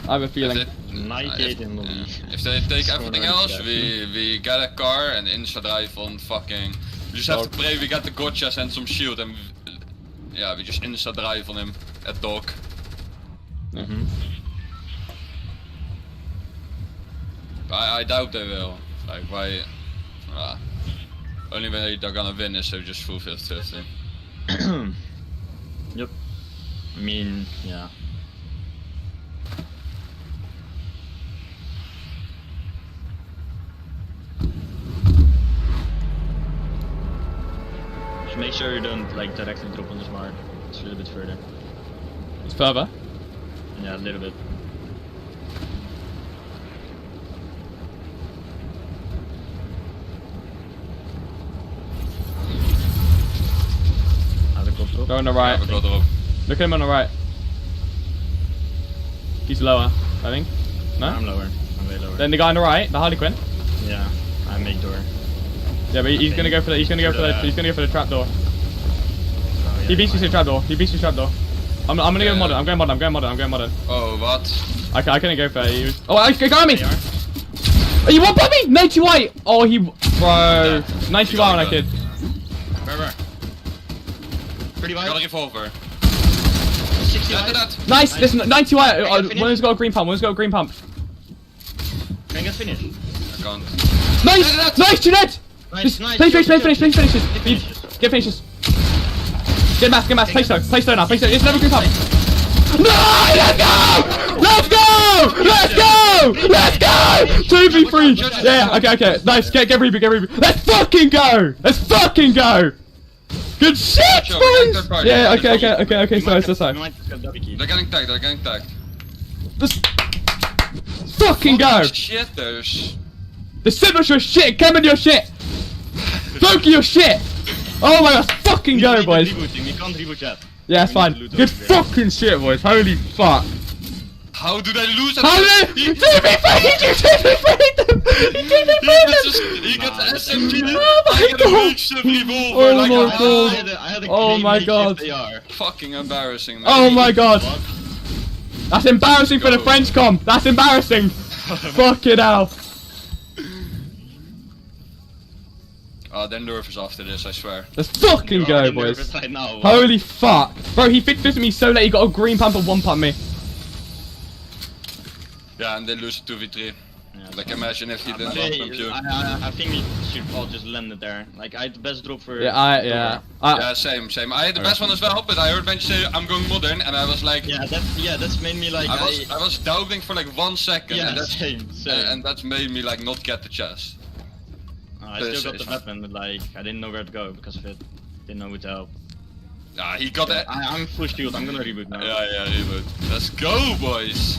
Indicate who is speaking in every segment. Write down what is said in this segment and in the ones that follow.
Speaker 1: I have a feeling.
Speaker 2: 98 in the league.
Speaker 3: If they take everything else, we get a car and insta drive on fucking. We just have to pray we get the gotchas and some shield and yeah, we just insta drive on him at dock. I doubt they will. Like why? Only way they're gonna win is so just full 50-50.
Speaker 2: Yep. I mean, yeah. Just make sure you don't like directly drop on this mark. It's a little bit further.
Speaker 1: It's further?
Speaker 2: Yeah, a little bit.
Speaker 1: Go on the right. Look at him on the right. He's lower, I think. No?
Speaker 2: I'm lower. I'm way lower.
Speaker 1: Then the guy on the right, the Harlequin.
Speaker 2: Yeah, I make door.
Speaker 1: Yeah, but he's gonna go for the he's gonna go for the trapdoor.
Speaker 2: Oh, yeah,
Speaker 1: He beats you to the trapdoor. He beats you to the trapdoor. I'm gonna go modern. I'm going modern.
Speaker 3: Oh, what?
Speaker 1: I couldn't go for it. Oh, I got me! Are you one by me? 90 white! Oh, bro. 90 white on that kid.
Speaker 2: Where? Pretty white.
Speaker 3: Got a revolver.
Speaker 2: 60 white.
Speaker 1: Nice! Listen, 90 white. One's got a green pump.
Speaker 2: Can I get finished?
Speaker 3: I can't.
Speaker 1: Nice, Jeanette!
Speaker 2: Nice.
Speaker 1: Finish. Get finishes. Get mask, play slow now, it's another green pump. No, let's go! 2v3! Yeah, okay, nice, get reboot. Let's fucking go! Good shit, boys! Yeah, okay, sorry.
Speaker 3: They're getting tagged.
Speaker 1: Let's fucking go!
Speaker 3: Shit, there's.
Speaker 1: The signal's your shit, come in your shit! Floki your shit! Oh my god, fucking go, boys!
Speaker 2: We can't reboot yet.
Speaker 1: Yeah, it's fine. Good fucking shit, boys. Holy fuck.
Speaker 3: How do they lose?
Speaker 1: How did they? You 2v3 them!
Speaker 3: He got the SMG.
Speaker 1: Oh my god! Oh my god!
Speaker 3: Fucking embarrassing, man.
Speaker 1: Oh my god! That's embarrassing for the French com. That's embarrassing. Fucking hell.
Speaker 3: They're nervous after this, I swear.
Speaker 1: Let's fucking go, boys. Right now, holy fuck. Bro, he fixed me so late, he got a green pump and one pump me.
Speaker 3: Yeah, and they lose 2v3. Yeah, like, imagine if he didn't pump you.
Speaker 2: I think we should all just land it there. Like, I had the best drop for...
Speaker 1: Yeah,
Speaker 3: same. I had the best one as well, but I heard Benji say, I'm going modern, and I was like...
Speaker 2: Yeah, that's made me like...
Speaker 3: I was doubting for like 1 second,
Speaker 2: yeah,
Speaker 3: and
Speaker 2: same.
Speaker 3: And that's made me like not get the chest.
Speaker 2: I still got the weapon, but like, I didn't know where to go because of it. Didn't know who to help.
Speaker 3: He got it.
Speaker 2: I'm full shield, I'm gonna reboot now.
Speaker 3: Yeah, reboot. Let's go, boys!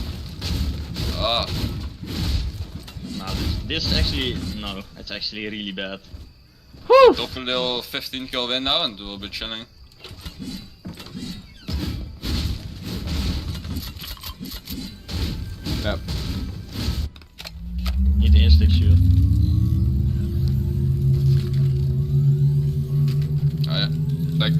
Speaker 2: No, this actually, no, it's actually really bad.
Speaker 1: Whew.
Speaker 3: Drop a little 15 kill win now and we'll be chilling.
Speaker 1: Yep.
Speaker 2: Need the instinct shield.
Speaker 3: Like,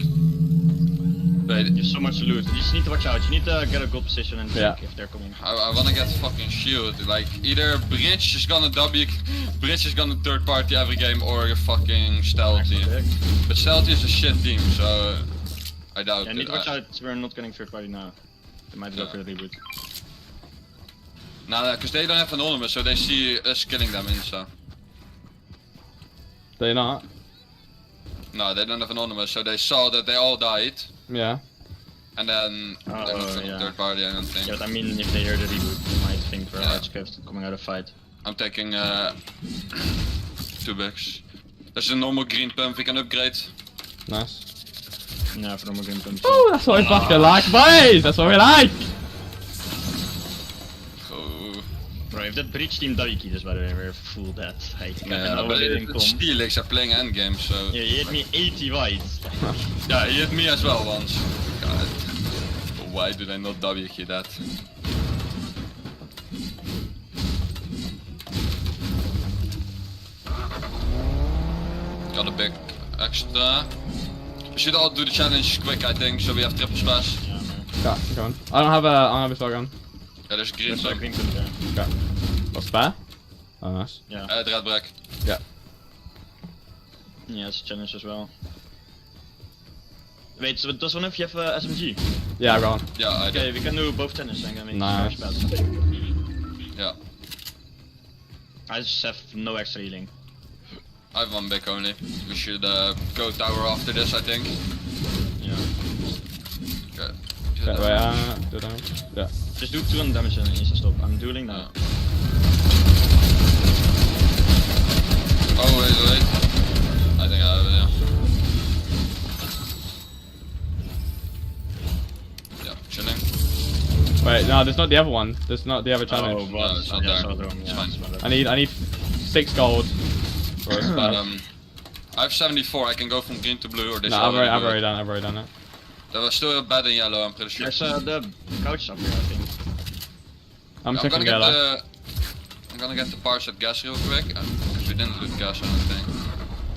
Speaker 2: there's so much to loot. You just need to watch out. You need to get a good position and check if they're coming.
Speaker 3: I wanna get fucking shield. Like, either Bridge is gonna Bridge is gonna third party every game, or fucking Stealthy. But Stealthy is a shit team, so I doubt it.
Speaker 2: Need to watch out. We're not getting third party now. They might go for the reboot.
Speaker 3: Nah, because they don't have anonymous, so they see us killing them insta.
Speaker 1: They not?
Speaker 3: No, they don't have anonymous, so they saw that they all died.
Speaker 1: Yeah.
Speaker 3: And then they're not from third party, I don't think.
Speaker 2: Yeah, but I mean, if they hear the reboot, they might think we're Arctis coming out of fight.
Speaker 3: I'm taking 2 bucks. There's a normal green pump we can upgrade.
Speaker 1: Nice.
Speaker 2: Yeah, for normal green pump.
Speaker 1: Oh, that's what we fucking like, boys! That's what we like!
Speaker 2: Bro, if that bridge team Daiki is by the way, we're full dead.
Speaker 3: Yeah, but it's SteelSeries are playing endgame, so...
Speaker 2: Yeah, he hit me 80 whites.
Speaker 3: Yeah, he hit me as well once. God. Why did I not W key that? Got a big extra. We should all do the challenge quick, I think, so we have triple smash.
Speaker 1: Yeah, go on. I don't have a shotgun.
Speaker 3: there's green
Speaker 2: There's
Speaker 3: zone.
Speaker 2: a green put there.
Speaker 1: Okay. Got spare? Oh, nice.
Speaker 2: Yeah.
Speaker 3: Red break.
Speaker 1: Yeah.
Speaker 2: Yeah, it's a challenge as well. Wait, so does one of you have SMG?
Speaker 1: Yeah, I got one.
Speaker 3: Yeah, I
Speaker 2: Okay,
Speaker 3: did.
Speaker 2: we can do both tennis and I mean,
Speaker 1: Nice.
Speaker 3: Yeah.
Speaker 2: I just have no extra healing.
Speaker 3: I have one back only. We should go tower after this, I think.
Speaker 2: Yeah.
Speaker 3: Okay.
Speaker 1: Okay, wait, do damage. Yeah.
Speaker 2: Just do 200 damage and insta stop. I'm dueling now.
Speaker 3: Oh, wait. I think I have it, yeah. Yeah, chilling.
Speaker 1: Wait, no, there's not the other one. There's not the other
Speaker 2: Oh,
Speaker 1: challenge.
Speaker 2: but
Speaker 3: it's not
Speaker 2: yeah,
Speaker 3: there.
Speaker 2: so
Speaker 3: It's fine.
Speaker 1: I need 6 gold. For a spell.
Speaker 3: I have 74, I can go from green to blue, or this
Speaker 1: No, I've already done it.
Speaker 3: There was still a bed in yellow, I'm pretty sure.
Speaker 2: There's the couch up here, I think.
Speaker 1: I'm
Speaker 3: Yeah,
Speaker 1: checking yellow.
Speaker 3: I'm gonna get the parts at gas real quick, because we didn't loot gas, I don't think.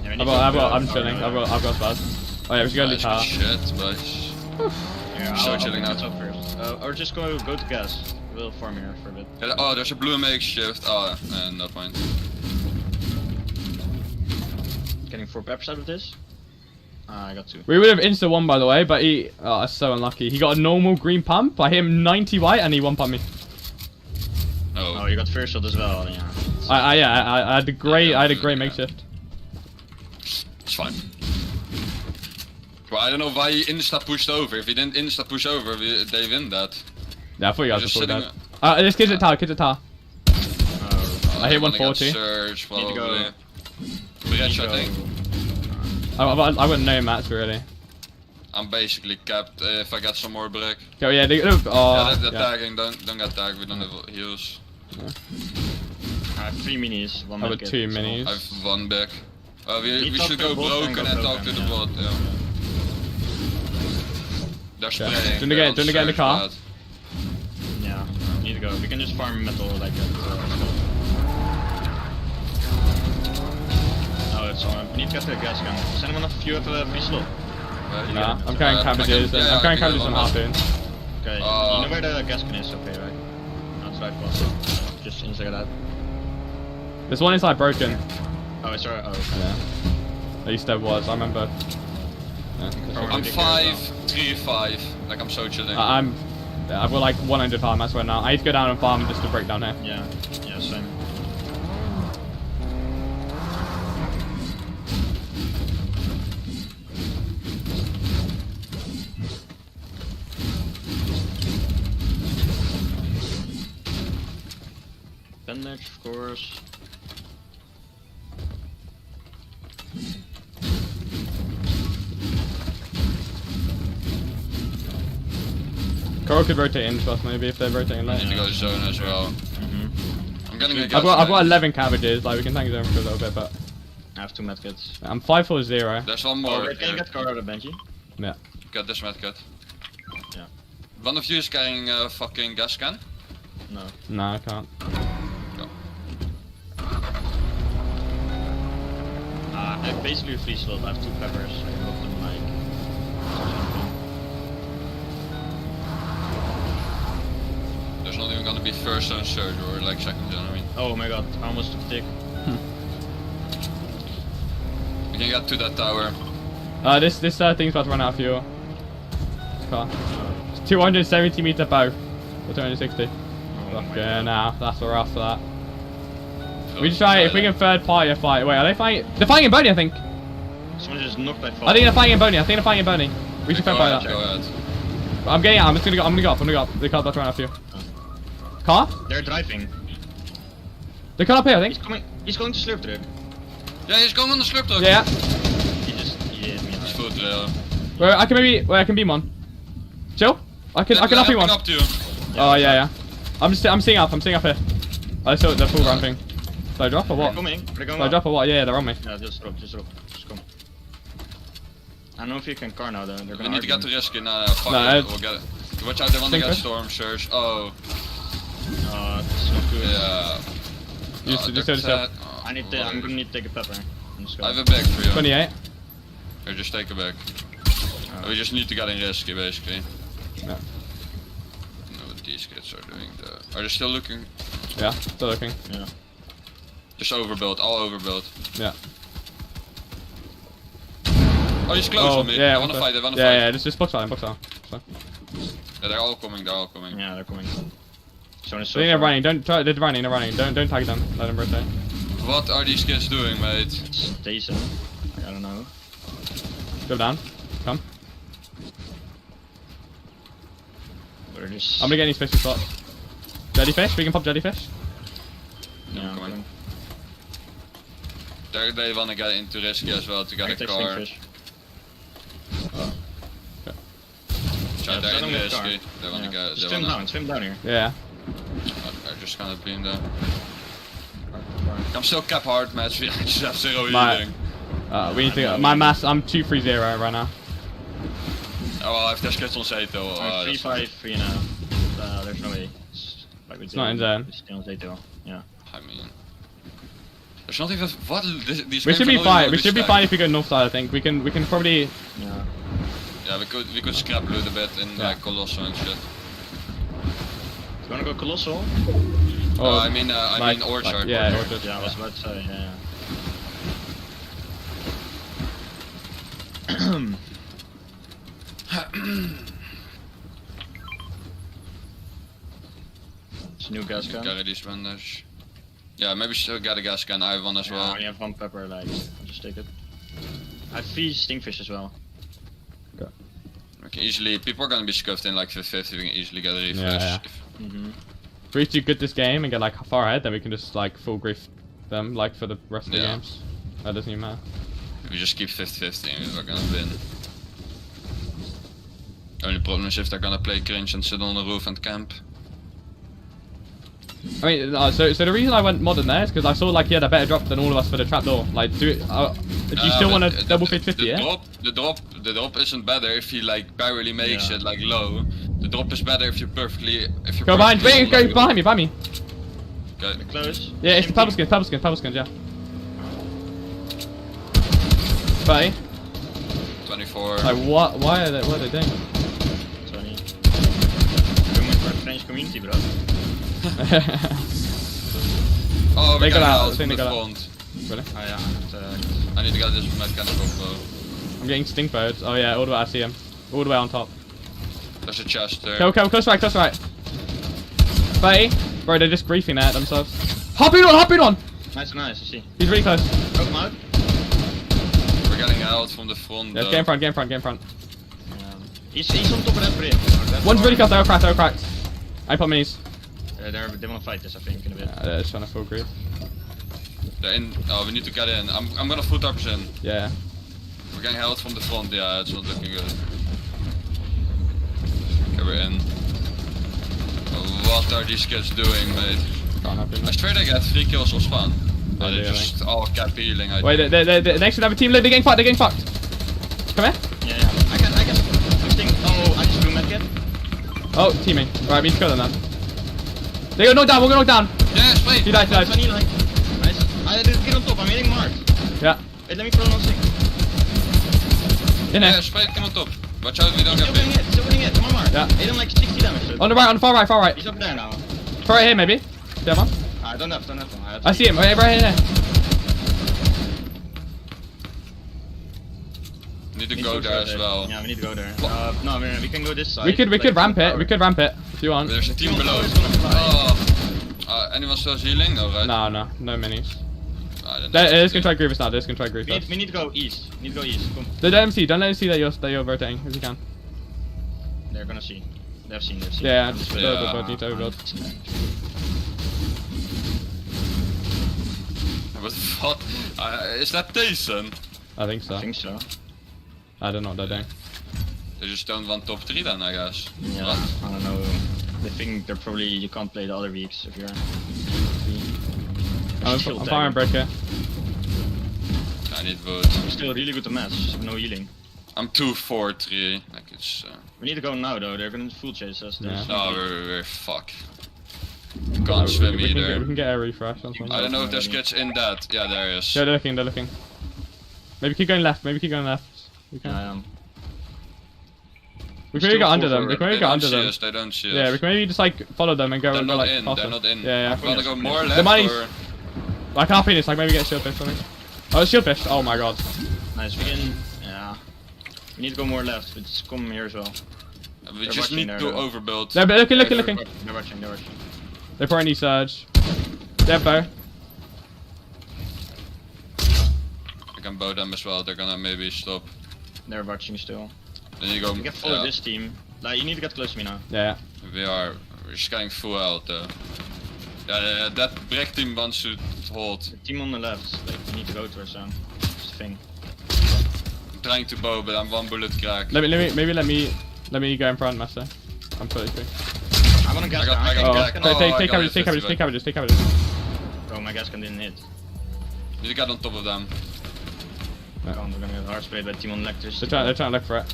Speaker 2: Yeah, we need to
Speaker 1: I'm
Speaker 2: go-
Speaker 1: chilling. I've got spells. Oh yeah, we should go to the
Speaker 3: Nice,
Speaker 1: tower.
Speaker 3: shit, but...
Speaker 2: Yeah,
Speaker 3: So
Speaker 2: I'll
Speaker 3: chilling now.
Speaker 2: up first. Or just go to gas. We'll farm here for a bit.
Speaker 3: Yeah, oh, there's a blue makeshift. Oh, no point.
Speaker 2: Getting 4 peppers out of this. I got 2.
Speaker 1: We would have insta won by the way, but he that's so unlucky. He got a normal green pump. I hit him 90 white and he one pumped me.
Speaker 2: Oh,
Speaker 3: Oh,
Speaker 2: you got first shot as well. Yeah.
Speaker 1: I had a great
Speaker 3: Yeah.
Speaker 1: makeshift.
Speaker 3: it's fine. Well, I don't know why he insta pushed over. If he didn't insta push over, they win that.
Speaker 1: Yeah, I thought you guys were
Speaker 3: Just
Speaker 1: full
Speaker 3: sitting.
Speaker 1: dead. This kid's at tower,
Speaker 2: Oh,
Speaker 1: I hit
Speaker 3: wanna get
Speaker 1: 140.
Speaker 3: Surge,
Speaker 2: Need to go.
Speaker 3: probably. Bridge, I think.
Speaker 1: I've got no mats really.
Speaker 3: I'm basically capped if I get some more brick.
Speaker 1: Okay, yeah,
Speaker 3: Yeah,
Speaker 1: oh,
Speaker 3: the
Speaker 1: yeah.
Speaker 3: tagging, don't get tagged, we don't have heals.
Speaker 2: I have 3 minis. 1
Speaker 1: I have
Speaker 2: medkit,
Speaker 1: 2
Speaker 2: so-
Speaker 1: minis.
Speaker 3: I have one back. We
Speaker 2: Need
Speaker 3: should
Speaker 2: talk
Speaker 3: go
Speaker 2: to the bot and
Speaker 3: broken
Speaker 2: go
Speaker 3: and talk to
Speaker 2: broken,
Speaker 3: the
Speaker 2: yeah.
Speaker 3: bot, yeah. They're
Speaker 1: Okay.
Speaker 3: spraying.
Speaker 1: Do you
Speaker 3: they're
Speaker 1: wanna get in the
Speaker 3: on
Speaker 1: car?
Speaker 3: surge
Speaker 2: Yeah, need to go. We can just farm metal like that. Oh, it's on. We need to get the gas gun. Does anyone of you have a free slot?
Speaker 3: pad.
Speaker 1: Nah, I'm carrying cabbages.
Speaker 3: yeah,
Speaker 1: I'm carrying
Speaker 3: I can
Speaker 1: cabbages
Speaker 3: get
Speaker 1: and
Speaker 3: one.
Speaker 1: harpoons.
Speaker 2: Okay, you know where the gas gun is, okay, right? Outside plus. Just inside that.
Speaker 1: This one is like broken.
Speaker 2: Oh, it's alright. Oh, okay.
Speaker 1: Yeah. At least there was. I remember. Yeah,
Speaker 2: Alright.
Speaker 3: I'm 5-3-5, like I'm so chilling.
Speaker 1: I've got like 100 farm mats right now. I need to go down and farm just to break down here.
Speaker 2: Yeah, same. Bandage, of course.
Speaker 1: Coral could rotate in first maybe if they're rotating
Speaker 3: I
Speaker 1: late.
Speaker 3: need to go zone as well. I'm getting a gas
Speaker 1: I've got
Speaker 3: grenade.
Speaker 1: 11 cabbages. Like we can tank zone for a little bit, but
Speaker 2: I have 2 medkits.
Speaker 1: I'm 5-4-0.
Speaker 3: There's one
Speaker 2: Oh,
Speaker 3: more.
Speaker 2: wait, can you
Speaker 3: here.
Speaker 2: get car out of Benji?
Speaker 1: Yeah.
Speaker 3: Get this medkit.
Speaker 2: Yeah.
Speaker 3: One of you is carrying a fucking gas can?
Speaker 2: No.
Speaker 1: No, I can't.
Speaker 3: Go.
Speaker 2: I have basically a free slot. I have 2 peppers. I can open them like.
Speaker 3: There's not even gonna be first zone surge or like second zone, I mean.
Speaker 2: Oh my god, I almost took a tick.
Speaker 3: We can get to that tower.
Speaker 1: This thing's about to run out of fuel. This car. It's 270 meter bow. Or 260.
Speaker 2: Oh my
Speaker 1: Fucking
Speaker 2: god.
Speaker 1: hell, that's what we're after that. We just try if we can third party a fight. Wait, are they fighting? They're fighting in Boney, I think.
Speaker 2: Someone just knocked my phone.
Speaker 1: I think they're fighting in Boney. We should
Speaker 3: Go
Speaker 1: third party
Speaker 3: ahead, go
Speaker 1: that.
Speaker 3: ahead.
Speaker 1: I'm getting out. I'm gonna go up. The car's about to run out of fuel. Car?
Speaker 2: They're driving.
Speaker 1: The car up here, I think.
Speaker 2: He's going to slurp through.
Speaker 3: Yeah, he's going on the slurp though.
Speaker 1: Yeah.
Speaker 2: He hit me.
Speaker 3: He's full trail.
Speaker 1: Where I can beam one. Chill. I can up you one.
Speaker 3: Up to you.
Speaker 1: Oh yeah. I'm seeing up here. I saw the full ramping. Should I drop or
Speaker 2: They're
Speaker 1: what?
Speaker 2: coming. They're going
Speaker 1: Should I drop or what? Yeah, they're on me.
Speaker 2: Yeah, just drop. Just come. I don't know if you can car now though. They're
Speaker 3: We
Speaker 2: gonna
Speaker 3: need to get
Speaker 2: argue.
Speaker 3: the risk in. Fuck
Speaker 1: No,
Speaker 3: it, we'll get it. Watch out, they want to
Speaker 1: Think
Speaker 3: get
Speaker 1: so?
Speaker 3: storm surge. Oh,
Speaker 2: It's not good.
Speaker 3: yeah.
Speaker 1: You
Speaker 3: Oh,
Speaker 1: still
Speaker 3: they're
Speaker 1: yourself.
Speaker 3: sad. Oh,
Speaker 2: I'm gonna need to take a pepper. I'm just
Speaker 3: I have
Speaker 2: going.
Speaker 3: a bag for you.
Speaker 1: 28.
Speaker 3: Here, just take a bag. We just need to get in risky, basically.
Speaker 1: Yeah.
Speaker 3: No, these these kids are doing the... Are they still looking?
Speaker 1: Yeah, still looking.
Speaker 2: Yeah.
Speaker 3: Just overbuild, all overbuild.
Speaker 1: Yeah.
Speaker 3: Oh, he's close on me.
Speaker 1: Yeah,
Speaker 3: I wanna fight, I wanna fight.
Speaker 1: Yeah, just box out, box out. So.
Speaker 3: Yeah, they're all coming, they're all coming.
Speaker 2: Yeah, they're coming. So
Speaker 1: They're running, don't try, they're running. Don't tag them, let them rotate.
Speaker 3: What are these kids doing, mate?
Speaker 2: Station. I don't know.
Speaker 1: Go down, come.
Speaker 2: We're just...
Speaker 1: I'm gonna get any fishy spots. Jellyfish, we can pop jellyfish.
Speaker 2: Yeah,
Speaker 3: I'm coming.
Speaker 2: coming.
Speaker 3: They wanna get into risky as well to get a
Speaker 2: Take
Speaker 3: car.
Speaker 2: Stinkfish.
Speaker 3: So
Speaker 2: Yeah,
Speaker 3: they're
Speaker 2: let
Speaker 3: in
Speaker 2: them get
Speaker 3: risky.
Speaker 2: car.
Speaker 3: They wanna get... They
Speaker 2: Swim
Speaker 3: wanna...
Speaker 2: down here.
Speaker 1: Yeah.
Speaker 3: I'm just gonna be in there. I'm still cap hard, match. I just have 0
Speaker 1: My-
Speaker 3: healing.
Speaker 1: We need to go. My mass, I'm 2-3-0 right now.
Speaker 3: Oh, well, if there's kids on Zato,
Speaker 2: I'm 3-5 for you now. There's no way. It's
Speaker 1: not in zone.
Speaker 2: It's still on Zato. Yeah.
Speaker 3: I mean... There's not even... What? These
Speaker 1: We
Speaker 3: games
Speaker 1: should
Speaker 3: are
Speaker 1: be
Speaker 3: not
Speaker 1: fine.
Speaker 3: even
Speaker 1: We should be
Speaker 3: stacked.
Speaker 1: fine if we go north side. I think we can probably.
Speaker 2: Yeah.
Speaker 3: Yeah, we could scrap loot a bit in
Speaker 1: Yeah.
Speaker 3: like Colossal and shit.
Speaker 2: You wanna go Colossal?
Speaker 3: I mean Orchard.
Speaker 1: Yeah, Orchard.
Speaker 2: Yeah, I was about to say, yeah. It's a new gas gun.
Speaker 3: Carry these vendors. Yeah, maybe still get a gas gun. I have one as
Speaker 2: Yeah, I
Speaker 3: well.
Speaker 2: only have 1 pepper, like, I'll just take it. I have 3 stinkfish as well.
Speaker 3: We can easily, people are gonna be scuffed in like 50, we can easily get a refresh.
Speaker 1: Yeah.
Speaker 2: Mm-hmm.
Speaker 1: If we do good this game and get like far ahead, then we can just like full grief them like for the rest of the
Speaker 3: Yeah.
Speaker 1: games. That doesn't even matter.
Speaker 3: If we just keep 50-50 and we're gonna win. Only problem is if they're gonna play cringe and sit on the roof and camp.
Speaker 1: I mean, so the reason I went modern there is because I saw like he had a better drop than all of us for the trapdoor. Like, do you still want to double 50-50? Yeah.
Speaker 3: The drop isn't better if he like barely makes
Speaker 2: Yeah.
Speaker 3: it like low. The drop is better if you perfectly
Speaker 1: Go behind,
Speaker 3: perfectly
Speaker 1: go
Speaker 3: on, like,
Speaker 1: behind me, behind me.
Speaker 3: Okay.
Speaker 2: Close.
Speaker 1: Yeah, it's the
Speaker 2: Same
Speaker 1: pebble skins, yeah. 30.
Speaker 3: 24.
Speaker 1: Like what? What are they doing?
Speaker 2: team. 20. Doing it for the French community, bro.
Speaker 3: Oh,
Speaker 1: They
Speaker 3: we
Speaker 1: got
Speaker 3: got
Speaker 1: out,
Speaker 3: out
Speaker 1: I think
Speaker 3: from
Speaker 1: they
Speaker 3: the
Speaker 1: got out.
Speaker 3: front.
Speaker 1: Really?
Speaker 2: Oh yeah,
Speaker 3: I need to get this mechanical bow.
Speaker 1: I'm getting stink birds. Oh yeah, all the way, I see him. All the way on top.
Speaker 3: There's a chest there.
Speaker 1: Go, close right. 30. Bro, they're just griefing at themselves. Hop in on!
Speaker 2: nice, I see.
Speaker 1: He's really close.
Speaker 2: Go come out.
Speaker 3: We're getting out from the front.
Speaker 1: Yeah, get in front.
Speaker 2: He's on top of that bridge.
Speaker 1: One's really close, they're cracked. I put minis.
Speaker 2: They wanna fight this, I think, in a bit.
Speaker 1: Yeah, they're just trying to full grief.
Speaker 3: They're in. Oh, we need to get in. I'm gonna foot our in.
Speaker 1: Yeah.
Speaker 3: We're getting held from the front. Yeah, it's not looking good. Okay, we're in. What are these kids doing, mate?
Speaker 1: Can't help it.
Speaker 3: I swear they get 3 kills on spawn.
Speaker 1: Yeah,
Speaker 3: Oh, they're
Speaker 1: they do,
Speaker 3: just all cap healing. I
Speaker 1: Wait,
Speaker 3: think.
Speaker 1: they next to have a team, they're getting fucked. Come here.
Speaker 2: Yeah. I can. I think. Oh, I just threw medkit.
Speaker 1: Oh, teaming. Right, we need to kill them then. They got knocked down, we're gonna knock down.
Speaker 3: Yes, wait.
Speaker 1: He died.
Speaker 2: Nice. I did get on top. I'm hitting Mark.
Speaker 1: Yeah.
Speaker 2: Wait, let me throw on stick.
Speaker 1: In there.
Speaker 3: Yes, wait, come on top. Watch out, we don't
Speaker 2: Still
Speaker 3: get
Speaker 2: winning
Speaker 3: big.
Speaker 2: it. Still winning it. Come on, Mark.
Speaker 1: Yeah.
Speaker 2: Hit him like 60 damage. Dude.
Speaker 1: On the right, on the far right.
Speaker 2: He's up there now.
Speaker 1: Far right here, maybe. Yeah, man.
Speaker 2: I don't have.
Speaker 1: I see him, right here.
Speaker 3: Need to go there as well.
Speaker 2: Yeah, we need to go there. No, we can go this side.
Speaker 1: We could ramp it. We could ramp it if you want.
Speaker 3: There's a team below.
Speaker 2: It's gonna fly.
Speaker 3: Oh. Anyone still healing? No, right?
Speaker 1: No minis.
Speaker 3: I don't know.
Speaker 1: They're just gonna try Grievous now. They're just gonna try Grievous.
Speaker 2: We need to go east. Come.
Speaker 1: Don't let them see that you're rotating as you can.
Speaker 2: They're gonna see. They've seen.
Speaker 1: Yeah,
Speaker 2: I'm
Speaker 1: just
Speaker 2: just
Speaker 1: overbuild, need to overbuild.
Speaker 3: What? Is that Tyson?
Speaker 1: I think so.
Speaker 2: I think so.
Speaker 1: I don't know what they're doing.
Speaker 3: They just don't want top 3 then, I guess.
Speaker 2: Yeah,
Speaker 3: What?
Speaker 2: I don't know. They think they're probably you can't play the other weeks if you're.
Speaker 1: I'm firing break here.
Speaker 3: I need vote.
Speaker 2: I'm still really good to match. Just have no healing.
Speaker 3: I'm 2-4-3. Like it's.
Speaker 2: We need to go now though. They're gonna full chase us.
Speaker 1: Yeah.
Speaker 3: No, we're fucked. We can't swim
Speaker 1: we
Speaker 3: either.
Speaker 1: can get a refresh on something.
Speaker 3: I don't know if there's kids in that. Yeah, there is.
Speaker 1: Yeah, they're looking. Maybe keep going left. We can.
Speaker 2: Yeah, I am.
Speaker 1: We can maybe go under them. We can maybe go under them.
Speaker 3: They don't see us.
Speaker 1: Yeah, we can maybe just like follow them and go.
Speaker 3: They're not
Speaker 1: like,
Speaker 3: in. They're not in.
Speaker 1: Yeah.
Speaker 3: You wanna go more left
Speaker 1: The money's...
Speaker 3: or?
Speaker 1: I can't finish. Like maybe get shield fish or something. Oh, shield fish. Oh my god.
Speaker 2: Nice. We can. Yeah. We need to go more left. But just come here as well.
Speaker 3: We just need to overbuild.
Speaker 1: They're looking.
Speaker 2: They're watching.
Speaker 1: They probably need surge. Depot.
Speaker 3: I can bow them as well. They're gonna maybe stop.
Speaker 2: They're watching still.
Speaker 3: Then you go.
Speaker 2: You can follow this team. Like you need to get close to me now.
Speaker 1: Yeah.
Speaker 3: We're just getting full out though. Yeah, that break team wants to hold.
Speaker 2: The team on the left, like you need to go towards them. That's the thing.
Speaker 3: I'm trying to bow, but I'm one bullet crack.
Speaker 1: Let me go in front, Master. I'm totally free.
Speaker 2: I wanna gas.
Speaker 3: I got
Speaker 1: Take cabbages.
Speaker 2: Oh, my gas gun didn't hit.
Speaker 3: You got on top of them.
Speaker 2: We're gonna get hard sprayed by team on the left.
Speaker 1: They're trying to look for it.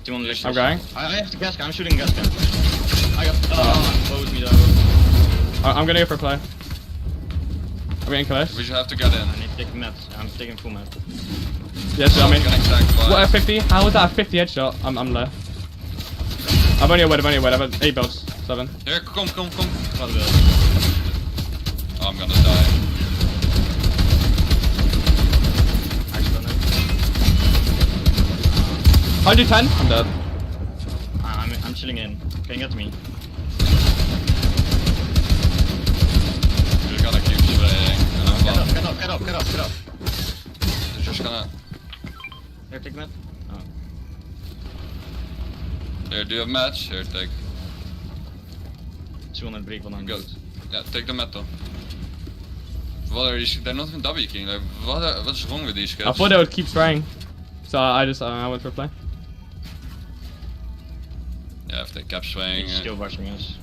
Speaker 2: Team on the left.
Speaker 1: I'm going.
Speaker 2: I have the gas gun. I'm shooting gas gun. I got. Bowed me though.
Speaker 1: I'm gonna go for a play. I'm getting close.
Speaker 3: We should have to get in.
Speaker 2: I need to take mat. I'm taking full mat.
Speaker 1: Yes, I mean. What, a 50?
Speaker 3: What,
Speaker 1: How was that a 50 headshot? I'm low. I've only a word, I've 8 builds. 7.
Speaker 3: Here, come.
Speaker 2: What a build.
Speaker 3: Oh, I'm gonna die.
Speaker 2: I spun it.
Speaker 1: 110? I'm dead.
Speaker 2: I'm chilling in. Can you get to me?
Speaker 3: You're gonna keep spraying.
Speaker 2: Get up.
Speaker 3: You're just gonna...
Speaker 2: Here, take mat. Oh.
Speaker 3: Here, do you have match? Here, take.
Speaker 2: 200 break, 100.
Speaker 3: Go. Yeah, take the metal. What are these? They're not even W king. Like, what's wrong with these kids?
Speaker 1: I thought they would keep spraying. So I went for a play.
Speaker 3: Yeah, if they kept swaying.
Speaker 2: He's still watching us.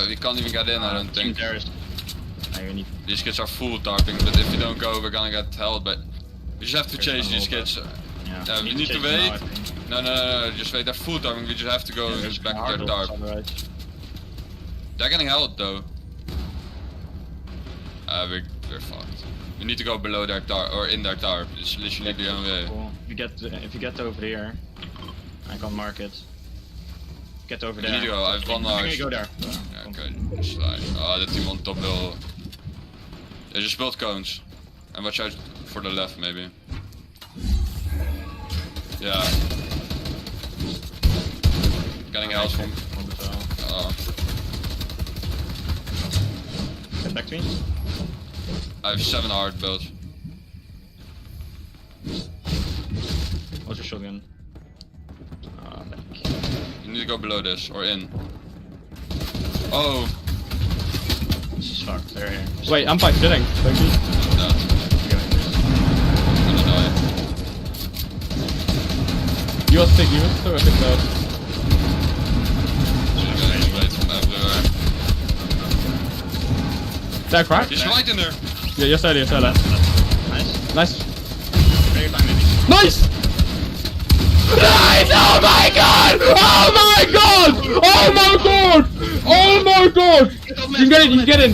Speaker 3: We can't even get in, I don't think. These kids are full tarping, but if you don't go, we're gonna get held. But we just have to chase these kids.
Speaker 2: Yeah,
Speaker 3: we need to wait. No, just wait. They're full tarping. We just have to go back to their tarp. They're getting held though. We're fucked. We need to go below their tarp or in their tarp. It's literally the only way.
Speaker 2: Cool. If you get over here, I can mark it. Get over there.
Speaker 3: You need to go. I have one large.
Speaker 2: Go there.
Speaker 3: Yeah, okay. Just like, the team on top will. They just build cones. And watch out for the left, maybe. Yeah. Getting health from.
Speaker 2: Get back to me.
Speaker 3: I have 7 hard builds.
Speaker 2: What's your shotgun?
Speaker 3: You need to go below this or in. Oh!
Speaker 2: This is fucked. They're here.
Speaker 1: Wait, I'm by sitting. Thank you.
Speaker 3: I'm gonna die.
Speaker 1: You are sick, you are so epic though.
Speaker 3: I'm getting sprayed from everywhere.
Speaker 1: They're cracked?
Speaker 3: He's right in there!
Speaker 1: Yeah, you're solo.
Speaker 2: Nice.
Speaker 1: Nice.
Speaker 2: Very time maybe.
Speaker 1: Nice! Nice! Oh my god! Oh my god! Oh my god! Oh my god! You can get in.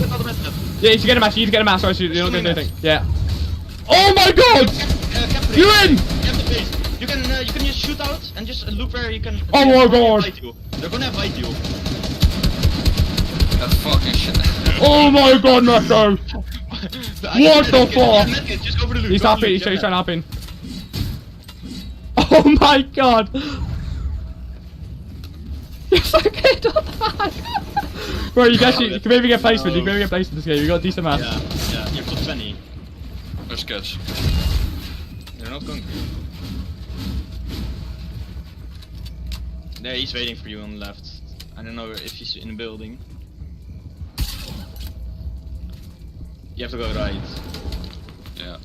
Speaker 1: Yeah, you should get a match. You need to get a match, or else you're not gonna do anything. Yeah. Oh my god! You're in!
Speaker 2: You can just shoot out and just loop where you can.
Speaker 1: Oh my god!
Speaker 2: They're gonna fight you.
Speaker 3: That fucking shit.
Speaker 1: Oh my god, Matsoe! What the fuck?
Speaker 2: Just go for the loop.
Speaker 1: He's hopping. He's trying to hop in. Oh my god! You're so good on that! Bro, you can maybe get placement. You can maybe get placement this game. You got decent math.
Speaker 2: Yeah. You've got 20.
Speaker 3: There's kids.
Speaker 2: They're not going for you. There, he's waiting for you on the left. I don't know if he's in the building. You have to go right.
Speaker 3: Yeah.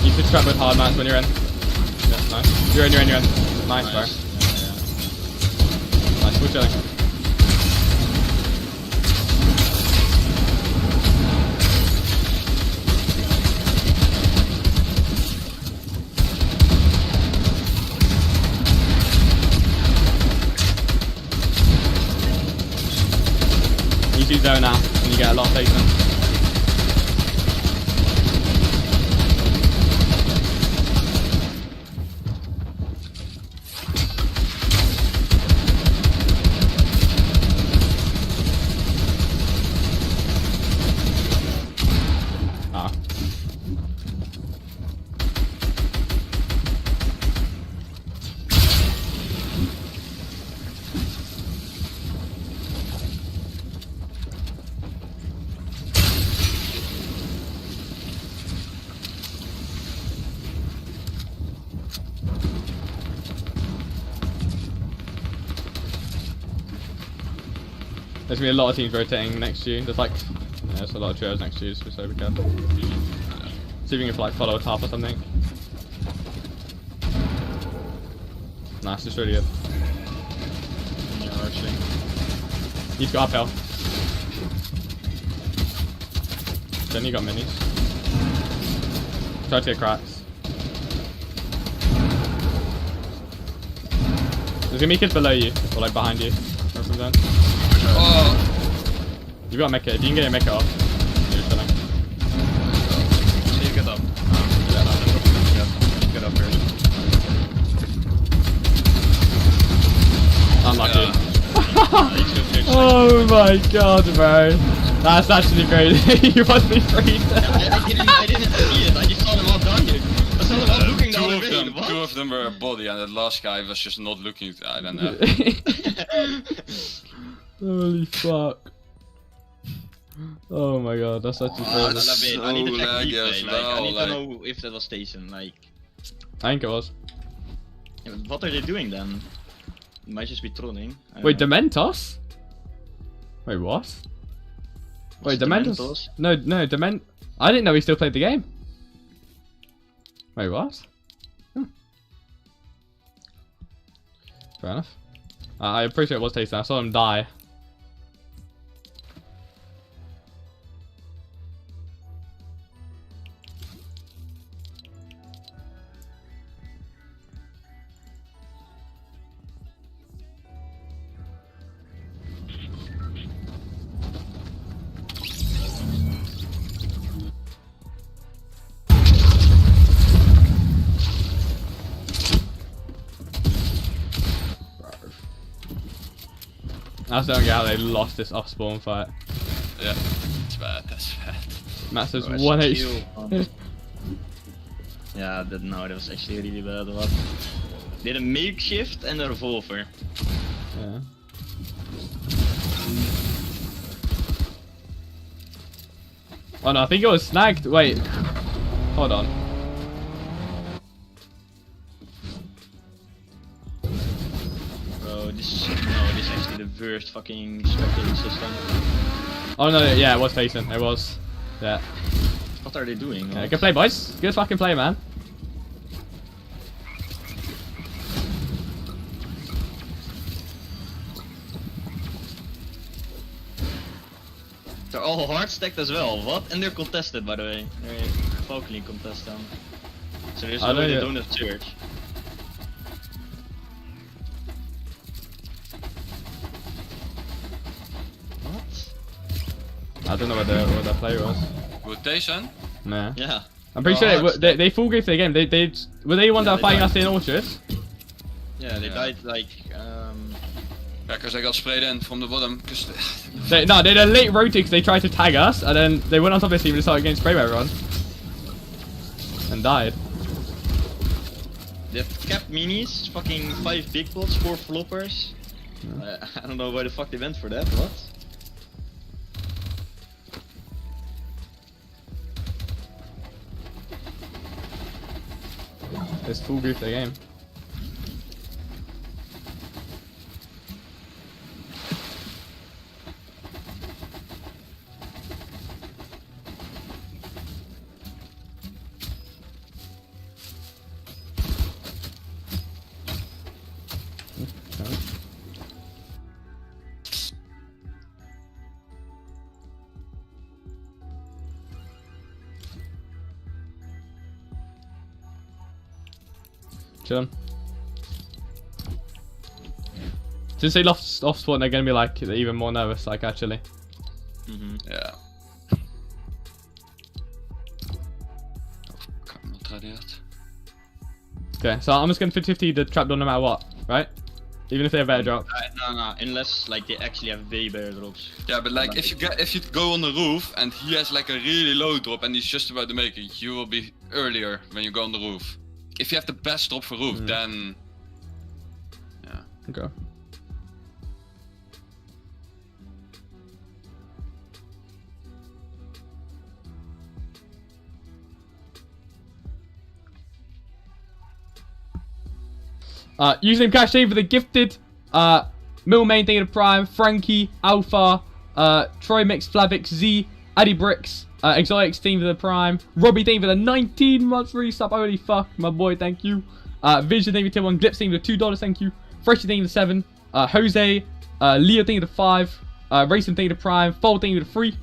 Speaker 1: You should trap with hard mats when you're in. Yeah, You're in. Nice, bro. Nice, we're chilling. Easy zone out, and you get a lot of placement. There's gonna be a lot of teams rotating next to you. There's like, yeah, there's a lot of trios next to you, so be careful. See if you can like follow a top or something. Nice, it's really good.
Speaker 2: Yeah, actually.
Speaker 1: He's got uphill. Then you got minis. Try to get cracks. There's gonna be kids below you, or like behind you, or something.
Speaker 3: Oh!
Speaker 1: You've got mecha. If you can get your mecha off, you're chilling.
Speaker 2: So you get up. Get up first.
Speaker 1: Unlucky. Oh my god, bro. That's actually crazy. You must be freezing.
Speaker 2: I didn't see it. I just saw them all down here. I saw them all looking the other way.
Speaker 3: Two of them were a body, and the last guy was just not looking. I don't know.
Speaker 1: Holy fuck. Oh my god, that's actually crazy.
Speaker 2: I need to check
Speaker 3: laggy
Speaker 2: replay,
Speaker 3: as
Speaker 2: like,
Speaker 3: well,
Speaker 2: I need
Speaker 3: like-
Speaker 2: to know if that was station, like...
Speaker 1: I think it was.
Speaker 2: Yeah, but what are they doing then? It might just be trolling. I don't
Speaker 1: Wait,
Speaker 2: know.
Speaker 1: Dementos? Wait, what? Wait, Dementos? No, I didn't know he still played the game. Wait, what? Fair enough. I appreciate what's tasting. I saw him die. I still don't get how they lost this off spawn fight.
Speaker 3: Yeah, that's bad. That's bad.
Speaker 1: Matsoe's
Speaker 2: Oh,
Speaker 1: 1
Speaker 2: that's
Speaker 1: HP.
Speaker 2: cute. Yeah, no, that was actually really bad. What? Did a makeshift and a revolver.
Speaker 1: Yeah. Oh no, I think it was snagged. Wait. Hold on.
Speaker 2: Bro, this is actually the worst fucking spectating system.
Speaker 1: Oh no, yeah, it was facing. It was. Yeah.
Speaker 2: What are they doing?
Speaker 1: Yeah, good play, boys. Good fucking play, man.
Speaker 2: They're all hard stacked as well. What? And they're contested, by the way. They're vocally contested. So there's no way they don't have church. What?
Speaker 1: I don't know what their play was.
Speaker 3: Rotation?
Speaker 1: Nah.
Speaker 2: Yeah.
Speaker 1: I'm pretty sure they full griefed the game. They were they the ones that were fighting us in Orchards?
Speaker 2: Yeah, they
Speaker 3: Yeah.
Speaker 2: died like
Speaker 3: Yeah, because I got sprayed in from the bottom. Cause
Speaker 1: They did a late rotate because they tried to tag us, and then they went on top of this team and started getting sprayed by everyone. And died.
Speaker 2: they have capped minis, fucking 5 big pots, 4 floppers. I don't know why the fuck they went for that. What?
Speaker 1: It's full grief the game. chilling. Since they lost off spawn, they're gonna be like even more nervous, like actually.
Speaker 3: Yeah. I'm not ready yet.
Speaker 1: Okay, so I'm just gonna 50-50 the trapdoor no matter what, right? Even if they have better drop.
Speaker 2: No, unless like they actually have way better drops.
Speaker 3: Yeah, but like if you go on the roof and he has like a really low drop and he's just about to make it, you will be earlier when you go on the roof. If you have the best drop for roof, then yeah.
Speaker 1: Okay. Username cash name for the gifted, Middle Main thing of the Prime, Frankie, Alpha, Troy Mix, Flavix, Z, Addy Bricks, Exotics team for the Prime, Robbie team for the 19 months resub, holy fuck, my boy, thank you. Vision team for tier 1, Glips team for the $2, thank you. Freshy team for the 7, Jose, Leo team for the 5, Racing team for the Prime, Fold team for the 3,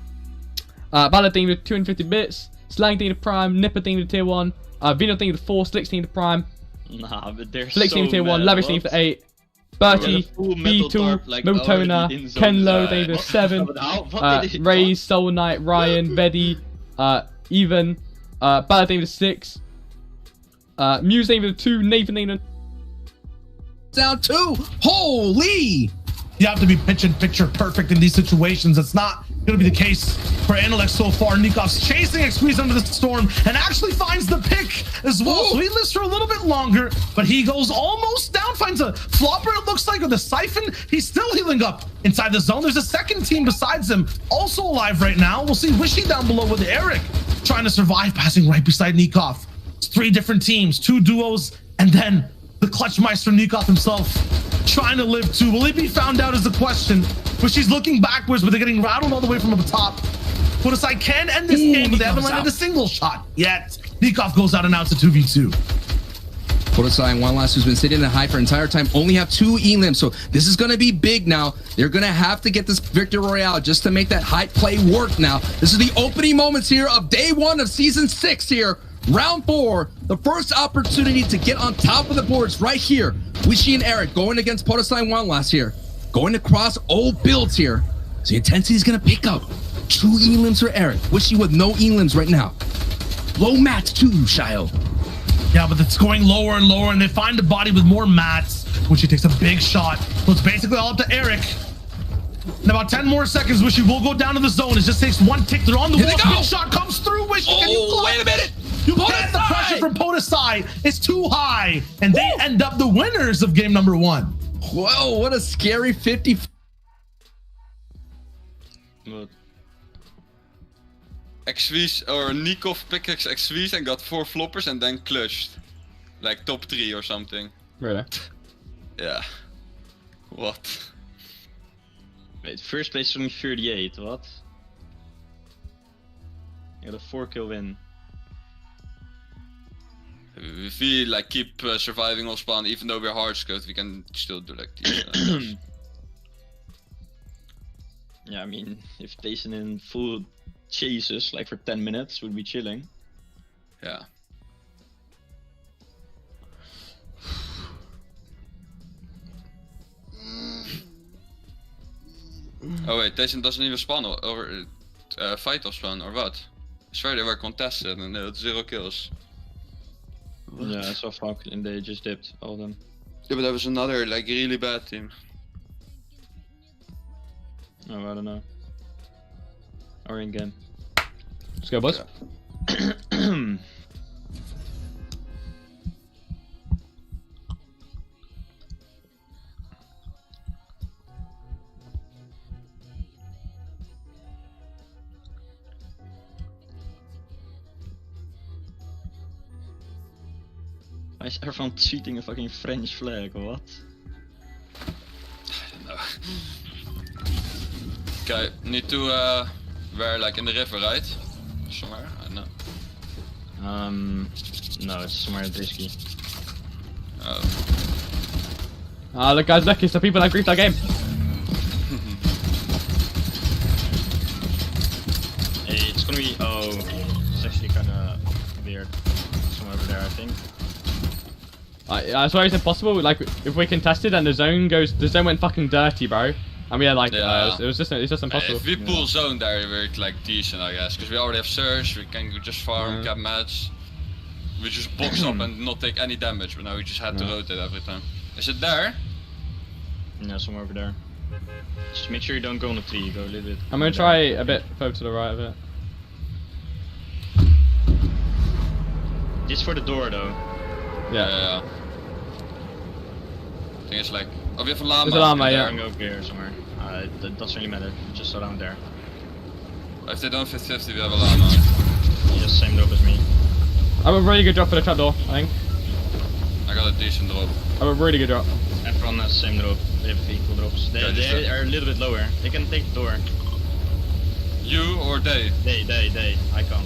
Speaker 1: Ballad team for 250 bits, Slang team for the Prime, Nipper team for the tier 1, Vino team for the 4, Slicks team for the Prime.
Speaker 2: Nah, but they're
Speaker 1: Flicks
Speaker 2: so
Speaker 1: team for tier 1,
Speaker 2: mad,
Speaker 1: Lavish team for 8, Bertie, B-Tool, Motona, Kenlo team for 7, Raze, Soul Knight, Ryan, Veddy, Even, Ballad team for 6, Muse team for 2, Nathan team for
Speaker 4: down 2. Holy! You have to be picture perfect in these situations. It's not going to be the case for Analyx so far. Nikov's chasing XPG under the storm and actually finds the pick as well. So he lives for a little bit longer, but he goes almost down, finds a flopper, it looks like, with a siphon. He's still healing up inside the zone. There's a second team besides him, also alive right now. We'll see Wishy down below with Eric trying to survive, passing right beside Nikov. It's 3 different teams, 2 duos, and then the Clutchmeister Nikov himself trying to live too. Will he be found out is the question. But she's looking backwards, but they're getting rattled all the way from the top. Fortisai can end this game, but they haven't landed a single shot yet. Nikov goes out and out to 2v2.
Speaker 5: Fortisai and OneLast, who's been sitting in the high for the entire time, only have 2 elims, so this is going to be big now. They're going to have to get this Victory Royale just to make that high play work now. This is the opening moments here of day 1 of season 6 here. Round 4, the first opportunity to get on top of the boards right here. Wishy and Eric going against Fortisai and OneLast here. Going across old builds here. So the intensity is going to pick up. 2 elims for Eric. Wishy with no elims right now. Low mats too, Shio.
Speaker 4: Yeah, but it's going lower and lower, and they find a body with more mats, which he takes a big shot. So it's basically all up to Eric. In about 10 more seconds, Wishy will go down to the zone. It just takes 1 tick. They're on the wall. Big shot comes through. Wishy, can you block?
Speaker 5: Wait a minute.
Speaker 4: You get the pressure from Fortisai. It's too high, and they end up the winners of game number 1.
Speaker 5: Whoa, what a scary 50.
Speaker 3: XV's or Nikov pickaxe XV's and got 4 floppers and then clutched. Like top 3 or something.
Speaker 1: Really?
Speaker 3: Yeah. What?
Speaker 2: Wait, first place only 38, what? You got a 4-kill win.
Speaker 3: If we like keep surviving off spawn, even though we're hard scoped, we can still do like these.
Speaker 2: Yeah, I mean, if placing in full chases like for 10 minutes would be chilling.
Speaker 3: Yeah. Oh wait, Tyson doesn't even spawn or fight off spawn or what? I swear they were contested and they had 0 kills. What?
Speaker 2: Yeah, I saw Falcon and they just dipped, all of them.
Speaker 3: Yeah, but that was another like really bad team.
Speaker 2: Oh, I don't know. Or in game.
Speaker 1: Let's go, boys.
Speaker 2: Yeah. Why is everyone tweeting a fucking French flag, or what?
Speaker 3: I don't know. Okay, need to wear like in the river, right? Somewhere? I don't know.
Speaker 2: No, it's somewhere risky.
Speaker 3: Oh.
Speaker 1: Ah, look guys, look, it's the people that griefed our game.
Speaker 2: Hey, it's gonna be, oh, it's actually kinda weird. Somewhere over there, I think.
Speaker 1: That's why it's impossible. Like, if we contested and the zone went fucking dirty, bro. And we had like, it's just impossible.
Speaker 3: If we pull zone there, we're like decent, I guess, because we already have surge. We can just farm, cap match. We just box up and not take any damage, but now we just had to rotate every time. Is it there?
Speaker 2: No, somewhere over there. Just make sure you don't go on the tree. You go a little bit.
Speaker 1: I'm gonna try a bit further to the right of it.
Speaker 2: This for the door, though.
Speaker 1: Yeah.
Speaker 3: I think it's like, oh, we have a llama.
Speaker 1: There's a llama,
Speaker 2: Yeah,
Speaker 1: yeah.
Speaker 2: I'm going over here somewhere. That doesn't really matter. Just around there.
Speaker 3: If they don't 50-50, we have a llama.
Speaker 2: Yes, same drop as me.
Speaker 1: I have a really good drop for the trapdoor, I think.
Speaker 3: I got a decent drop.
Speaker 1: I have a really good drop.
Speaker 2: Everyone has the same drop. They have equal drops. They are a little bit lower. They can take the door.
Speaker 3: You or they?
Speaker 2: They. I can't.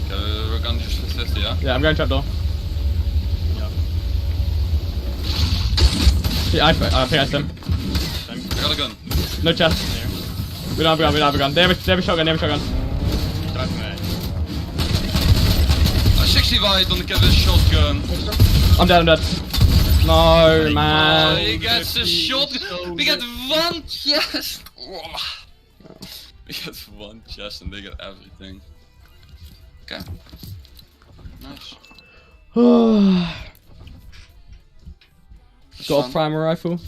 Speaker 3: Okay, we're gonna just 50-50, yeah?
Speaker 1: Yeah, I'm going trapdoor.
Speaker 2: Yeah.
Speaker 1: Yeah, I think him.
Speaker 3: I got a gun.
Speaker 1: No chest. We don't have a gun. They have a shotgun.
Speaker 2: Drive me.
Speaker 3: 60 wide, don't get this shotgun.
Speaker 1: I'm dead. No, man.
Speaker 3: Oh, he gets a shotgun. We get one chest. We get one chest and they get everything. Okay. Nice.
Speaker 1: Got a primer rifle.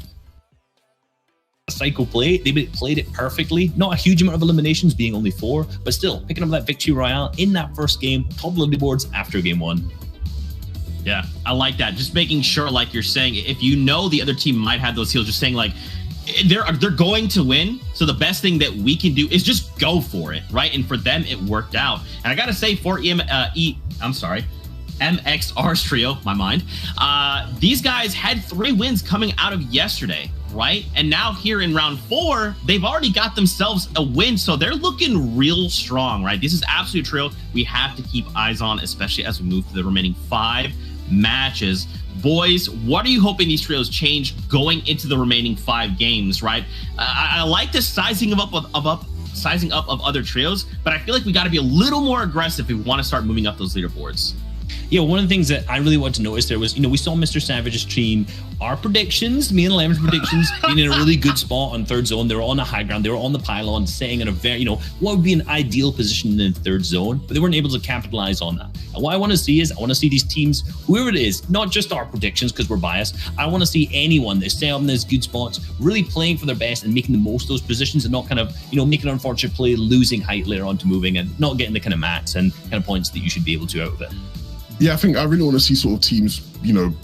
Speaker 4: Psycho play. They played it perfectly. Not a huge amount of eliminations, being only 4, but still picking up that victory royale in that first game, top leaderboards after game 1.
Speaker 6: Yeah, I like that. Just making sure, like you're saying, if you know the other team might have those heals, just saying like they're going to win. So the best thing that we can do is just go for it, right? And for them, it worked out. And I gotta say, for MXR's trio, my mind, these guys had 3 wins coming out of yesterday, right? And now here in round 4, they've already got themselves a win, so they're looking real strong, right? This is absolute trio we have to keep eyes on, especially as we move to the remaining 5 matches. Boys, what are you hoping these trios change going into the remaining 5 games, right? I like the sizing up of other trios, but I feel like we got to be a little more aggressive if we want to start moving up those leaderboards.
Speaker 4: Yeah, one of the things that I really wanted to notice there was, we saw Mr. Savage's stream. Our predictions, me and Lemon's predictions, being in a really good spot on third zone. They were on the high ground. They were on the pylon, sitting in a very, what would be an ideal position in the third zone, but they weren't able to capitalize on that. And what I want to see is, I want to see these teams, whoever it is, not just our predictions because we're biased. I want to see anyone that's staying up in those good spots, really playing for their best and making the most of those positions and not kind of, making an unfortunate play, losing height later on to moving and not getting the kind of mats and kind of points that you should be able to out of it.
Speaker 7: Yeah, I think I really want to see sort of teams,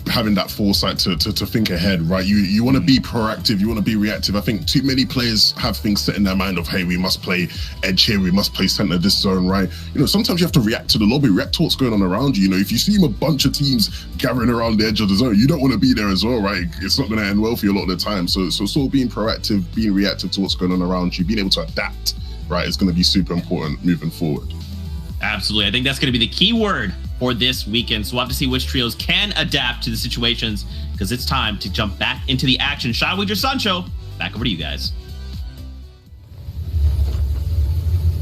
Speaker 7: having that foresight to think ahead, right? You want to be proactive, you want to be reactive. I think too many players have things set in their mind of, hey, we must play edge here, we must play center this zone, right? Sometimes you have to react to the lobby, react to what's going on around you. If you see a bunch of teams gathering around the edge of the zone, you don't want to be there as well, right? It's not going to end well for you a lot of the time. So sort of being proactive, being reactive to what's going on around you, being able to adapt, right, is going to be super important moving forward.
Speaker 6: Absolutely. I think that's going to be the key word for this weekend. So we'll have to see which trios can adapt to the situations, because it's time to jump back into the action. Shot with your Sancho. Back over to you guys.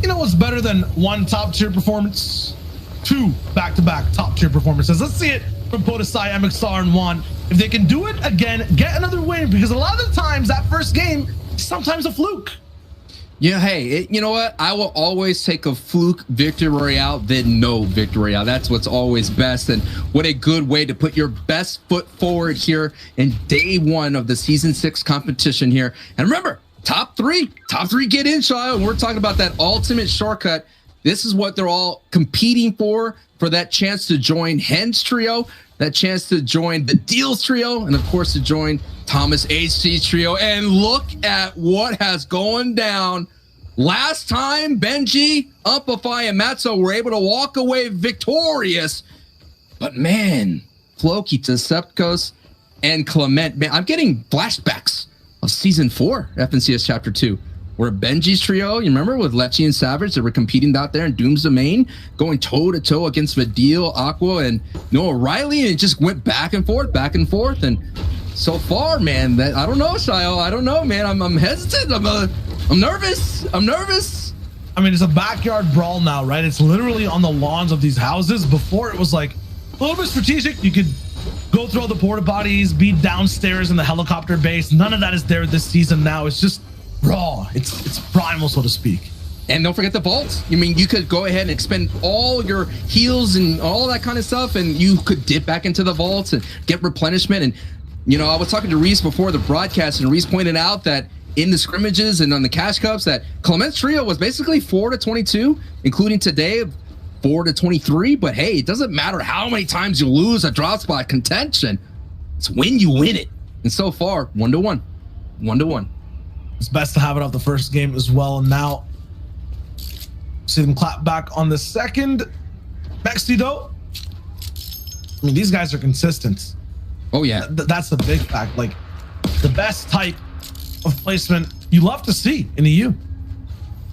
Speaker 4: What's better than 1 top tier performance? 2 back-to-back top tier performances. Let's see it from Podesai, MXR, and 1. If they can do it again, get another win, because a lot of the times that first game is sometimes a fluke.
Speaker 5: Yeah, hey, you know what? I will always take a fluke victory royale than no victory royale. That's what's always best. And what a good way to put your best foot forward here in day 1 of the season 6 competition here. And remember, top three get in, child. And we're talking about that ultimate shortcut. This is what they're all competing for that chance to join Hen's trio, that chance to join the Deals trio, and of course to join Thomas HC trio. And look at what has gone down. Last time, Benji, Umplify, and Matsoe were able to walk away victorious. But man, Floki, Sepkos, and Clement, man, I'm getting flashbacks of season 4, FNCS chapter 2, where Benji's trio, you remember, with Lecce and Savage, they were competing out there in Doom's Domain, going toe-to-toe against Vidil, Aqua, and Noah Riley, and it just went back and forth, and so far, man, that I don't know, Shio. I don't know, man. I'm hesitant. I'm nervous. I
Speaker 4: mean, it's a backyard brawl now, right? It's literally on the lawns of these houses. Before it was like a little bit strategic. You could go through all the porta potties, be downstairs in the helicopter base. None of that is there this season now. It's just raw. It's primal, so to speak.
Speaker 5: And don't forget the vaults. I mean, you could go ahead and expend all your heals and all that kind of stuff, and you could dip back into the vaults and get replenishment. And, you know, I was talking to Reese before the broadcast, and Reese pointed out that in the scrimmages and on the cash cups that Clement's trio was basically 4-22, including today 4-23. But hey, it doesn't matter how many times you lose a drop spot contention. It's when you win it. And so far, 1-1. 1-1.
Speaker 4: It's best to have it off the first game as well. And now see them clap back on the second. Mexi though, I mean, these guys are consistent.
Speaker 5: Oh yeah,
Speaker 4: that's the big fact. Like the best type of placement you love to see in EU.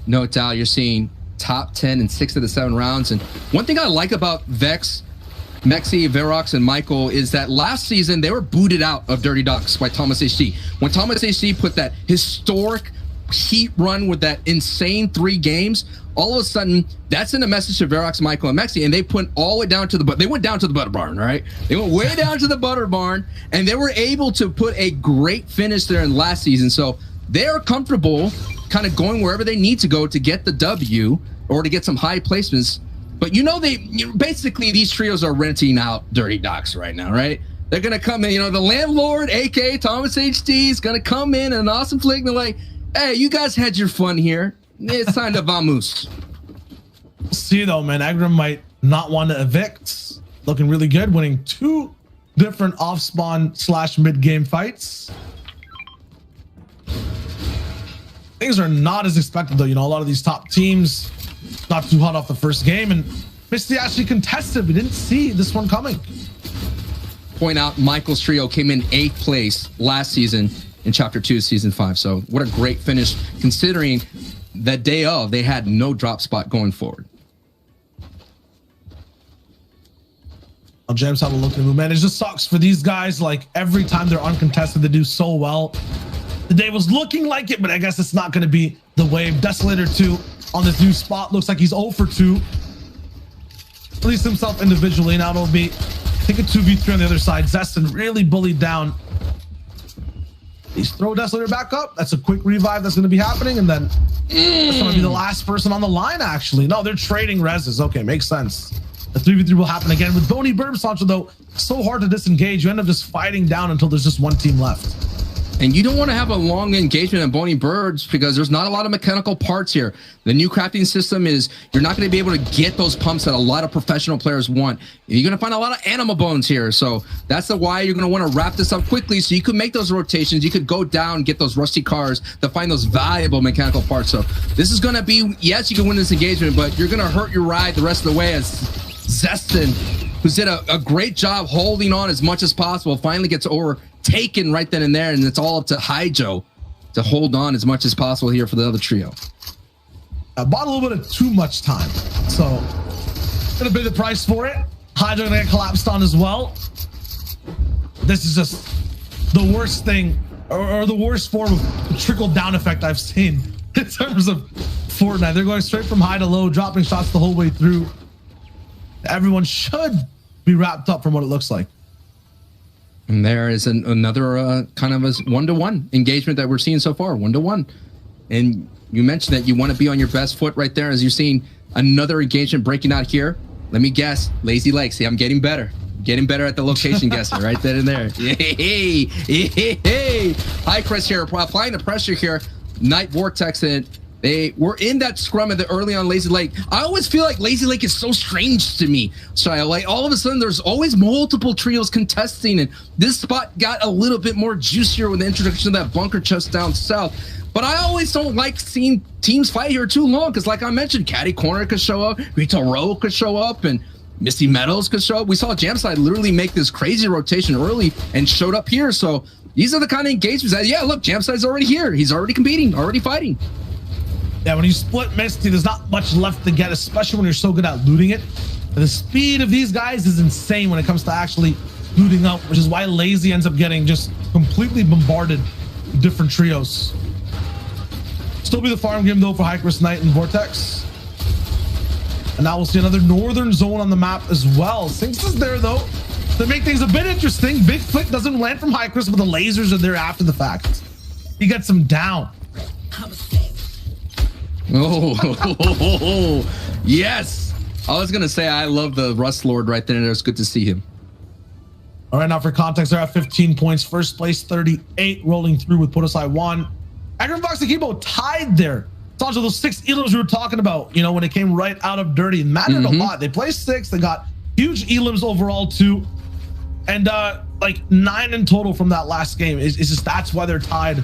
Speaker 5: No doubt, you're seeing top 10 in 6 of the 7 rounds. And one thing I like about Vex, Mexi, Verox, and Michael is that last season they were booted out of Dirty Ducks by Thomas HD. When Thomas HD put that historic heat run with that insane 3 games, all of a sudden that's sent a message to Verox, Michael, and Mexi, and they put all the way down to the they went down to the butter barn, right? They went way down to the butter barn, and they were able to put a great finish there in last season. So they're comfortable kind of going wherever they need to go to get the W or to get some high placements. But you know, basically these trios are renting out Dirty Docs right now, right? They're gonna come in, you know, the landlord, aka Thomas HD, is gonna come in an awesome flick. And they're like, hey, you guys had your fun here. It's time to vamoose.
Speaker 4: See though, man, Agram might not want to evict. Looking really good, winning 2 different off spawn / mid game fights. Things are not as expected though. You know, a lot of these top teams not too hot off the first game, and Misty actually contested. We didn't see this one coming.
Speaker 5: Point out, Michael's trio came in 8th place last season in Chapter 2, Season 5. So what a great finish, considering that day of, they had no drop spot going forward.
Speaker 4: I'll James have a look at the move, man. It just sucks for these guys. Like every time they're uncontested, they do so well. The day was looking like it, but I guess it's not going to be the wave. Desolator 2 on this new spot looks like he's 0 for 2. Released himself individually. Now it'll be, I think, a 2v3 on the other side. Zestin really bullied down. He's throw Desolator back up. That's a quick revive that's going to be happening, and then that's going to be the last person on the line. Actually, no, they're trading reses. Okay, makes sense. The 3v3 will happen again with Bony Burb, Sancho, though. So hard to disengage. You end up just fighting down until there's just one team left.
Speaker 5: And you don't want to have a long engagement on Bony Birds because there's not a lot of mechanical parts here. The new crafting system is you're not going to be able to get those pumps that a lot of professional players want. You're going to find a lot of animal bones here. So that's why you're going to want to wrap this up quickly so you could make those rotations. You could go down, get those rusty cars to find those valuable mechanical parts. So this is going to be, yes, you can win this engagement, but you're going to hurt your ride the rest of the way as Zestin, who's did a great job holding on as much as possible, finally gets overtaken right then and there, and it's all up to Hydro to hold on as much as possible here for the other trio.
Speaker 4: I bought a little bit of too much time, so gonna pay the price for it. Hydro gonna get collapsed on as well. This is just the worst thing, or the worst form of trickle down effect I've seen in terms of Fortnite. They're going straight from high to low, dropping shots the whole way through. Everyone should be wrapped up from what it looks like.
Speaker 5: And there is another kind of a 1-to-1 engagement that we're seeing so far, 1-to-1. And you mentioned that you want to be on your best foot right there as you're seeing another engagement breaking out here. Let me guess, Lazy Lake. See, I'm getting better. Getting better at the location guessing right then and there. Hey, hey, hey. Hi, Chris here. Applying the pressure here. Night Vortex and they were in that scrum at the early on Lazy Lake. I always feel like Lazy Lake is so strange to me. So like all of a sudden there's always multiple trios contesting, and this spot got a little bit more juicier with the introduction of that bunker chest down south. But I always don't like seeing teams fight here too long because, like I mentioned, Caddy Corner could show up, Rito Row could show up, and Misty Meadows could show up. We saw Jamside literally make this crazy rotation early and showed up here. So these are the kind of engagements that, yeah, look, Jamside's already here. He's already competing, already fighting.
Speaker 4: Yeah, when you split Misty, there's not much left to get, especially when you're so good at looting it. The speed of these guys is insane when it comes to actually looting up, which is why Lazy ends up getting just completely bombarded with different trios. Still be the farm game though for Hycris Knight and Vortex. And now we'll see another northern zone on the map as well. Sinks is there though. To make things a bit interesting, Big Flick doesn't land from high crest, but the lasers are there after the fact. He gets him down.
Speaker 5: Oh, yes. I was gonna say I love the Rust Lord right there, and it was good to see him.
Speaker 4: All right, now for context, they're at 15 points. First place, 38, rolling through with Podosai 1. Agrivox and Kibo tied there. Sancho, those 6 elims we were talking about, you know, when it came right out of Dirty, it mattered a lot. They placed 6, they got huge elims overall too. And like 9 in total from that last game. It's just that's why they're tied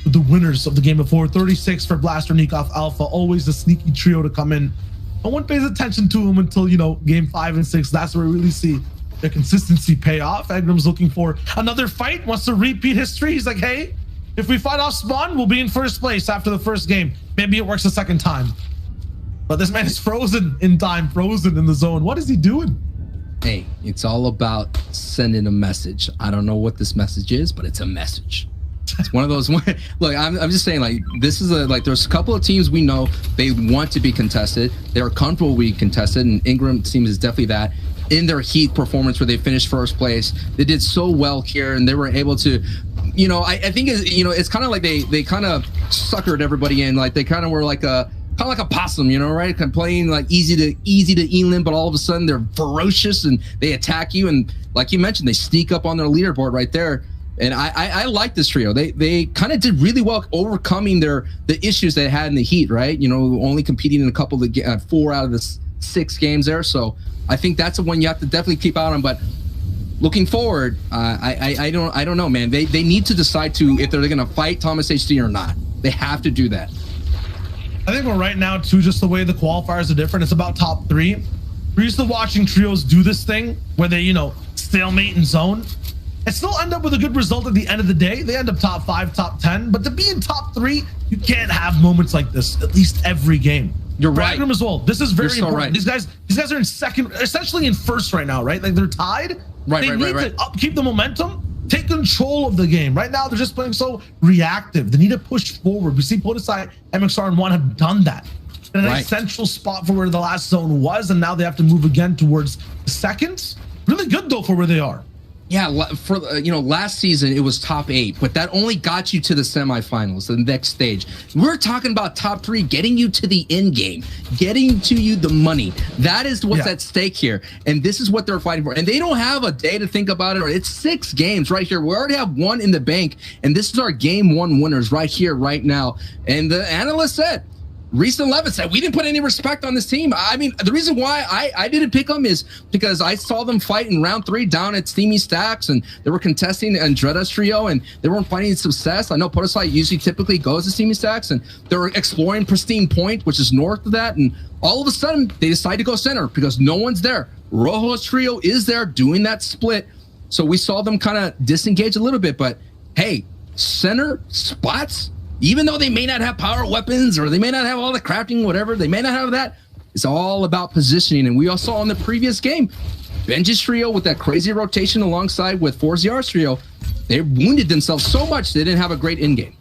Speaker 4: with the winners of the game before. 36 for Blaster, Nikov, Alpha, always the sneaky trio to come in. No one pays attention to them until, you know, game 5 and 6. That's where we really see their consistency pay off. Agram's looking for another fight, wants to repeat history. He's like, hey, if we fight off spawn, we'll be in first place after the first game. Maybe it works a second time. But this man is frozen in time, frozen in the zone. What is he doing?
Speaker 5: Hey, it's all about sending a message. I don't know what this message is, but it's a message. It's one of those. Look, I'm just saying, like, this is like there's a couple of teams we know they want to be contested. They're comfortable being contested, and Ingram team is definitely that. In their heat performance where they finished first place, they did so well here, and they were able to, you know, I think it's kind of like they kind of suckered everybody in, like they kind of were like a kind of like a possum, you know, right? Kind of playing like easy to elim, but all of a sudden they're ferocious and they attack you, and like you mentioned, they sneak up on their leaderboard right there. And I like this trio. They kind of did really well overcoming the issues they had in the heat, right? You know, only competing in a couple of 4 out of the 6 games there. So I think that's the one you have to definitely keep out on. But looking forward, I don't know, man. They need to decide if they're going to fight Thomas HD or not. They have to do that.
Speaker 4: I think we're right now too, just the way the qualifiers are different. It's about top 3. We're used to watching trios do this thing where they, you know, stalemate in zone and still end up with a good result at the end of the day. They end up top 5, top 10, but to be in top 3, you can't have moments like this at least every game.
Speaker 5: You're right.
Speaker 4: Bagram as well. This is very
Speaker 5: You're so
Speaker 4: important.
Speaker 5: right.
Speaker 4: These guys are in second, essentially in first right now, right? Like they're tied.
Speaker 5: Right,
Speaker 4: they
Speaker 5: right,
Speaker 4: need
Speaker 5: right.
Speaker 4: to keep the momentum, take control of the game. Right now, they're just playing so reactive. They need to push forward. We see Podosai, MXR, and 1 have done that. In an essential spot for where the last zone was, and now they have to move again towards the second. Really good though for where they are.
Speaker 5: Yeah, for last season it was top 8, but that only got you to the semifinals, the next stage. We're talking about top 3, getting you to the end game, getting to you the money. That is what's at stake here, and this is what they're fighting for. And they don't have a day to think about it. Or it's 6 games right here. We already have 1 in the bank, and this is our game 1 winners right here, right now. And the analyst said, Recent 11 said we didn't put any respect on this team. I mean, the reason why I didn't pick them is because I saw them fight in round 3 down at Steamy Stacks, and they were contesting Andretta's trio, and they weren't finding success. I know Podosai usually typically goes to Steamy Stacks, and they were exploring Pristine Point, which is north of that, and all of a sudden they decide to go center because no one's there. Rojo's trio is there doing that split, so we saw them kind of disengage a little bit. But hey, center spots, even though they may not have power weapons or they may not have all the crafting, whatever, they may not have that. It's all about positioning. And we all saw in the previous game, Benji's trio with that crazy rotation alongside with 4ZR's trio, they wounded themselves so much they didn't have a great in game.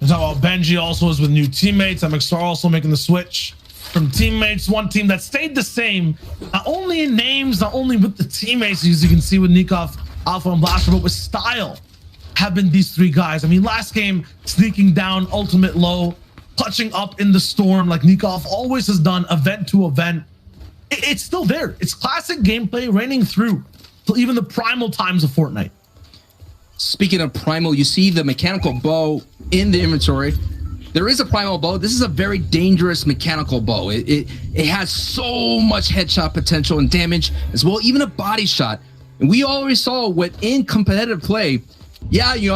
Speaker 4: We're talking about Benji also is with new teammates. MXR also making the switch from teammates. One team that stayed the same, not only in names, not only with the teammates, as you can see with Nikov, Alpha, and Blaster, but with style. Have been these 3 guys. I mean, last game, sneaking down ultimate low, clutching up in the storm like Nikov always has done, event to event. It's still there. It's classic gameplay reigning through till even the primal times of Fortnite.
Speaker 5: Speaking of primal, you see the mechanical bow in the inventory. There is a primal bow. This is a very dangerous mechanical bow. It has so much headshot potential and damage as well, even a body shot. And we always saw what in competitive play, yeah, you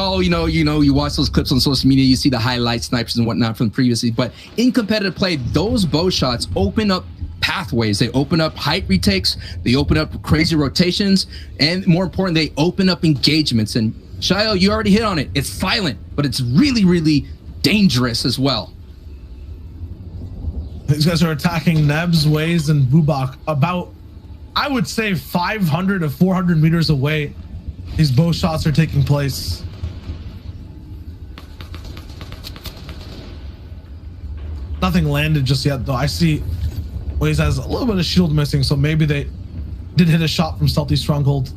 Speaker 5: watch those clips on social media, you see the highlight snipers and whatnot from previously, but in competitive play, those bow shots open up pathways. They open up height retakes, they open up crazy rotations, and more important, they open up engagements. And Shayo, you already hit on it. It's silent, but it's really, really dangerous as well.
Speaker 4: These guys are attacking Nebs, Waze, and Bubak about, I would say, 500 to 400 meters away. These bow shots are taking place. Nothing landed just yet, though. I see Waze has a little bit of shield missing, so maybe they did hit a shot from Stealthy Stronghold.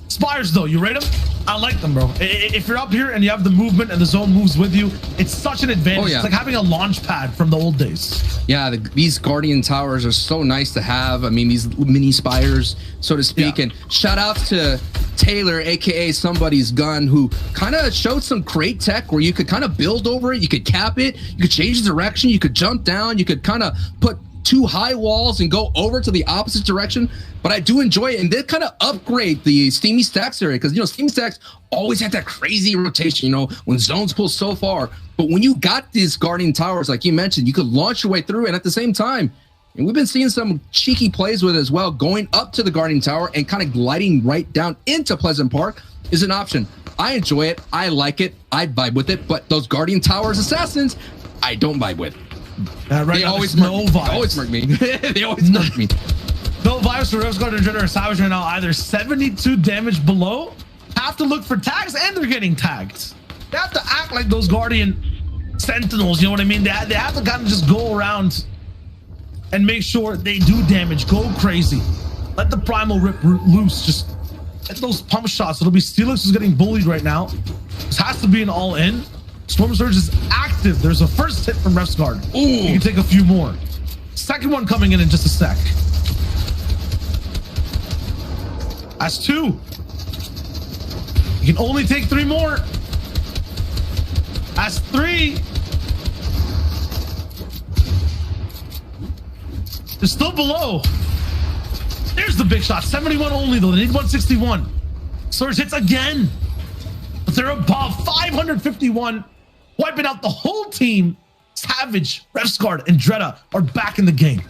Speaker 4: Spires though, you rate them? I like them, bro. If you're up here and you have the movement and the zone moves with you, it's such an advantage.
Speaker 5: Oh, yeah.
Speaker 4: It's like having a launch pad from the old days.
Speaker 5: Yeah, these Guardian Towers are so nice to have. I mean, these mini spires, so to speak.
Speaker 4: Yeah.
Speaker 5: And shout out to Taylor, aka Somebody's Gun, who kind of showed some great tech where you could kind of build over it, you could cap it, you could change the direction, you could jump down, you could kind of put 2 high walls and go over to the opposite direction. But I do enjoy it, and they kind of upgrade the Steamy Stacks area, because, you know, Steamy Stacks always had that crazy rotation, you know, when zones pull so far. But when you got these Guardian Towers, like you mentioned, you could launch your way through, and at the same time, and we've been seeing some cheeky plays with it as well, going up to the Guardian Tower and kind of gliding right down into Pleasant Park is an option. I enjoy it. I like it. I vibe with it. But those Guardian Towers assassins, I don't vibe with.
Speaker 4: Right,
Speaker 5: they always murk me. They always murk me.
Speaker 4: No vibes for Rose Guard and Dreader or Savage right now. Either 72 damage below, have to look for tags, and they're getting tagged. They have to act like those Guardian Sentinels, you know what I mean? They have to kind of just go around and make sure they do damage. Go crazy. Let the Primal rip loose. Just get those pump shots. It'll be Steelix who's getting bullied right now. This has to be an all-in. Storm Surge is active. There's a first hit from Ref's Guard. Ooh. You can take a few more. Second one coming in just a sec. That's 2. You can only take 3 more. That's 3. They're still below. There's the big shot. 71 only though. They need 161. Surge hits again. But they're above 551. Wiping out the whole team. Savage, Ref's Guard, and Dreda are back in the game.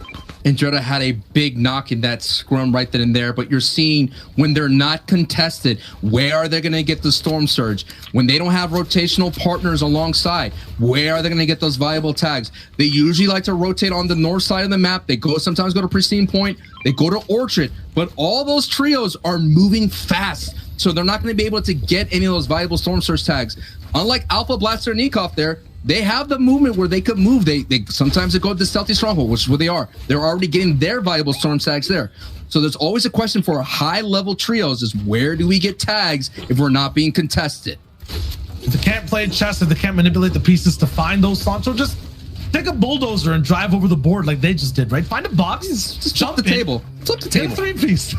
Speaker 5: And Dreda had a big knock in that scrum right then and there, but you're seeing when they're not contested, where are they going to get the Storm Surge? When they don't have rotational partners alongside, where are they going to get those viable tags? They usually like to rotate on the north side of the map. They sometimes go to Pristine Point, they go to Orchard, but all those trios are moving fast, so they're not going to be able to get any of those viable Storm Surge tags. Unlike Alpha Blaster and Nikov there, they have the movement where they could move. They sometimes they go to the Stealthy Stronghold, which is where they are. They're already getting their viable storm tags there. So there's always a question for high-level trios is where do we get tags if we're not being contested?
Speaker 4: If they can't play chess, if they can't manipulate the pieces to find those slots, so just take a bulldozer and drive over the board like they just did, right? Find a box,
Speaker 5: just jump the table. Flip the table.
Speaker 4: 3-piece.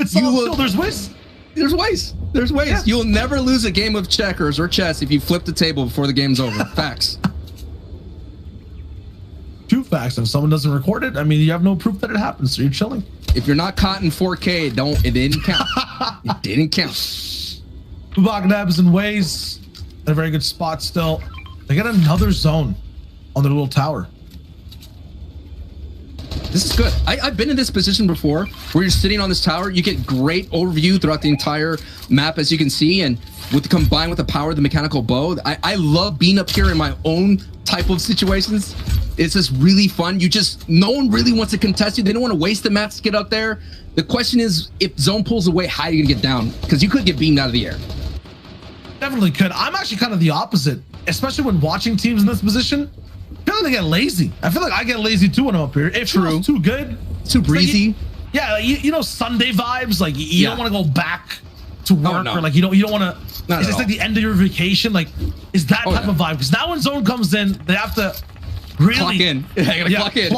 Speaker 4: It's all still, there's ways.
Speaker 5: There's ways. There's ways. Yeah. You'll never lose a game of checkers or chess if you flip the table before the game's over. Facts.
Speaker 4: 2 facts. If someone doesn't record it, I mean, you have no proof that it happened, so you're chilling.
Speaker 5: If you're not caught in 4K, it didn't count. It didn't count.
Speaker 4: Ubak Nebs and Waze in a very good spot still. They got another zone on their little tower.
Speaker 5: This is good. I've been in this position before where you're sitting on this tower. You get great overview throughout the entire map, as you can see. And combined with the power of the mechanical bow, I love being up here in my own type of situations. It's just really fun. No one really wants to contest you. They don't want to waste the mats to get up there. The question is, if zone pulls away, how are you going to get down? Because you could get beamed out of the air.
Speaker 4: Definitely could. I'm actually kind of the opposite, especially when watching teams in this position. I feel like they get lazy. I feel like I get lazy too when I'm up here. If it's too good,
Speaker 5: too breezy.
Speaker 4: Like, you know, Sunday vibes. Like you don't want to go back to work, or like you don't want to. It's like the end of your vacation. Like, is that type of vibe? Because now when zone comes in, they have to really
Speaker 5: clock in. You gotta clock in.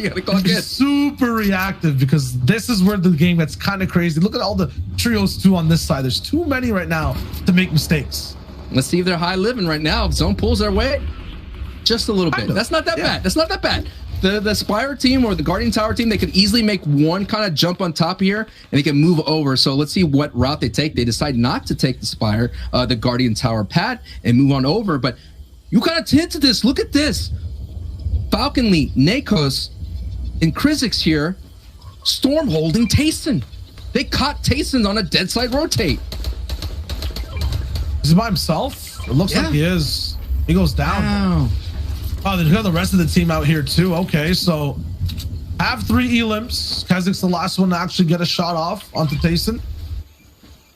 Speaker 5: You gotta clock in.
Speaker 4: Super reactive, because this is where the game gets kind of crazy. Look at all the trios too on this side. There's too many right now to make mistakes.
Speaker 5: Let's see if they're high living right now. If zone pulls their way. Just a little bit. That's not that bad. That's not that bad. The Spire team or the Guardian Tower team, they could easily make one kind of jump on top here and they can move over. So let's see what route they take. They decide not to take the Spire, the Guardian Tower pad, and move on over. But you kind of hinted this. Look at this. Falconly, Nakos, and Krizix here, storm holding Tayson. They caught Tayson on a dead side rotate.
Speaker 4: Is he by himself? It looks like he is. He goes down.
Speaker 5: Wow.
Speaker 4: Oh, they've got the rest of the team out here too. Okay, so have 3 elims. Kazak's the last one to actually get a shot off onto Tayson.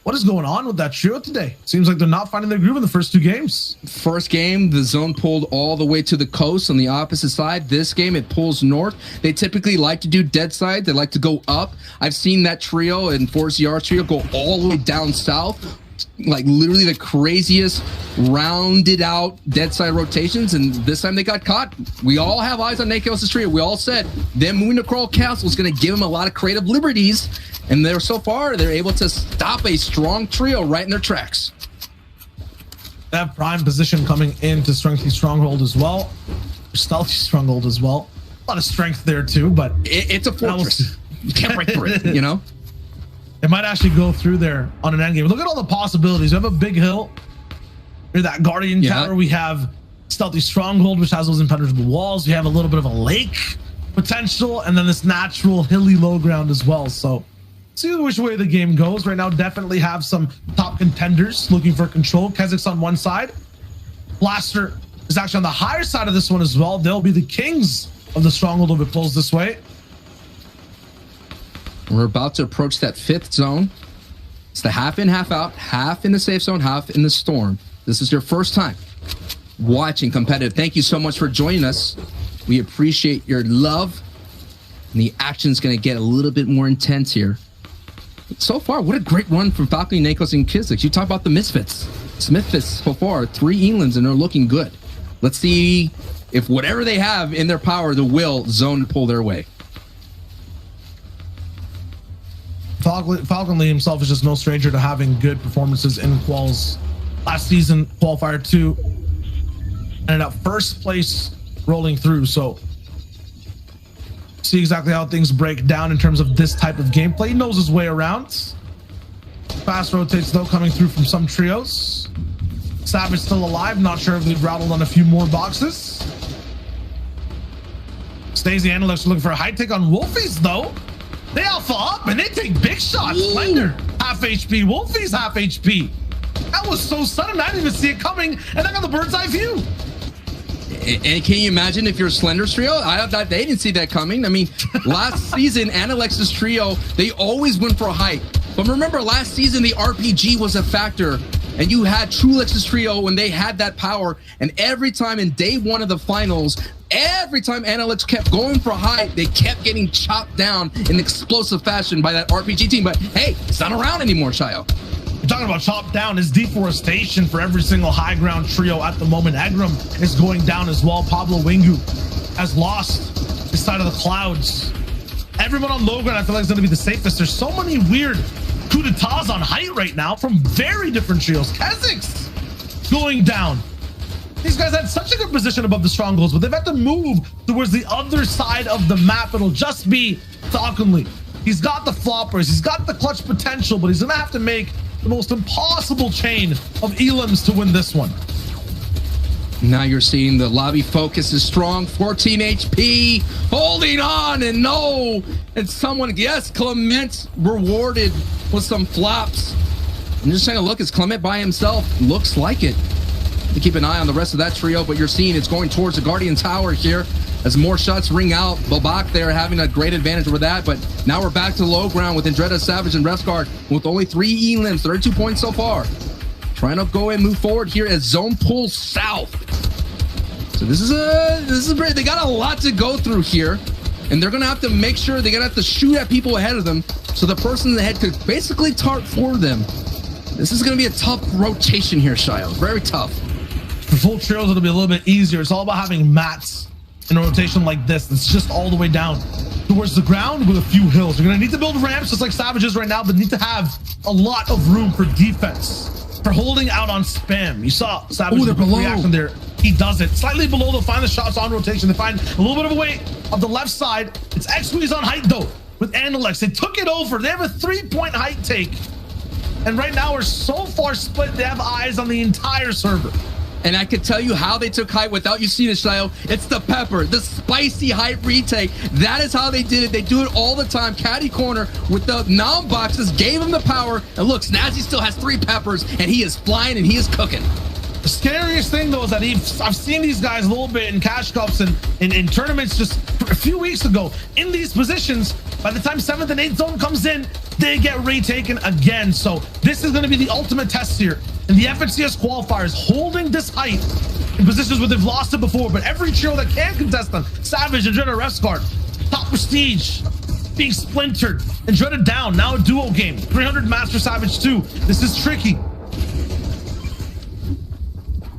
Speaker 4: What is going on with that trio today? Seems like they're not finding their groove in the first 2 games.
Speaker 5: First game, the zone pulled all the way to the coast on the opposite side. This game, it pulls north. They typically like to do dead side. They like to go up. I've seen that trio and ForceR trio go all the way down south. Like literally the craziest rounded out dead side rotations, and this time they got caught. We all have eyes on Nakos' trio. We all said them moving to Crawl Castle is going to give them a lot of creative liberties, and so far they're able to stop a strong trio right in their tracks.
Speaker 4: They have prime position coming into Strengthy Stronghold as well, Stealthy Stronghold as well. A lot of strength there too, but
Speaker 5: it's a fortress. You can't break through it, you know.
Speaker 4: It might actually go through there on an end game. Look at all the possibilities. We have a big hill. Here's that Guardian Tower. We have Stealthy Stronghold, which has those impenetrable walls. We have a little bit of a lake potential, and then this natural hilly low ground as well. So see which way the game goes. Right now, definitely have some top contenders looking for control. Kezik's on one side. Blaster is actually on the higher side of this one as well. They'll be the kings of the Stronghold if it pulls this way.
Speaker 5: We're about to approach that 5th zone. It's the half in, half out, half in the safe zone, half in the storm. This is your first time watching competitive. Thank you so much for joining us. We appreciate your love. And the action's going to get a little bit more intense here. But so far, what a great run from Falcon, Nakos, and Kezik. You talk about the Misfits. Misfits so far, 3 Elens, and they're looking good. Let's see if whatever they have in their power, the will zone to pull their way.
Speaker 4: Falcon Lee himself is just no stranger to having good performances in quals. Last season, Qualifier 2 ended up first place rolling through. So see exactly how things break down in terms of this type of gameplay. He knows his way around. Fast rotates though coming through from some trios. SABRE still alive. Not sure if they've rattled on a few more boxes. Stays the analysts looking for a high take on Wolfies though. They alpha up and they take big shots. Slender, half HP. Wolfie's half HP. That was so sudden. I didn't even see it coming. And I got the bird's eye view.
Speaker 5: And can you imagine if you're Slender's trio? I thought they didn't see that coming. I mean, last season, Analex's trio, they always went for a height. But remember, last season, the RPG was a factor. And you had Trulex's trio when they had that power. And every time in day 1 of the finals, every time Analex kept going for height, they kept getting chopped down in explosive fashion by that RPG team. But hey, it's not around anymore, Chayo.
Speaker 4: You're talking about chopped down. Is deforestation for every single high ground trio at the moment. Egram is going down as well. Pablo Wingu has lost his side of the clouds. Everyone on low ground I feel like is going to be the safest. There's so many weird coup d'etats on height right now from very different trios. Kezik's going down. These guys had such a good position above the strongholds, but they've had to move towards the other side of the map. It'll just be Falconly. He's got the floppers, he's got the clutch potential, but he's gonna have to make the most impossible chain of elims to win this one.
Speaker 5: Now you're seeing the lobby focus is strong. 14 HP, holding on, and no, and someone, yes, Clement rewarded with some flops. I'm just trying to look, is Clement by himself? Looks like it. To keep an eye on the rest of that trio, but you're seeing it's going towards the Guardian Tower here as more shots ring out. Bobak there having a great advantage over that, but now we're back to low ground with Andretta, Savage, and Rescard with only 3 elims, 32 points so far. Trying to go and move forward here as zone pulls south. So this is great. They got a lot to go through here, and they're gonna have to make sure they're gonna have to shoot at people ahead of them, so the person in the head could basically tart for them. This is gonna be a tough rotation here, Shio. Very tough.
Speaker 4: For full trios, it'll be a little bit easier. It's all about having mats in a rotation like this. It's just all the way down towards the ground with a few hills. You're gonna need to build ramps just like Savages right now, but need to have a lot of room for defense, for holding out on spam. You saw Savage's reaction there. He does it. Slightly below, they'll find the shots on rotation. They find a little bit of a weight of the left side. It's X-Squeeze on height though with Analex. They took it over. They have a 3-point height take. And right now we're so far split, they have eyes on the entire server.
Speaker 5: And I could tell you how they took height without you seeing it, Shio. It's the pepper, the spicy height retake. That is how they did it. They do it all the time. Caddy corner with the non-boxes, gave him the power. And look, Snazzy still has 3 peppers, and he is flying and he is cooking.
Speaker 4: The scariest thing though is that I've seen these guys a little bit in cash cups and in tournaments just a few weeks ago in these positions. By the time 7th and 8th zone comes in, they get retaken again. So this is going to be the ultimate test here. And the FNCS qualifiers holding this height in positions where they've lost it before, but every trio that can contest them, Savage and Dreaded Refsguard, top prestige, being splintered, and Dreaded down, now a duo game, 300 Master Savage 2. This is tricky.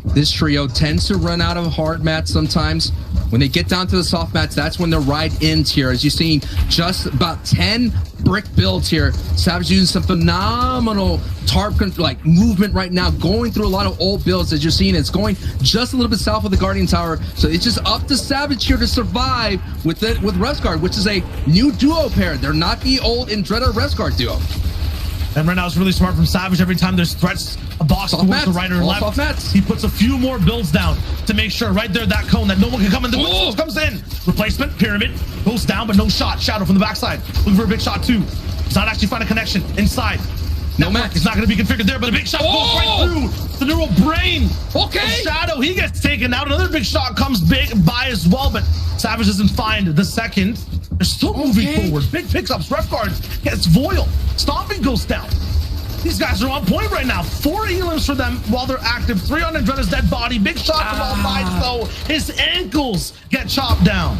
Speaker 5: This trio tends to run out of hard mats sometimes. When they get down to the soft mats, that's when they're right in here. As you've seen, just about 10 brick builds here. Savage using some phenomenal tarp like movement right now, going through a lot of old builds. As you're seeing, it's going just a little bit south of the Guardian Tower. So it's just up to Savage here to survive with it with Refsguard, which is a new duo pair. They're not the old Dreaded Refsguard duo.
Speaker 4: And right now it's really smart from Savage. Every time there's threats, a box
Speaker 5: Soft
Speaker 4: towards
Speaker 5: mats.
Speaker 4: the right or
Speaker 5: All
Speaker 4: left,
Speaker 5: soft mats.
Speaker 4: he puts a few more builds down to make sure right there that cone that no one can come in. The whistle comes in. Replacement, pyramid, goes down, but no shot. Shadow from the backside. Looking for a big shot too. Does not actually find a connection inside.
Speaker 5: No
Speaker 4: Network
Speaker 5: match.
Speaker 4: is not going to be configured there, but a big shot goes right through the neural brain.
Speaker 5: Okay.
Speaker 4: Shadow, he gets taken out. Another big shot comes big by as well, but Savage doesn't find the second. They're still moving forward. Big pickups. Refguard gets Voil. Stomping goes down. These guys are on point right now. 4 elims for them while they're active. 3 on Andretta's dead body. Big shot from all sides, though. His ankles get chopped down.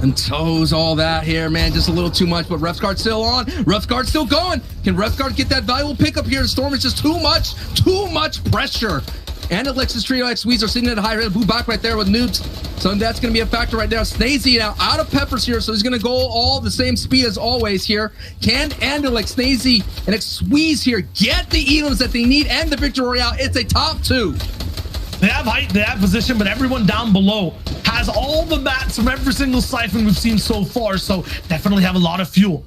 Speaker 5: And toes, all that here, man. Just a little too much, but Refsguard still on. Refsguard still going. Can Refsguard get that valuable pickup here? Storm is just too much pressure. And Alexis Trio X Weez are sitting at a high rate. Boo back right there with nukes. So that's going to be a factor right now. Snazy now out of peppers here, so he's going to go all the same speed as always here. Can Andalek, Snazy, and X Weez here get the elims that they need and the victory royale? It's a top 2.
Speaker 4: They have height, they have position, but everyone down below has all the mats from every single siphon we've seen so far. So definitely have a lot of fuel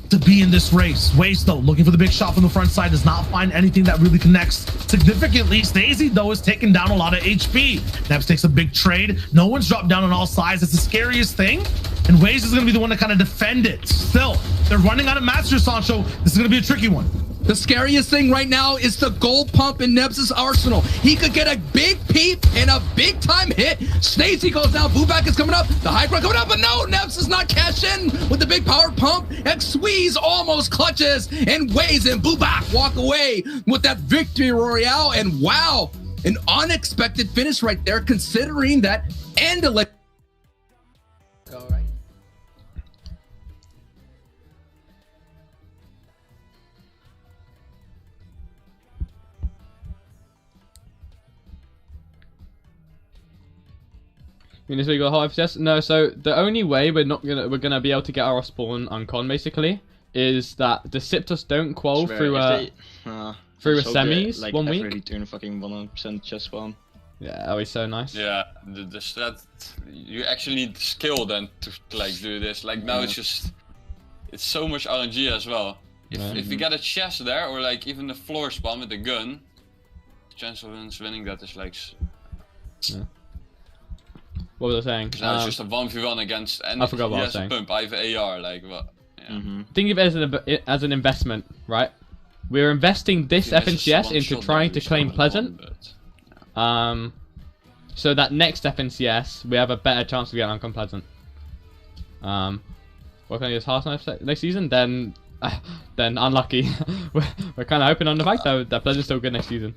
Speaker 4: to be in this race. Waste though, looking for the big shot from the front side, does not find anything that really connects significantly. Snazy though is taking down a lot of HP. Nebs takes a big trade. No one's dropped down on all sides. It's the scariest thing. And Waze is going to be the one to kind of defend it. Still, they're running out of Master Sancho. This is going to be a tricky one.
Speaker 5: The scariest thing right now is the gold pump in Nebs' arsenal. He could get a big peep and a big time hit. Snazy goes down. Booback is coming up. The high ground coming up, but no, Nebs does not cash in with the big power pump. X Weez almost clutches and Waze and Booback walk away with that victory royale. And wow, an unexpected finish right there, considering that Andalek. All right.
Speaker 1: So you got hot FCS? No, so the only way we're gonna be able to get our spawn on con basically is that the Siptus don't qual through a semis
Speaker 2: like
Speaker 1: 1 week.
Speaker 2: Really turn fucking 100% chest spawn.
Speaker 1: Yeah, that was so nice.
Speaker 3: Yeah, the strat, you actually need skill then to like do this. Like now it's so much RNG as well. If you get a chest there or like even the floor spawn with the gun, the chance of winning that is like.
Speaker 1: Yeah. What was I saying?
Speaker 3: Now it's just a 1v1 against. And
Speaker 1: I forgot what I was
Speaker 3: he has
Speaker 1: saying.
Speaker 3: a pump. I have AR. Like what? Yeah.
Speaker 1: Think of it as an investment, right? We're investing this FNCS into trying to claim Pleasant. So that next FNCS we have a better chance of getting on Pleasant. What can I use Hearth next season? Then unlucky. we're kind of hoping on the fact though that Pleasant's still good next season.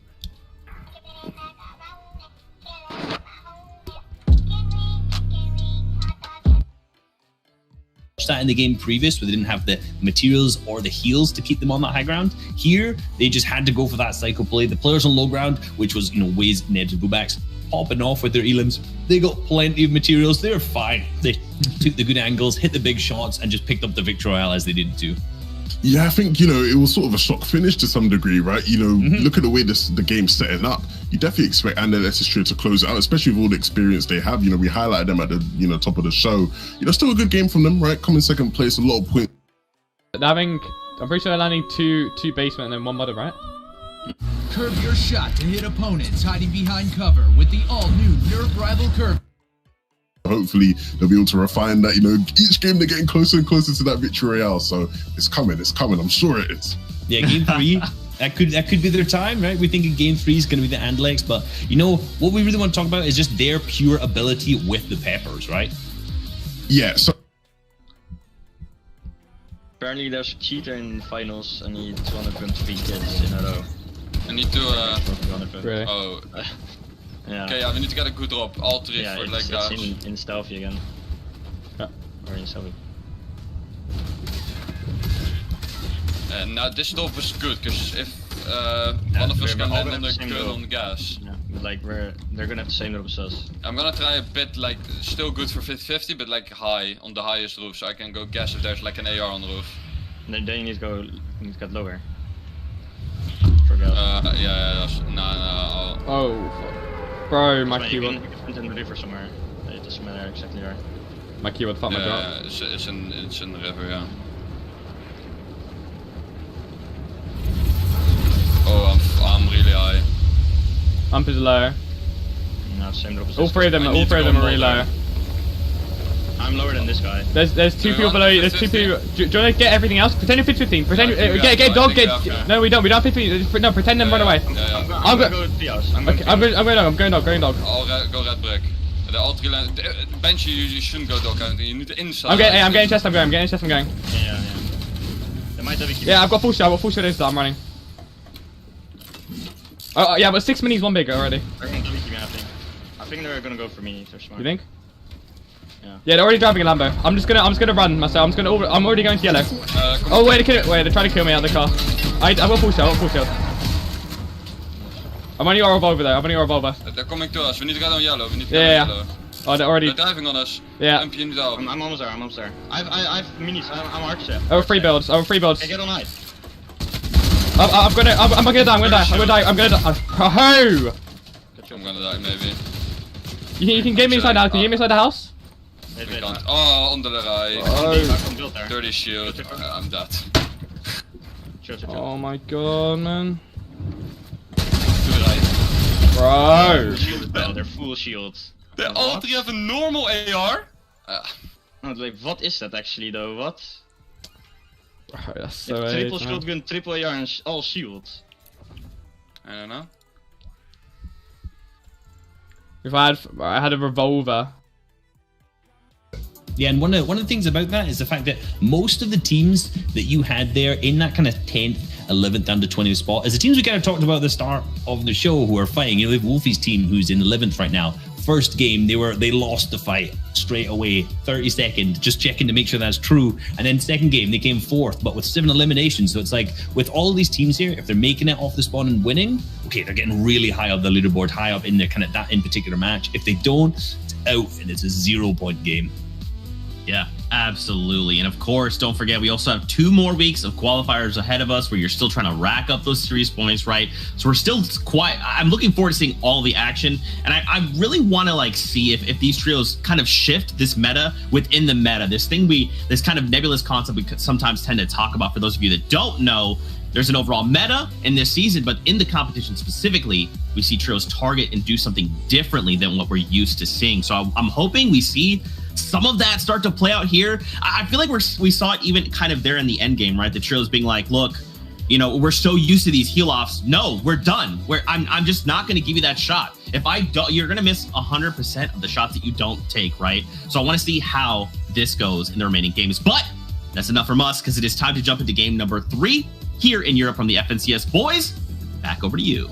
Speaker 8: That in the game previous where they didn't have the materials or the heals to keep them on that high ground. Here they just had to go for that cycle play. The players on low ground, which was Waze, Nebs and Boobacks, popping off with their elims. They got plenty of materials. They were fine. They took the good angles, hit the big shots, and just picked up the victory royale as they needed to.
Speaker 7: Yeah, I think, it was sort of a shock finish to some degree, right? Look at the way the game's setting up. You definitely expect Andalek to close it out, especially with all the experience they have. We highlighted them at the top of the show. Still a good game from them, right? Coming second place, a lot of points.
Speaker 1: I'm pretty sure they're landing two basement and then 1 mother, right?
Speaker 9: Curve your shot to hit opponents hiding behind cover with the all-new Nerf Rival Curve.
Speaker 7: Hopefully they'll be able to refine that. Each game they're getting closer and closer to that victory royale. So it's coming. I'm sure it is.
Speaker 8: Yeah, game 3. That could be their time, right? We think game 3 is going to be the Andalex, but what we really want to talk about is just their pure ability with the peppers, right?
Speaker 7: Yeah, so
Speaker 2: Apparently there's a cheater in finals and he 203 kills in a row.
Speaker 3: I need to
Speaker 1: Really?
Speaker 3: oh.
Speaker 2: Yeah.
Speaker 3: Okay, yeah, we need to get a good drop. All three
Speaker 2: Yeah,
Speaker 3: for
Speaker 2: it's,
Speaker 3: like that.
Speaker 2: it's in stealthy again.
Speaker 1: Yeah.
Speaker 2: Or in stealthy.
Speaker 3: And now this drop was good, because if one of us can land on the gun on the gas.
Speaker 2: Yeah, but like they're gonna have the same drop as us.
Speaker 3: I'm gonna try a bit like, still good for 50-50, but like high, on the highest roof, so I can go gas if there's like an AR on the roof.
Speaker 2: And then you need to go, get lower. Forget.
Speaker 3: Yeah, that's, no,
Speaker 1: Oh, fuck. Bro, my keyboard.
Speaker 2: You can put it in the river somewhere. It doesn't matter exactly where.
Speaker 1: My keyboard fucked my drop.
Speaker 3: yeah, it's in the river, yeah. Oh, I'm really high.
Speaker 1: Ump is low.
Speaker 2: No, same drop as
Speaker 1: All
Speaker 2: us.
Speaker 1: three of them are really low.
Speaker 2: I'm lower than this guy.
Speaker 1: There's two people below you. There's two people. Do you want to get everything else? Pretend you're 50-15. Pretend get dog. No, we don't. We don't 50. No, pretend them run away.
Speaker 2: I'm gonna go with TRIOS. I'm going
Speaker 1: dog.
Speaker 3: I'll go red brick. The all three land. Bench, you shouldn't go dog. You need to inside.
Speaker 1: I'm getting chest. I'm going.
Speaker 2: Yeah. They might have a keep.
Speaker 1: Yeah, I've got full shot. I'm running. Oh yeah, but 6 minis, one bigger already.
Speaker 2: They're gonna keep me, I think. I think they're gonna go for me. They're smart.
Speaker 1: You think?
Speaker 2: Yeah.
Speaker 1: Yeah, they're already driving a Lambo. I'm just gonna run myself. I'm already going to yellow. Oh wait, they're trying to kill me out of the car. I got full shot. I'm on your revolver though.
Speaker 3: They're coming to us. We need to get on yellow.
Speaker 1: Yeah. Oh, they're already.
Speaker 3: They're driving on us.
Speaker 1: Yeah.
Speaker 3: MP, you need help.
Speaker 2: I'm almost there. I've minis. I'm Arctis.
Speaker 1: Oh, free builds.
Speaker 2: Okay, get on high.
Speaker 1: I'm gonna die. Oh!
Speaker 3: I'm gonna die maybe.
Speaker 1: You can get me inside the house. Can you get me inside the house?
Speaker 3: We can't. Oh, under the rij.
Speaker 1: Oh.
Speaker 3: Dirty shield. I'm dead.
Speaker 1: Oh my god, man.
Speaker 3: To the right.
Speaker 1: Bro.
Speaker 2: Shield bell. They're full shields.
Speaker 3: They all three have a normal AR?
Speaker 2: No, like, what is that actually though? What?
Speaker 1: Bro, that's so
Speaker 2: triple shotgun, triple AR and all shields.
Speaker 3: I don't know.
Speaker 1: If I had a revolver.
Speaker 8: Yeah, and one of the things about that is the fact that most of the teams that you had there in that kind of 10th, 11th down to 20th spot is the teams we kind of talked about at the start of the show who are fighting. You know, we have Wolfie's team who's in 11th right now. First game, they lost the fight straight away, 32nd, just checking to make sure that's true. And then second game, they came 4th, but with 7 eliminations. So it's like, with all of these teams here, if they're making it off the spawn and winning, okay, they're getting really high up the leaderboard, high up in the kind of that in particular match. If they don't, it's out and it's a 0-point game.
Speaker 6: Yeah, absolutely. And of course, don't forget, we also have 2 more weeks of qualifiers ahead of us where you're still trying to rack up those series points, right? So we're still I'm looking forward to seeing all the action. And I really want to like see if these trios kind of shift this meta within the meta. This kind of nebulous concept we sometimes tend to talk about. For those of you that don't know, there's an overall meta in this season, but in the competition specifically, we see trios target and do something differently than what we're used to seeing. So I'm hoping we see some of that start to play out here. I feel like we saw it even kind of there in the end game, right? The trios being like, look, you know, we're so used to these heal offs. No, we're done. I'm just not going to give you that shot. If I don't, you're going to miss 100% of the shots that you don't take, right? So I want to see how this goes in the remaining games. But that's enough from us because it is time to jump into game number 3 here in Europe from the FNCS. Boys, back over to you.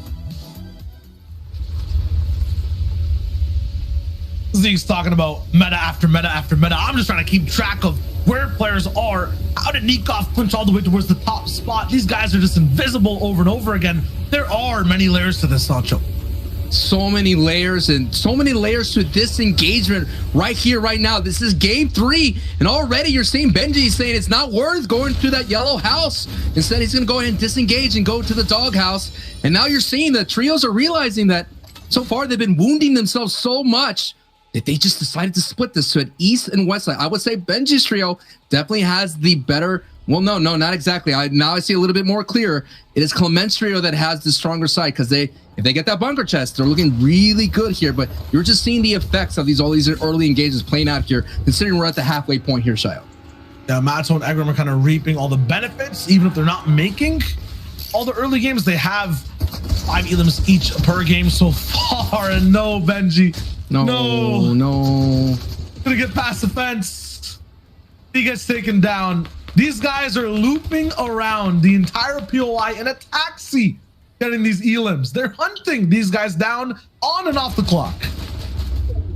Speaker 4: Zeke's talking about meta after meta after meta. I'm just trying to keep track of where players are. How did Nikov clinch all the way towards the top spot? These guys are just invisible over and over again. There are many layers to this, Sancho.
Speaker 5: So many layers and so many layers to this engagement right here, right now. This is game 3, and already you're seeing Benji saying it's not worth going to that yellow house. Instead, he's going to go ahead and disengage and go to the doghouse. And now you're seeing the trios are realizing that so far they've been wounding themselves so much that they just decided to split this to an east and west side. I would say Benji's trio definitely has the better. Well, no, not exactly. Now I see a little bit more clear. It is Clement's trio that has the stronger side because if they get that bunker chest, they're looking really good here. But you're just seeing the effects of all these early engagements playing out here, considering we're at the halfway point here, Shayo.
Speaker 4: Yeah, Matsoe and Egram are kind of reaping all the benefits, even if they're not making all the early games. They have 5 elims each per game so far, and no, Benji. No. Gonna get past the fence. he gets taken down. These guys are looping around the entire POI in a taxi, getting these elims. They're hunting these guys down on and off the clock.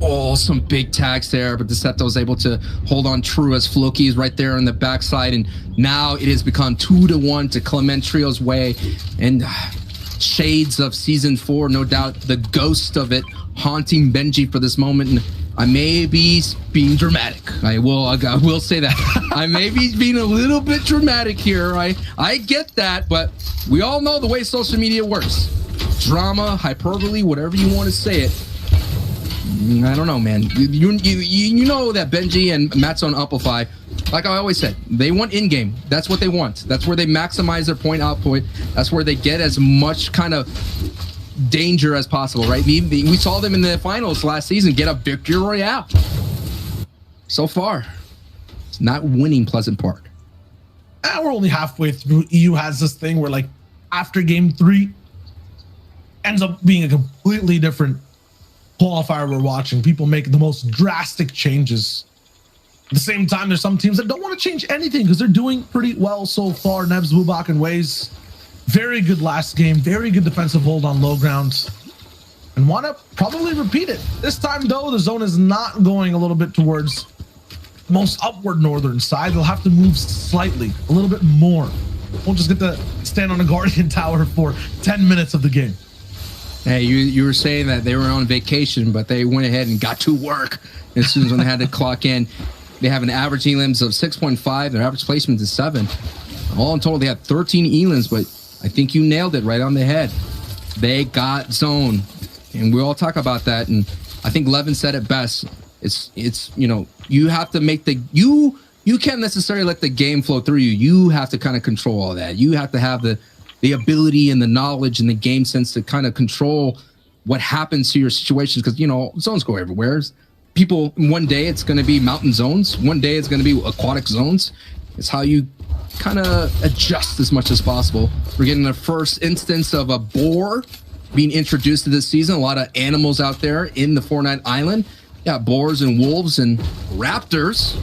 Speaker 5: Oh, some big tags there, but Decepto was able to hold on true as Floki is right there on the backside, and now it has become 2-1 to Clement Trio's way, and shades of season 4, no doubt, the ghost of it haunting Benji for this moment. And I may be being dramatic. I will say that. I may be being a little bit dramatic here. I get that, but we all know the way social media works. Drama, hyperbole, whatever you want to say it. I don't know, man. You know that Benji and Matsoe and Umplify, like I always said, they want in-game. That's what they want. That's where they maximize their point output. That's where they get as much kind of danger as possible, right? We saw them in the finals last season get a victory royale. So far, it's not winning Pleasant Park.
Speaker 4: We're only halfway through. EU has this thing where, like, after game 3 ends up being a completely different qualifier we're watching. People make the most drastic changes. At the same time, there's some teams that don't want to change anything because they're doing pretty well so far. Nebs, Bubak, and Waze, very good last game, very good defensive hold on low ground, and want to probably repeat it. This time, though, the zone is not going a little bit towards the most upward northern side. They'll have to move slightly, a little bit more. Won't just get to stand on a Guardian Tower for 10 minutes of the game.
Speaker 5: Hey, you were saying that they were on vacation, but they went ahead and got to work as soon as when they had to clock in. They have an average elims of 6.5. Their average placement is 7. All in total, they have 13 elims, but I think you nailed it right on the head. They got zone, and we all talk about that. And I think Levin said it best. It's you know, you have to make the you can't necessarily let the game flow through you. You have to kind of control all that. You have to have the ability and the knowledge and the game sense to kind of control what happens to your situations, because, you know, zones go everywhere. People, one day it's going to be mountain zones, one day it's going to be aquatic zones. It's how you kind of adjust as much as possible. We're getting the first instance of a boar being introduced to this season. A lot of animals out there in the Fortnite island. Yeah, boars and wolves and raptors.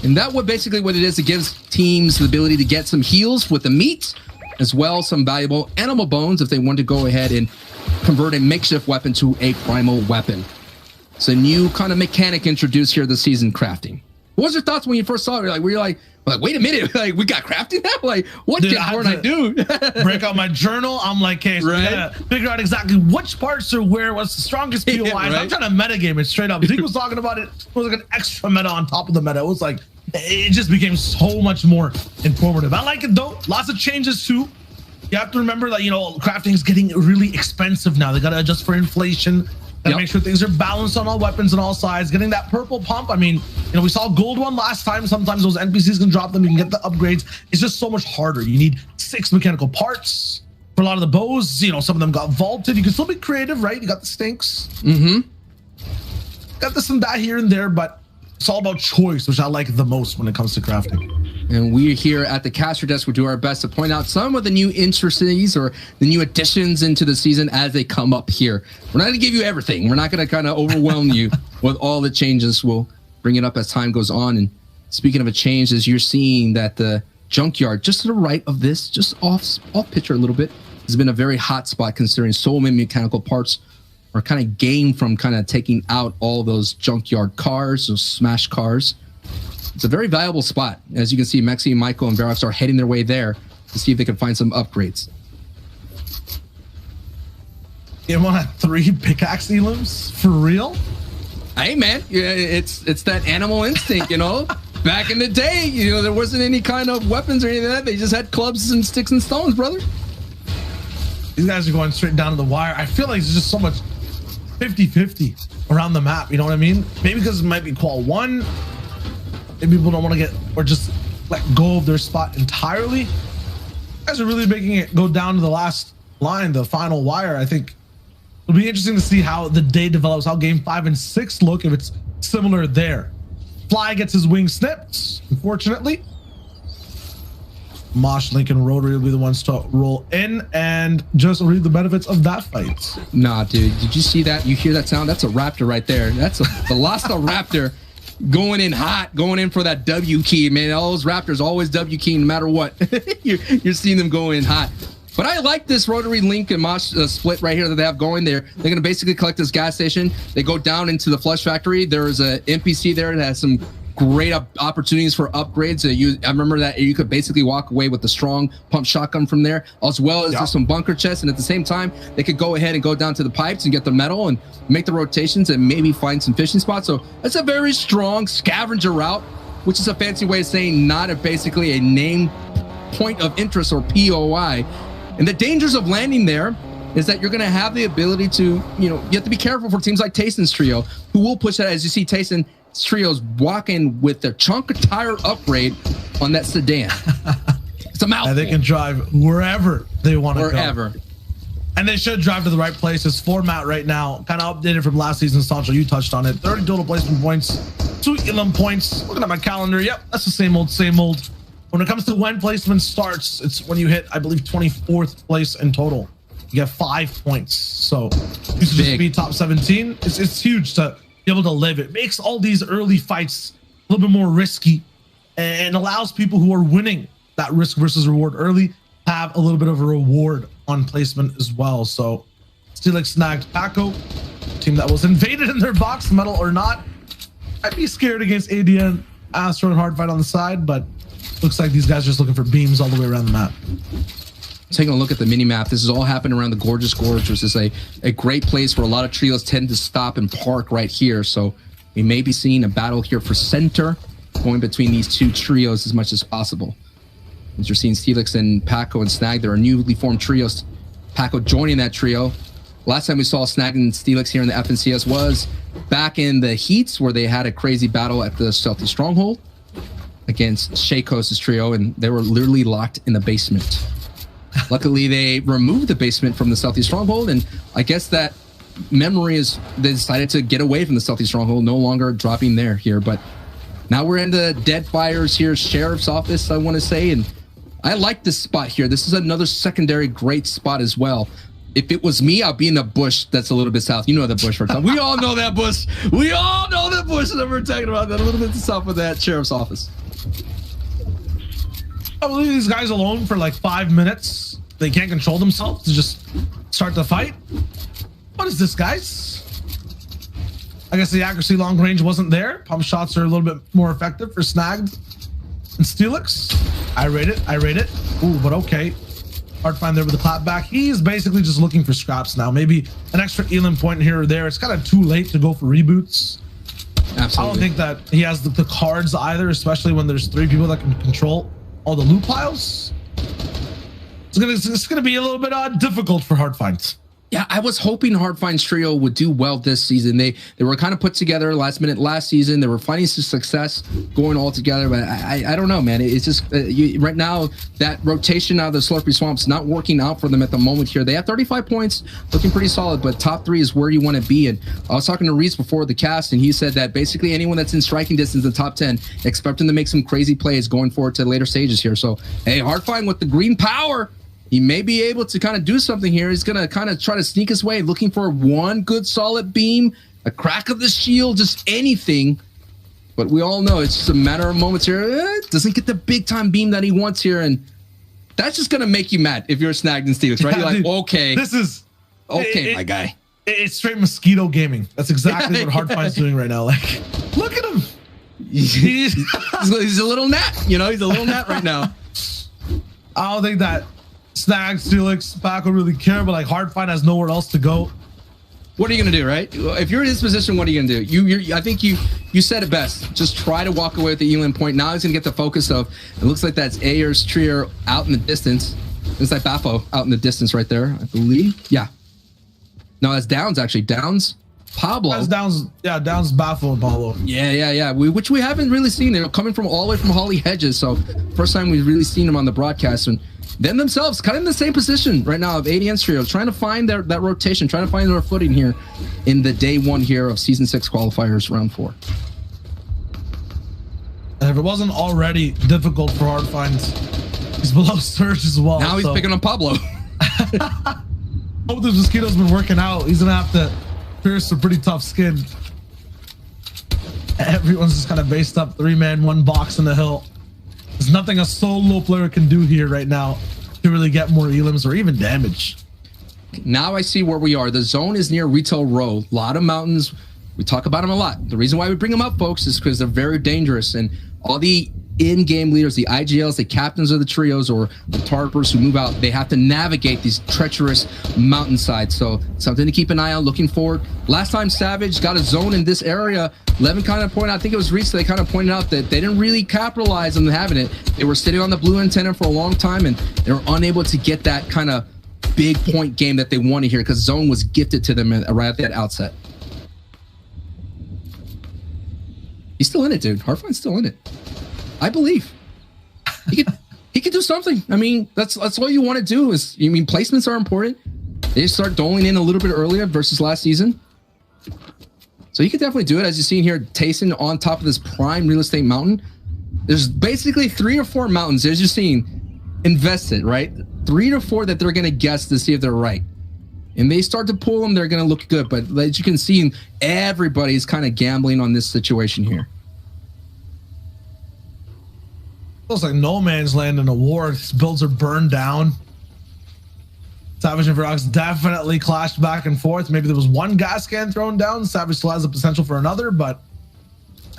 Speaker 5: And that basically what it is. It gives teams the ability to get some heals with the meat, as well some valuable animal bones if they want to go ahead and convert a makeshift weapon to a primal weapon. It's a new kind of mechanic introduced here this season, crafting. What was your thoughts when you first saw it? Were you like, wait a minute, like, we got crafting now? Like, what did Fortnite do?
Speaker 4: Break out my journal. I'm like, okay, so right? Gotta figure out exactly which parts are where, what's the strongest POIs. Yeah, right? I'm trying to metagame it straight up. Zeke was talking about it. It was like an extra meta on top of the meta. It was like, it just became so much more informative. I like it though. Lots of changes too. You have to remember that, you know, crafting is getting really expensive now. They got to adjust for inflation. Gotta make sure things are balanced on all weapons and all sides. Getting that purple pump. I mean, you know, we saw gold one last time. Sometimes those NPCs can drop them. You can get the upgrades. It's just so much harder. You need 6 mechanical parts for a lot of the bows. You know, some of them got vaulted. You can still be creative, right? You got the stinks. Got this and that here and there, but it's all about choice, which I like the most when it comes to crafting.
Speaker 5: And we here at the caster desk will do our best to point out some of the new intricacies or the new additions into the season as they come up here. We're not going to give you everything. We're not going to kind of overwhelm you with all the changes. We'll bring it up as time goes on. And speaking of a change, as you're seeing that the junkyard just to the right of this, just off picture a little bit, has been a very hot spot considering so many mechanical parts are kind of gained from kind of taking out all those junkyard cars, those smash cars. It's a very valuable spot. As you can see, Mexi, Michael, and Verox are heading their way there to see if they can find some upgrades.
Speaker 4: You want 3 pickaxe elims? For real?
Speaker 5: Hey, man. Yeah, it's that animal instinct, you know? Back in the day, you know, there wasn't any kind of weapons or anything like that. They just had clubs and sticks and stones, brother.
Speaker 4: These guys are going straight down to the wire. I feel like there's just so much 50-50 around the map. You know what I mean? Maybe because it might be qual 1. Maybe people don't want to get or just let go of their spot entirely. You guys are really making it go down to the last line, the final wire. I think it'll be interesting to see how the day develops, how game 5 and 6 look, if it's similar there. Fly gets his wing snipped, unfortunately. Mosh, Lincoln, Rotary will be the ones to roll in and just reap the benefits of that fight.
Speaker 5: Nah, dude, did you see that? You hear that sound? That's a raptor right there. That's the Velociraptor. going in hot, going in for that W key, man. All those Raptors always W key no matter what. you're seeing them go in hot. But I like this rotary link and Mosh split right here that they have going there. They're going to basically collect this gas station. They go down into the Flush Factory. There's a NPC there that has some great opportunities for upgrades. I remember that you could basically walk away with the strong pump shotgun from there, as well as just some bunker chests. And at the same time, they could go ahead and go down to the pipes and get the metal and make the rotations and maybe find some fishing spots. So that's a very strong scavenger route, which is a fancy way of saying not basically a name point of interest or POI. And the dangers of landing there is that you're going to have the ability to, you have to be careful for teams like Tayson's trio, who will push that. As you see, Tayson's trio's walking with their chunk of tire upgrade on that sedan. It's a mouthful.
Speaker 4: And they can drive wherever they want to go.
Speaker 5: Wherever.
Speaker 4: And they should drive to the right places. Format right now, kind of updated from last season's Sancho. You touched on it. 30 total placement points, 2 ELEN points. Looking at my calendar, yep, that's the same old, same old. When it comes to when placement starts, it's when you hit, I believe, 24th place in total. You get 5 points. So you should just be top 17. It's huge to be able to live. It makes all these early fights a little bit more risky and allows people who are winning that risk versus reward early have a little bit of a reward on placement as well. So SteelSeries snagged Paco, team that was invaded in their box, metal or not. I'd be scared against ADN, ASUS, and Hardfight on the side, but looks like these guys are just looking for beams all the way around the map.
Speaker 5: Taking a look at the mini map, this is all happening around the Gorgeous Gorge, which is a great place where a lot of trios tend to stop and park right here. So we may be seeing a battle here for center, going between these two trios as much as possible. As you're seeing SteelSeries and Paco and Snag, there are newly formed trios. Paco joining that trio. Last time we saw Snag and SteelSeries here in the FNCS was back in the heats where they had a crazy battle at the Stealthy Stronghold against Shaykos' trio, and they were literally locked in the basement. Luckily, they removed the basement from the Stealthy Stronghold, and I guess that memory is they decided to get away from the Stealthy Stronghold, no longer dropping there here. But now we're in the Dead Fires here, Sheriff's Office, I want to say, and I like this spot here. This is another secondary great spot as well. If it was me, I'd be in the bush that's a little bit south. You know the bush we're talking. We all know that bush. We all know the bush that we're talking about. That a little bit south of that Sheriff's Office.
Speaker 4: I believe these guys alone for like 5 minutes. They can't control themselves to just start the fight. What is this, guys? I guess the accuracy long range wasn't there. Pump shots are a little bit more effective for Snagged and SteelSeries. I rate it. Ooh, but okay. Hardfind there with the clap back. He's basically just looking for scraps now. Maybe an extra ELEN point here or there. It's kind of too late to go for reboots.
Speaker 5: Absolutely.
Speaker 4: I don't think that he has the cards either, especially when there's 3 people that can control all the loot piles. It's gonna be a little bit difficult for Hardfind.
Speaker 5: Yeah, I was hoping Hardfind's trio would do well this season. They were kind of put together last minute last season. They were finding some success going all together, but I don't know, man. It's just right now that rotation out of the Slurpy Swamp's not working out for them at the moment here. They have 35 points, looking pretty solid, but top 3 is where you want to be. And I was talking to Reese before the cast, and he said that basically anyone that's in striking distance in the top 10, expect them to make some crazy plays going forward to later stages here. So, hey, Hardfind with the green power. He may be able to kind of do something here. He's going to kind of try to sneak his way, looking for one good solid beam, a crack of the shield, just anything. But we all know it's just a matter of moments here. Doesn't get the big time beam that he wants here. And that's just going to make you mad if you're Snagged and SteelSeries, right? You're like, okay.
Speaker 4: This is...
Speaker 5: Okay, my guy.
Speaker 4: It's straight mosquito gaming. That's exactly what Hardfind's doing right now. Like, look at him.
Speaker 5: He's a little gnat, He's a little gnat right now.
Speaker 4: I don't think that Snag, SteelSeries, Paco really care, but like Hardfind has nowhere else to go.
Speaker 5: What are you gonna do, right? If you're in his position, what are you gonna do? I think you said it best. Just try to walk away with the ELEN point. Now he's gonna get the focus of. It looks like that's ACER's trio out in the distance. It's like Bafo out in the distance right there, I believe. Yeah. No, that's Downs actually. Downs, Pablo.
Speaker 4: That's Downs. Yeah, Downs, Bafo, and Pablo.
Speaker 5: Yeah. Which we haven't really seen. They're coming from all the way from Holly Hedges. So first time we've really seen them on the broadcast. And them themselves kind of in the same position right now of ADN's trio, trying to find that rotation, trying to find their footing here in the day 1 here of season 6 qualifiers round 4.
Speaker 4: And if it wasn't already difficult for Hardfind, he's below Surge as well.
Speaker 5: Now he's picking on Pablo.
Speaker 4: Hope this mosquito's been working out. He's gonna have to pierce some pretty tough skin. Everyone's just kind of based up 3-man, 1 box in the hill. There's nothing a solo player can do here right now to really get more elims or even damage.
Speaker 5: Now I see where we are. The zone is near Retail Row. A lot of mountains. We talk about them a lot. The reason why we bring them up, folks, is because they're very dangerous. And all the in-game leaders, the IGLs, the captains of the trios, or the tarpers who move out, they have to navigate these treacherous mountainsides. So something to keep an eye on, looking forward. Last time Savage got a zone in this area, Levin kind of pointed out, I think it was Reese, they kind of pointed out that they didn't really capitalize on having it. They were sitting on the blue antenna for a long time, and they were unable to get that kind of big point game that they wanted here, because zone was gifted to them right at that outset. He's still in it, dude. Hardfine's still in it. I believe he could do something. I mean, that's all you want to do is, I mean, placements are important. They just start doling in a little bit earlier versus last season. So you could definitely do it, as you see here, Tayson on top of this prime real estate mountain. There's basically 3 or 4 mountains, as you're seeing, invested, right? 3 to 4 that they're going to guess to see if they're right. And they start to pull them, they're going to look good. But as you can see, everybody's kind of gambling on this situation here.
Speaker 4: Feels like no man's land in a war. These builds are burned down. Savage and Ferox definitely clashed back and forth. Maybe there was one gas can thrown down. Savage still has the potential for another, but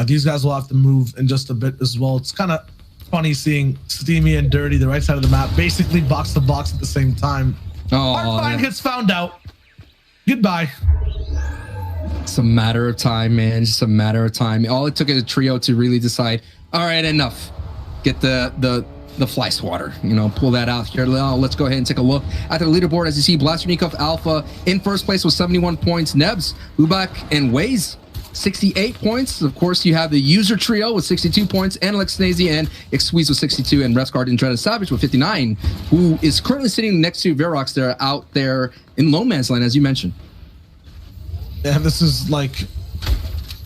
Speaker 4: these guys will have to move in just a bit as well. It's kind of funny seeing Steamy and Dirty, the right side of the map, basically box to box at the same time. Hardfine gets found out. Goodbye.
Speaker 5: It's a matter of time, man. Just a matter of time. All it took is a trio to really decide, all right, enough. Get the fly swatter, you know, pull that out here. Let's go ahead and take a look at the leaderboard. As you see, Blasternikov Alpha in first place with 71 points. Nebs, Ubak, and Waze, 68 points. Of course, you have the user trio with 62 points, and Alex Snazy and Xsqueeze with 62, and Refsguard and Dreaded Savage with 59, who is currently sitting next to Verox there out there in Lone Man's Land, as you mentioned.
Speaker 4: Yeah, this is like,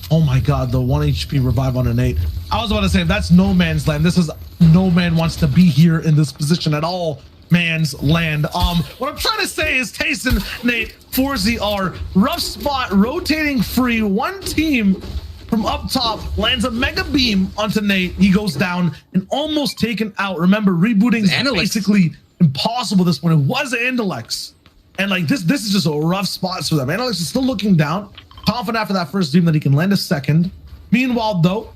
Speaker 4: oh my god, the 1 HP revive on an 8. I was about to say, if that's no man's land, this is no man wants to be here in this position at all. Man's land. What I'm trying to say is Tayson, Nate, 4ZR, rough spot, rotating free. One team from up top lands a mega beam onto Nate. He goes down and almost taken out. Remember, rebooting is basically impossible at this point. It was Andalex. And like this is just a rough spot for them. Andalex is still looking down, confident after that first beam that he can land a second. Meanwhile, though,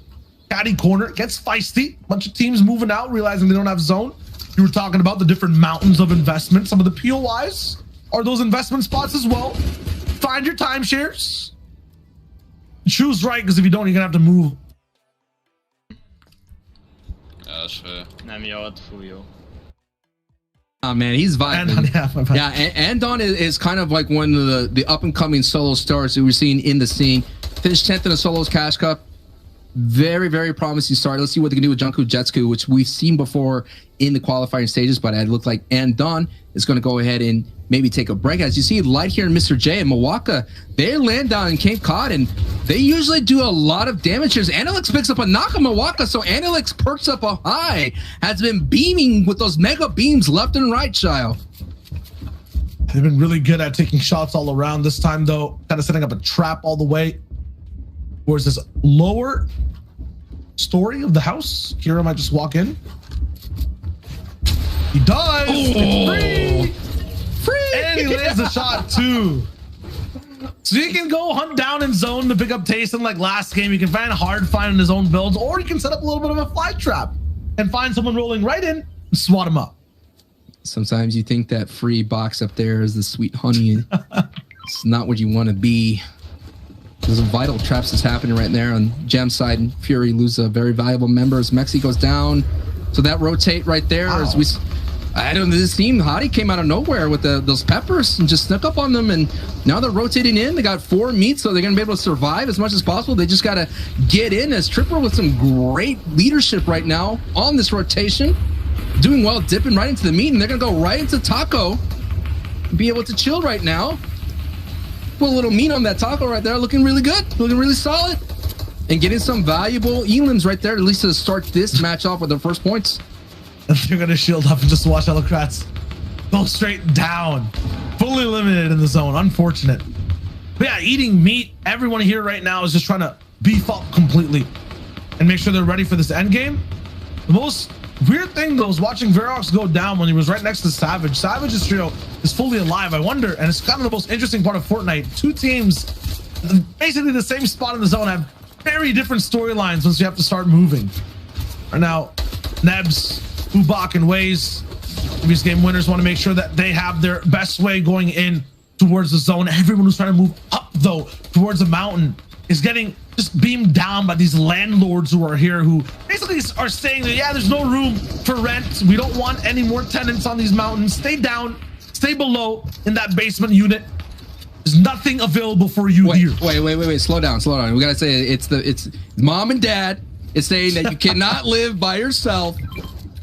Speaker 4: Caddy Corner gets feisty. Bunch of teams moving out, realizing they don't have zone. You were talking about the different mountains of investment. Some of the POIs are those investment spots as well. Find your timeshares. Choose right, because if you don't, you're going to have to move.
Speaker 3: That's fair.
Speaker 5: Oh man, he's vibing. Yeah, and Andon is kind of like one of the up-and-coming solo stars that we're seeing in the scene. Finished 10th in the solos cash cup. Very, very promising start. Let's see what they can do with Junku Jetsku, which we've seen before in the qualifying stages, but it looked like Andon is going to go ahead and maybe take a break. As you see, Light here and Mr. J and Milwaukee, they land down in Cape Cod, and they usually do a lot of damage here. Analyx picks up a knock on Milwaukee, so Analyx perks up a high. Has been beaming with those mega beams left and right, Shio.
Speaker 4: They've been really good at taking shots all around. This time, though, kind of setting up a trap all the way. Where's this lower story of the house? Kira might just walk in. He does! It's free! And he lands a shot too. So you can go hunt down in zone to pick up Tayson like last game. You can find hard finding his own builds, or you can set up a little bit of a fly trap and find someone rolling right in and swat him up.
Speaker 5: Sometimes you think that free box up there is the sweet honey. It's not what you want to be. There's a vital traps that's happening right there on Gem side, and Fury loses a very valuable member as Mexi goes down. So that rotate right there. Wow. As we, I don't know, this team, Hottie came out of nowhere with those peppers and just snuck up on them, and now they're rotating in. They got 4 meats, so they're going to be able to survive as much as possible. They just got to get in, as Tripper with some great leadership right now on this rotation. Doing well, dipping right into the meat, and they're going to go right into Taco. Be able to chill right now. Put a little meat on that taco right there, looking really good, looking really solid, and getting some valuable elims right there, at least to start this match off with their first points.
Speaker 4: They're gonna shield up and just watch Elocrats go straight down, fully limited in the zone. Unfortunate, but yeah, eating meat. Everyone here right now is just trying to beef up completely and make sure they're ready for this end game. The most weird thing though is watching Verox go down when he was right next to Savage. Savage's trio is fully alive. I wonder, and it's kind of the most interesting part of Fortnite. Two teams, basically the same spot in the zone, have very different storylines once you have to start moving. Right now, Nebs, Ubak, and Waze, previous game winners, want to make sure that they have their best way going in towards the zone. Everyone who's trying to move up though towards the mountain is getting just beamed down by these landlords who are here, who basically are saying that, yeah, there's no room for rent. We don't want any more tenants on these mountains. Stay down, stay below in that basement unit. There's nothing available for you here.
Speaker 5: Wait, slow down. We gotta say it's mom and dad. It's saying that you cannot live by yourself.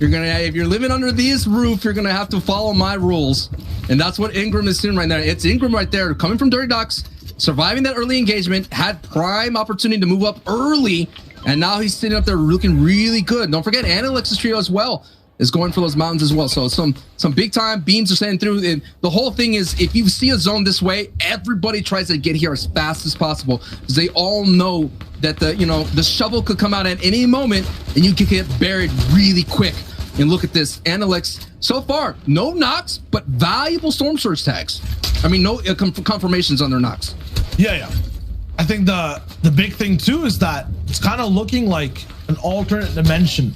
Speaker 5: If you're living under this roof, you're gonna have to follow my rules. And that's what Ingram is doing right there. It's Ingram right there, coming from Dirty Ducks, surviving that early engagement, had prime opportunity to move up early, and now he's sitting up there looking really good. Don't forget, Analex's trio as well is going for those mountains as well. So some big time beams are sending through. And the whole thing is, if you see a zone this way, everybody tries to get here as fast as possible, because they all know that the shovel could come out at any moment and you could get buried really quick. And look at this, Analex, so far, no knocks, but valuable storm surge tags. I mean, no confirmations on their knocks.
Speaker 4: Yeah. I think the big thing too is that it's kind of looking like an alternate dimension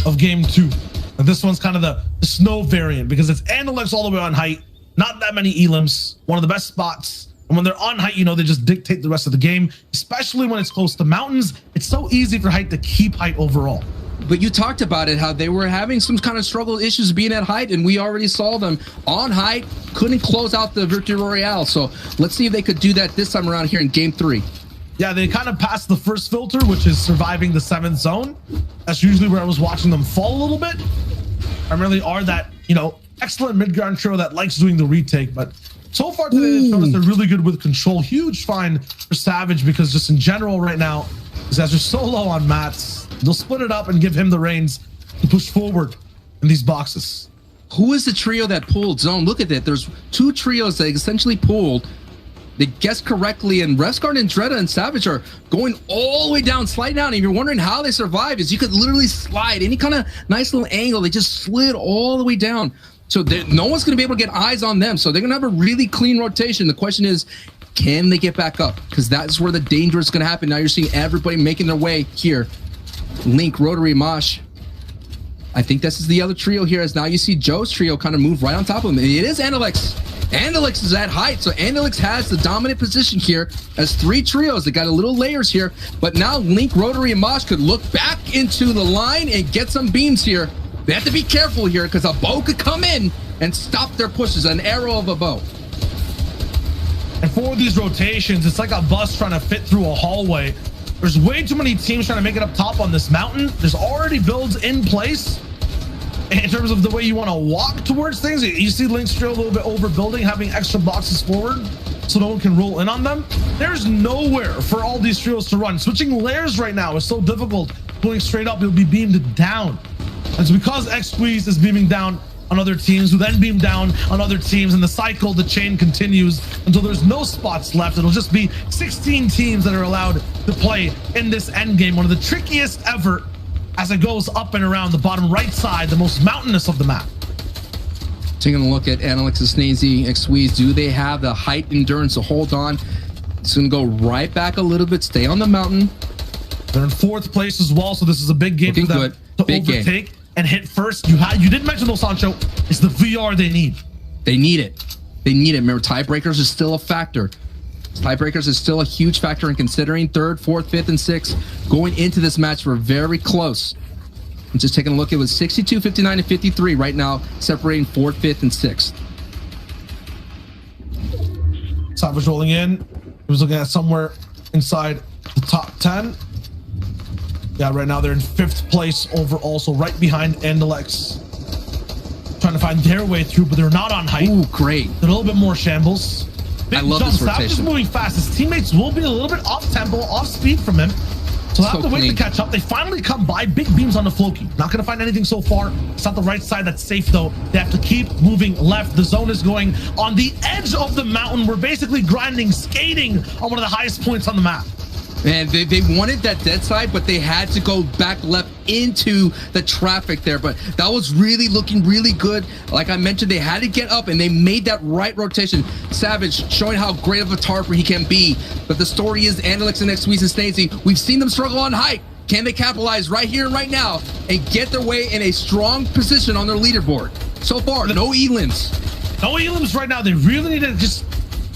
Speaker 4: of game 2. And this one's kind of the snow variant, because it's Analex all the way on height, not that many elims, one of the best spots. And when they're on height, they just dictate the rest of the game, especially when it's close to mountains. It's so easy for height to keep height overall.
Speaker 5: But you talked about it, how they were having some kind of struggle issues being at height, and we already saw them on height, couldn't close out the Victory Royale. So let's see if they could do that this time around here in game 3.
Speaker 4: Yeah, they kind of passed the first filter, which is surviving the 7th zone. That's usually where I was watching them fall a little bit. Primarily are that, excellent mid-ground trio that likes doing the retake. But so far today, they've shown us they're really good with control. Huge find for Savage, because just in general right now, these guys are so low on mats. They'll split it up and give him the reins to push forward in these boxes.
Speaker 5: Who is the trio that pulled zone? Look at that. There's 2 trios that essentially pulled. They guessed correctly, and Rescard and Dreda and Savage are going all the way down, slide down. And if you're wondering how they survive, is you could literally slide any kind of nice little angle. They just slid all the way down. So no one's going to be able to get eyes on them. So they're going to have a really clean rotation. The question is, can they get back up? Because that's where the danger is going to happen. Now you're seeing everybody making their way here. Link, Rotary, Mosh. I think this is the other trio here, as now you see Joe's trio kind of move right on top of him. It is Analex. Analex is at height, so Analex has the dominant position here as 3 trios. They got a little layers here, but now Link, Rotary, and Mosh could look back into the line and get some beams here. They have to be careful here, because a bow could come in and stop their pushes, an arrow of a bow.
Speaker 4: And for these rotations, it's like a bus trying to fit through a hallway. There's way too many teams trying to make it up top on this mountain. There's already builds in place in terms of the way you want to walk towards things. You see Link's trio a little bit overbuilding, having extra boxes forward so no one can roll in on them. There's nowhere for all these trios to run. Switching layers right now is so difficult. Going straight up, you'll be beamed down. And it's because X-Squeeze is beaming down on other teams, who then beam down on other teams, and the cycle, the chain continues until there's no spots left. It'll just be 16 teams that are allowed to play in this end game, one of the trickiest ever, as it goes up and around the bottom right side, the most mountainous of the map.
Speaker 5: Taking a look at Analex's Snazy, X-Squeeze, do they have the height endurance to hold on? It's gonna go right back a little bit, stay on the mountain.
Speaker 4: They're in 4th place as well, so this is a big game for them to overtake and hit first. You did mention though, Sancho, it's the VR they need.
Speaker 5: They need it. Remember, tiebreakers is still a factor. Tiebreakers is still a huge factor in considering 3rd, 4th, 5th, and 6th going into this match. We're very close. I'm just taking a look. It was 62, 59, and 53 right now, separating 4th, 5th, and 6th.
Speaker 4: Savage rolling in. He was looking at somewhere inside the top 10. Yeah, right now they're in 5th place overall, so right behind Analex. Trying to find their way through, but they're not on height.
Speaker 5: Ooh, great.
Speaker 4: They're a little bit more shambles. Big
Speaker 5: I love
Speaker 4: jump.
Speaker 5: this
Speaker 4: Savage is
Speaker 5: rotation.
Speaker 4: moving fast. His teammates will be a little bit off tempo, off speed from him. So they'll have to wait to catch up. They finally come by. Big beams on the Floki. Not going to find anything so far. It's not the right side that's safe, though. They have to keep moving left. The zone is going on the edge of the mountain. We're basically grinding, skating on one of the highest points on the map.
Speaker 5: And they wanted that dead side, but they had to go back left into the traffic there. But that was really looking really good. Like I mentioned, they had to get up and they made that right rotation. Savage showing how great of a tarper he can be. But the story is Analex and XPG and Stacey, we've seen them struggle on height. Can they capitalize right here and right now and get their way in a strong position on their leaderboard? So far, no elims.
Speaker 4: No elims right now. They really need to just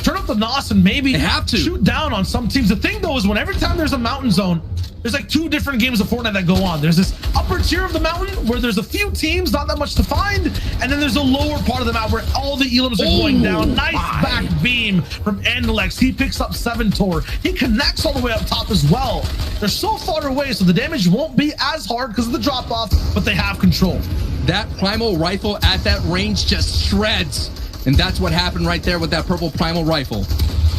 Speaker 4: turn up the NOS and maybe shoot down on some teams. The thing though is when every time there's a mountain zone, there's like 2 different games of Fortnite that go on. There's this upper tier of the mountain where there's a few teams, not that much to find, and then there's a lower part of the map where all the elims are going down. Nice back beam from Analex. He picks up 7 Tor. He connects all the way up top as well. They're so far away, so the damage won't be as hard because of the drop off, but they have control.
Speaker 5: That primal rifle at that range just shreds. And that's what happened right there with that purple primal rifle.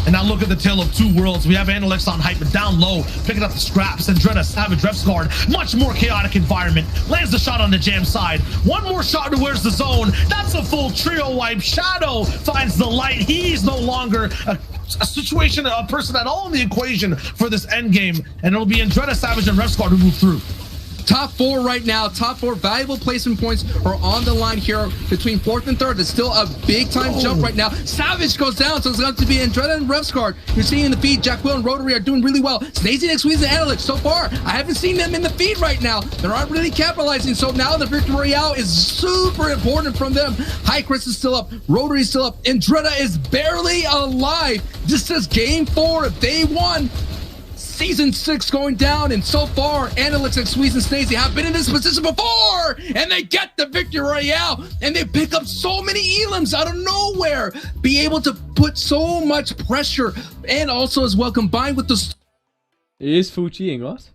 Speaker 4: And now look at the tale of 2 worlds. We have Analex on height, but down low, picking up the scraps. Andretta, Savage, Ref's guard. Much more chaotic environment. Lands the shot on the jam side. 1 more shot to where's the zone. That's a full trio wipe. Shadow finds the light. He's no longer a person at all in the equation for this end game. And it'll be Andretta, Savage, and Ref's guard who move through.
Speaker 5: Top 4 right now. Top 4 valuable placement points are on the line here between 4th and 3rd. It's still a big time jump right now. Savage goes down, so it's going to be Andretta and Refscard. You're seeing in the feed, Jack Will and Rotary are doing really well. Stacey and XPG and Analex, so far, I haven't seen them in the feed right now. They aren't really capitalizing, so now the Victory Royale is super important from them. High Chris is still up. Rotary is still up. Andretta is barely alive. This is game 4. They won. Season 6 going down, and so far, Analex, XPG, and Stacey have been in this position before, and they get the Victory Royale, and they pick up so many elims out of nowhere, be able to put so much pressure, and also as well combined with the...
Speaker 1: It is full cheating, what?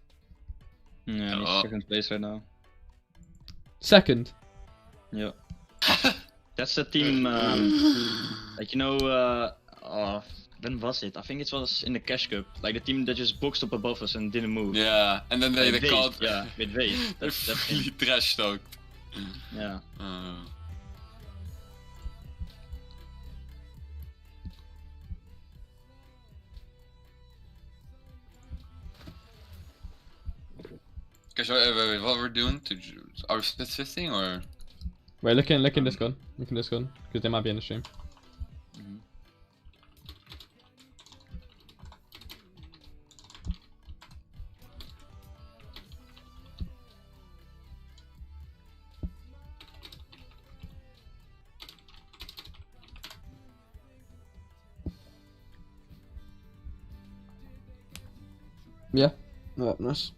Speaker 2: Yeah, he's second place right now.
Speaker 1: Second?
Speaker 2: Yeah. That's the team, like, you know, when was it? I think it was in the Cash Cup. Like the team that just boxed up above us and didn't move.
Speaker 3: Yeah, and then they called.
Speaker 2: Yeah, with Wave.
Speaker 3: They're really trash talked.
Speaker 2: Yeah.
Speaker 3: Okay, so wait, what we're doing? Are we split 15 or?
Speaker 1: Wait, look in Discord. Look in Discord, because they might be in the stream. Yeah, oh, nice.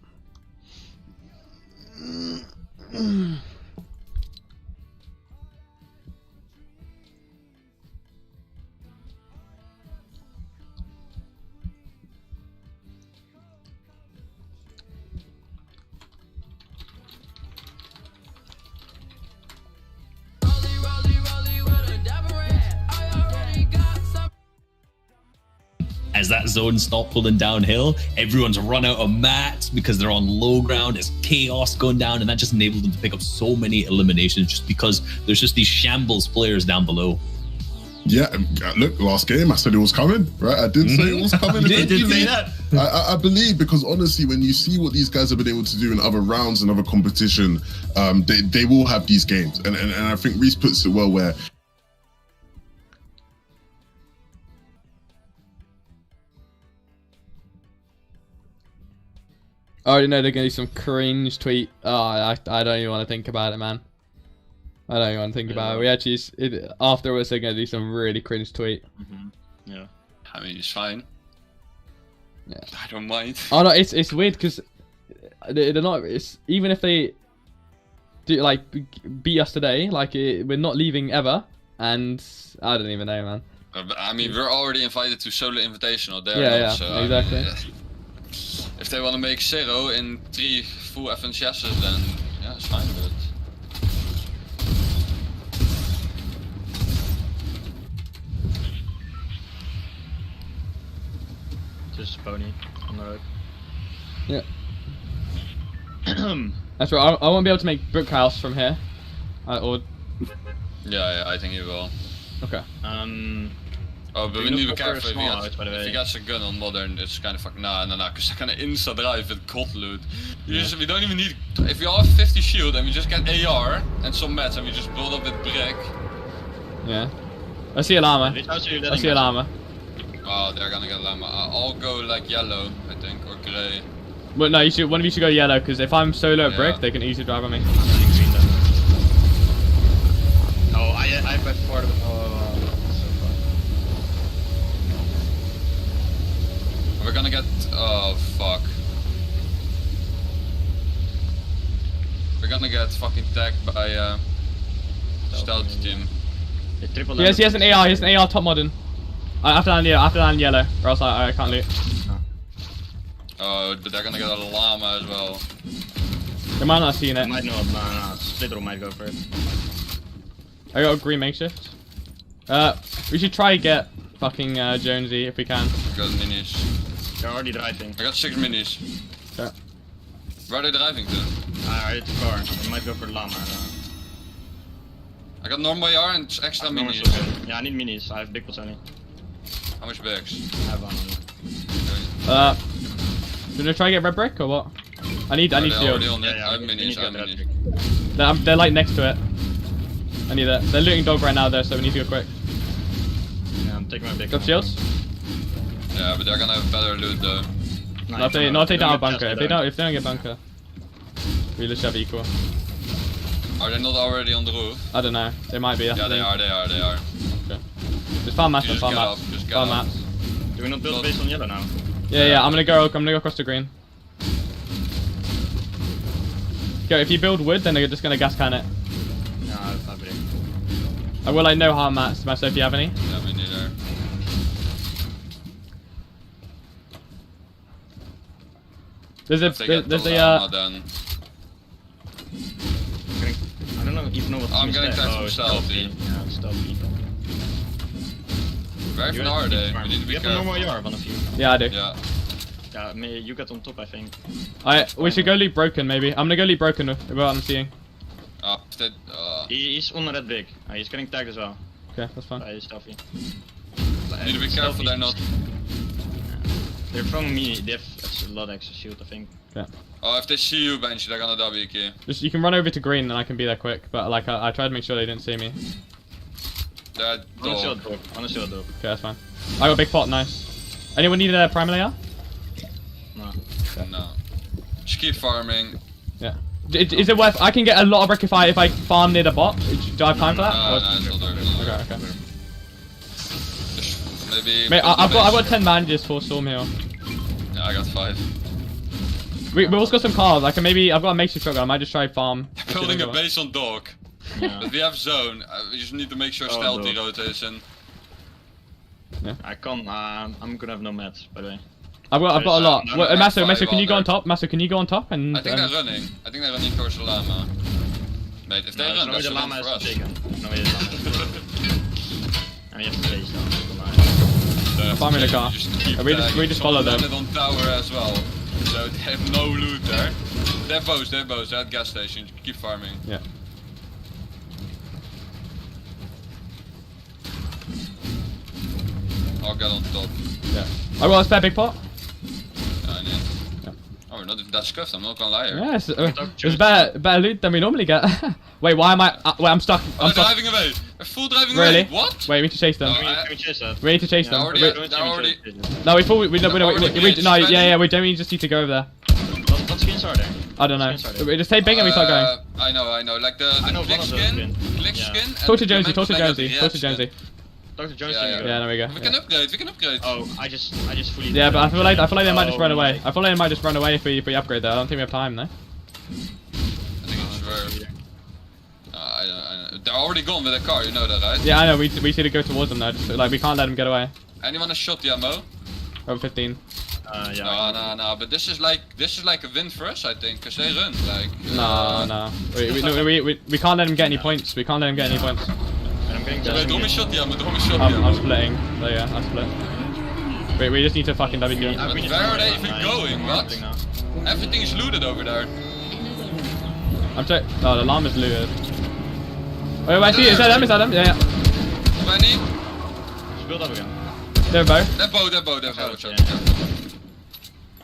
Speaker 8: As that zone stopped pulling downhill, everyone's run out of mats because they're on low ground. There's chaos going down, and that just enabled them to pick up so many eliminations just because there's just these shambles players down below.
Speaker 7: Yeah, look, last game I said it was coming, right? I did say it was coming.
Speaker 8: You did say that.
Speaker 7: I believe, because honestly, when you see what these guys have been able to do in other rounds and other competition, they will have these games, and I think Reese puts it well where.
Speaker 1: I already know they're gonna do some cringe tweet. Oh, I don't even want to think about it, man. I don't even want to think about it. We actually, afterwards, they're gonna do some really cringe tweet.
Speaker 2: Yeah.
Speaker 3: I mean, it's fine.
Speaker 1: Yeah.
Speaker 3: I don't mind.
Speaker 1: Oh no, it's weird because they're not. It's even if they do like beat us today, like we're not leaving ever, and I don't even know, man.
Speaker 3: I mean, we're already invited to solo invitational there.
Speaker 1: Yeah,
Speaker 3: so,
Speaker 1: exactly.
Speaker 3: If they want to make 0 in 3 full FNCS's, then yeah, it's fine with it.
Speaker 2: Just pony on the road.
Speaker 1: Yeah. That's right. I won't be able to make brick house from here. Or
Speaker 3: Yeah, I think you will.
Speaker 1: okay.
Speaker 3: Oh, but we
Speaker 2: You
Speaker 3: need to be
Speaker 2: look for
Speaker 3: careful
Speaker 2: small house, by the
Speaker 3: if
Speaker 2: way.
Speaker 3: he gets a gun on modern, it's kind of fuck. Nah, because they're gonna insta drive with god loot. We don't even need. If we all have 50 shield and we just get AR and some mats and we just build up with brick.
Speaker 1: Yeah. I see a llama.
Speaker 2: Which house are you
Speaker 1: I
Speaker 2: letting
Speaker 1: see a
Speaker 2: us?
Speaker 1: llama.
Speaker 3: Oh, they're gonna get llama. I'll go like yellow, I think, or grey.
Speaker 1: Well, no, one of you should go yellow, because if I'm solo at brick,
Speaker 3: Yeah.
Speaker 1: they can easily drive on me.
Speaker 2: Oh, I by far. Oh, so far.
Speaker 3: We're gonna get. Oh fuck. We're gonna get fucking tagged by stealth team.
Speaker 2: They triple
Speaker 1: Yes, he has an AR. He has an AR top modern. After land yellow, or else I can't loot.
Speaker 3: Oh, but they're gonna get a llama as well.
Speaker 1: They might not have seen it.
Speaker 2: Might not. No. Splitter might go for it.
Speaker 1: I got a green makeshift. We should try get fucking Jonesy if we can.
Speaker 3: I got minis.
Speaker 2: They're already driving.
Speaker 3: I got 6 minis.
Speaker 1: Yeah.
Speaker 3: Where are they driving to?
Speaker 2: I hit the car. They might go for the llama.
Speaker 3: I got normal AR and extra
Speaker 2: No,
Speaker 3: minis.
Speaker 2: it's okay. Yeah, I need minis. I have big ones only.
Speaker 3: How much bags?
Speaker 2: I have one.
Speaker 1: Should we try to get red brick or what? I need
Speaker 3: They're
Speaker 1: shield.
Speaker 3: already on it.
Speaker 2: Yeah,
Speaker 3: I have
Speaker 2: we need
Speaker 3: minis,
Speaker 2: to
Speaker 3: I have
Speaker 2: get
Speaker 3: minis.
Speaker 2: that.
Speaker 1: They're like next to it. I need that. They're looting dog right now though, so we need to go quick.
Speaker 2: Yeah, I'm taking my big
Speaker 1: Got
Speaker 2: one.
Speaker 1: shields?
Speaker 3: Yeah, but they're gonna have better loot though.
Speaker 2: No,
Speaker 1: Not if they
Speaker 2: don't
Speaker 1: don't have
Speaker 2: get
Speaker 1: bunker.
Speaker 2: past
Speaker 1: If
Speaker 2: the
Speaker 1: they don't get bunker, we just have equal.
Speaker 3: Are they not already on the roof?
Speaker 1: I don't know. They might be.
Speaker 3: Yeah, they are.
Speaker 1: Okay. Just farm mats,
Speaker 3: Just
Speaker 1: farm
Speaker 3: get
Speaker 1: mats.
Speaker 3: up, just get
Speaker 1: Farm
Speaker 3: up.
Speaker 1: mats.
Speaker 2: Do we not build a base on yellow now?
Speaker 1: Yeah. I'm gonna go across the green. Go. If you build wood, then they're just gonna gas can it.
Speaker 2: No, I believe.
Speaker 1: I will like no harm mats. Matsoe, if you have any.
Speaker 3: Yeah, me neither.
Speaker 1: There's
Speaker 3: If they get
Speaker 1: there's
Speaker 3: the
Speaker 1: a
Speaker 3: llama, then
Speaker 2: I don't know, even know what
Speaker 3: I'm
Speaker 2: team
Speaker 3: getting
Speaker 2: is that.
Speaker 3: tagged from
Speaker 2: it's
Speaker 3: stealthy.
Speaker 2: Yeah, it's stealthy.
Speaker 3: where even are they? We need to be
Speaker 2: You have a normal
Speaker 3: careful.
Speaker 2: AR, one of you.
Speaker 1: Yeah, I do.
Speaker 3: Yeah.
Speaker 2: Yeah, you get on top, I think.
Speaker 1: We should go lead broken maybe. I'm gonna go lead broken with what I'm seeing.
Speaker 3: If they,
Speaker 2: He's on red brick. He's getting tagged as well.
Speaker 1: Okay, that's fine.
Speaker 2: He's stealthy.
Speaker 3: need to be careful they're not.
Speaker 2: They're throwing me. They have a lot of extra shield, I think.
Speaker 3: Oh, if they see you, Benji, they're gonna W key.
Speaker 1: Just you can run over to green and I can be there quick. But like I tried to make sure they didn't see me.
Speaker 3: They're
Speaker 2: On a shield
Speaker 3: dog.
Speaker 2: door. On a shield door.
Speaker 1: Okay, that's fine. I got a big pot. Nice. Anyone need a prime layer?
Speaker 2: No.
Speaker 3: No. Just keep farming.
Speaker 1: Yeah. Is it worth? I can get a lot of rectify if I farm near the bot. Do I have time for that?
Speaker 3: No,
Speaker 1: Or-
Speaker 3: no, it's not there. It's not there.
Speaker 1: Okay, okay.
Speaker 3: Just maybe.
Speaker 1: Mate,
Speaker 3: build a
Speaker 1: I've got
Speaker 3: base.
Speaker 1: 10 bandages for Storm Hill.
Speaker 3: Yeah, I got 5.
Speaker 1: We also got some cars. I can maybe. I've got a makeshift shotgun. I might just try farm.
Speaker 3: Building a base on dog.
Speaker 2: Yeah.
Speaker 3: But we have zone. We just need to make sure
Speaker 2: Oh,
Speaker 3: stealthy
Speaker 2: dog.
Speaker 3: rotation.
Speaker 2: I can't. I'm gonna have no mats, by the way.
Speaker 1: I've got a lot.
Speaker 3: No, no,
Speaker 1: Well,
Speaker 3: like
Speaker 1: Matsoe,
Speaker 3: 5
Speaker 1: can you go on
Speaker 3: on there.
Speaker 1: top? Matsoe, can you go on top? And
Speaker 3: I think they're running. I think they're running towards the llama. Mate, if they
Speaker 2: No,
Speaker 3: run,
Speaker 2: no,
Speaker 3: that's
Speaker 2: the
Speaker 3: a win
Speaker 2: llama
Speaker 3: for
Speaker 2: is
Speaker 3: us.
Speaker 2: taken. No, it is not. And you have to base down.
Speaker 1: Farming the car.
Speaker 3: Just keep
Speaker 1: We just
Speaker 3: tagging.
Speaker 1: follow them.
Speaker 3: Landed on tower as well, so they have no loot there. They have bows. They're at gas station. Keep farming.
Speaker 1: Yeah.
Speaker 3: I'll get on top.
Speaker 1: Yeah. I got a spare big pot.
Speaker 3: I need.
Speaker 1: Yeah.
Speaker 3: Oh, we're not that scuffed. I'm not gonna lie here.
Speaker 1: Yeah, it's better loot than we normally get. Wait, why am I? Wait, I'm stuck.
Speaker 3: Oh,
Speaker 1: I'm
Speaker 3: they're
Speaker 1: stuck.
Speaker 3: driving away. They're full driving
Speaker 1: Really?
Speaker 3: away. What?
Speaker 1: Wait, we need to chase them.
Speaker 3: No,
Speaker 2: Can we chase that?
Speaker 1: We need to chase
Speaker 2: Yeah,
Speaker 1: them.
Speaker 3: already-
Speaker 1: Wait,
Speaker 3: they're already-
Speaker 1: no, we thought we
Speaker 3: They're already glitched,
Speaker 1: no,
Speaker 3: ready?
Speaker 1: yeah, we don't. We just need to go over there.
Speaker 2: What skins are there?
Speaker 1: I don't know.
Speaker 2: Skins are there?
Speaker 1: We just take big and we start going.
Speaker 3: I know. Like the
Speaker 2: I know
Speaker 3: click
Speaker 2: one of those
Speaker 3: skin.
Speaker 2: skin.
Speaker 3: Click
Speaker 2: Yeah.
Speaker 3: skin. and
Speaker 1: Talk to
Speaker 3: the
Speaker 1: Jonesy. Talk to
Speaker 3: mental
Speaker 1: Jonesy.
Speaker 3: negative
Speaker 1: Talk to
Speaker 3: reaction.
Speaker 1: Jonesy.
Speaker 2: Dr. Jones
Speaker 3: Yeah,
Speaker 2: can
Speaker 3: yeah.
Speaker 2: go.
Speaker 1: Yeah, there we go.
Speaker 3: We can upgrade. We can upgrade.
Speaker 2: Oh, I just fully.
Speaker 1: Yeah, but I feel like they might just run away.
Speaker 2: Oh,
Speaker 1: I feel like they might just run away if we upgrade that. I don't think we have time though.
Speaker 3: I think it's rare. I know. They're already gone with the car. You know that, right?
Speaker 1: Yeah, I know. We need to go towards them though. Just, like we can't let them get away.
Speaker 3: Anyone has shot the ammo?
Speaker 1: Over 15.
Speaker 2: Yeah.
Speaker 3: No. But this is like a win for us, I think, cause they run like.
Speaker 1: No. We can't let them get any points. We can't let them get any points.
Speaker 2: And I'm getting
Speaker 3: Wait,
Speaker 2: just.
Speaker 3: don't be shot the ammo. Don't be shot the ammo.
Speaker 1: I'm splitting. So yeah, I split. Wait, we just need to fucking W.
Speaker 3: But where are they even going? What? Everything is looted over there.
Speaker 1: I'm check. Oh, the llama's looted. Wait, I see it. Is that them? Is that them? Yeah.
Speaker 3: Many?
Speaker 2: Just build up again.
Speaker 1: They're both.
Speaker 3: They're both. Watch out.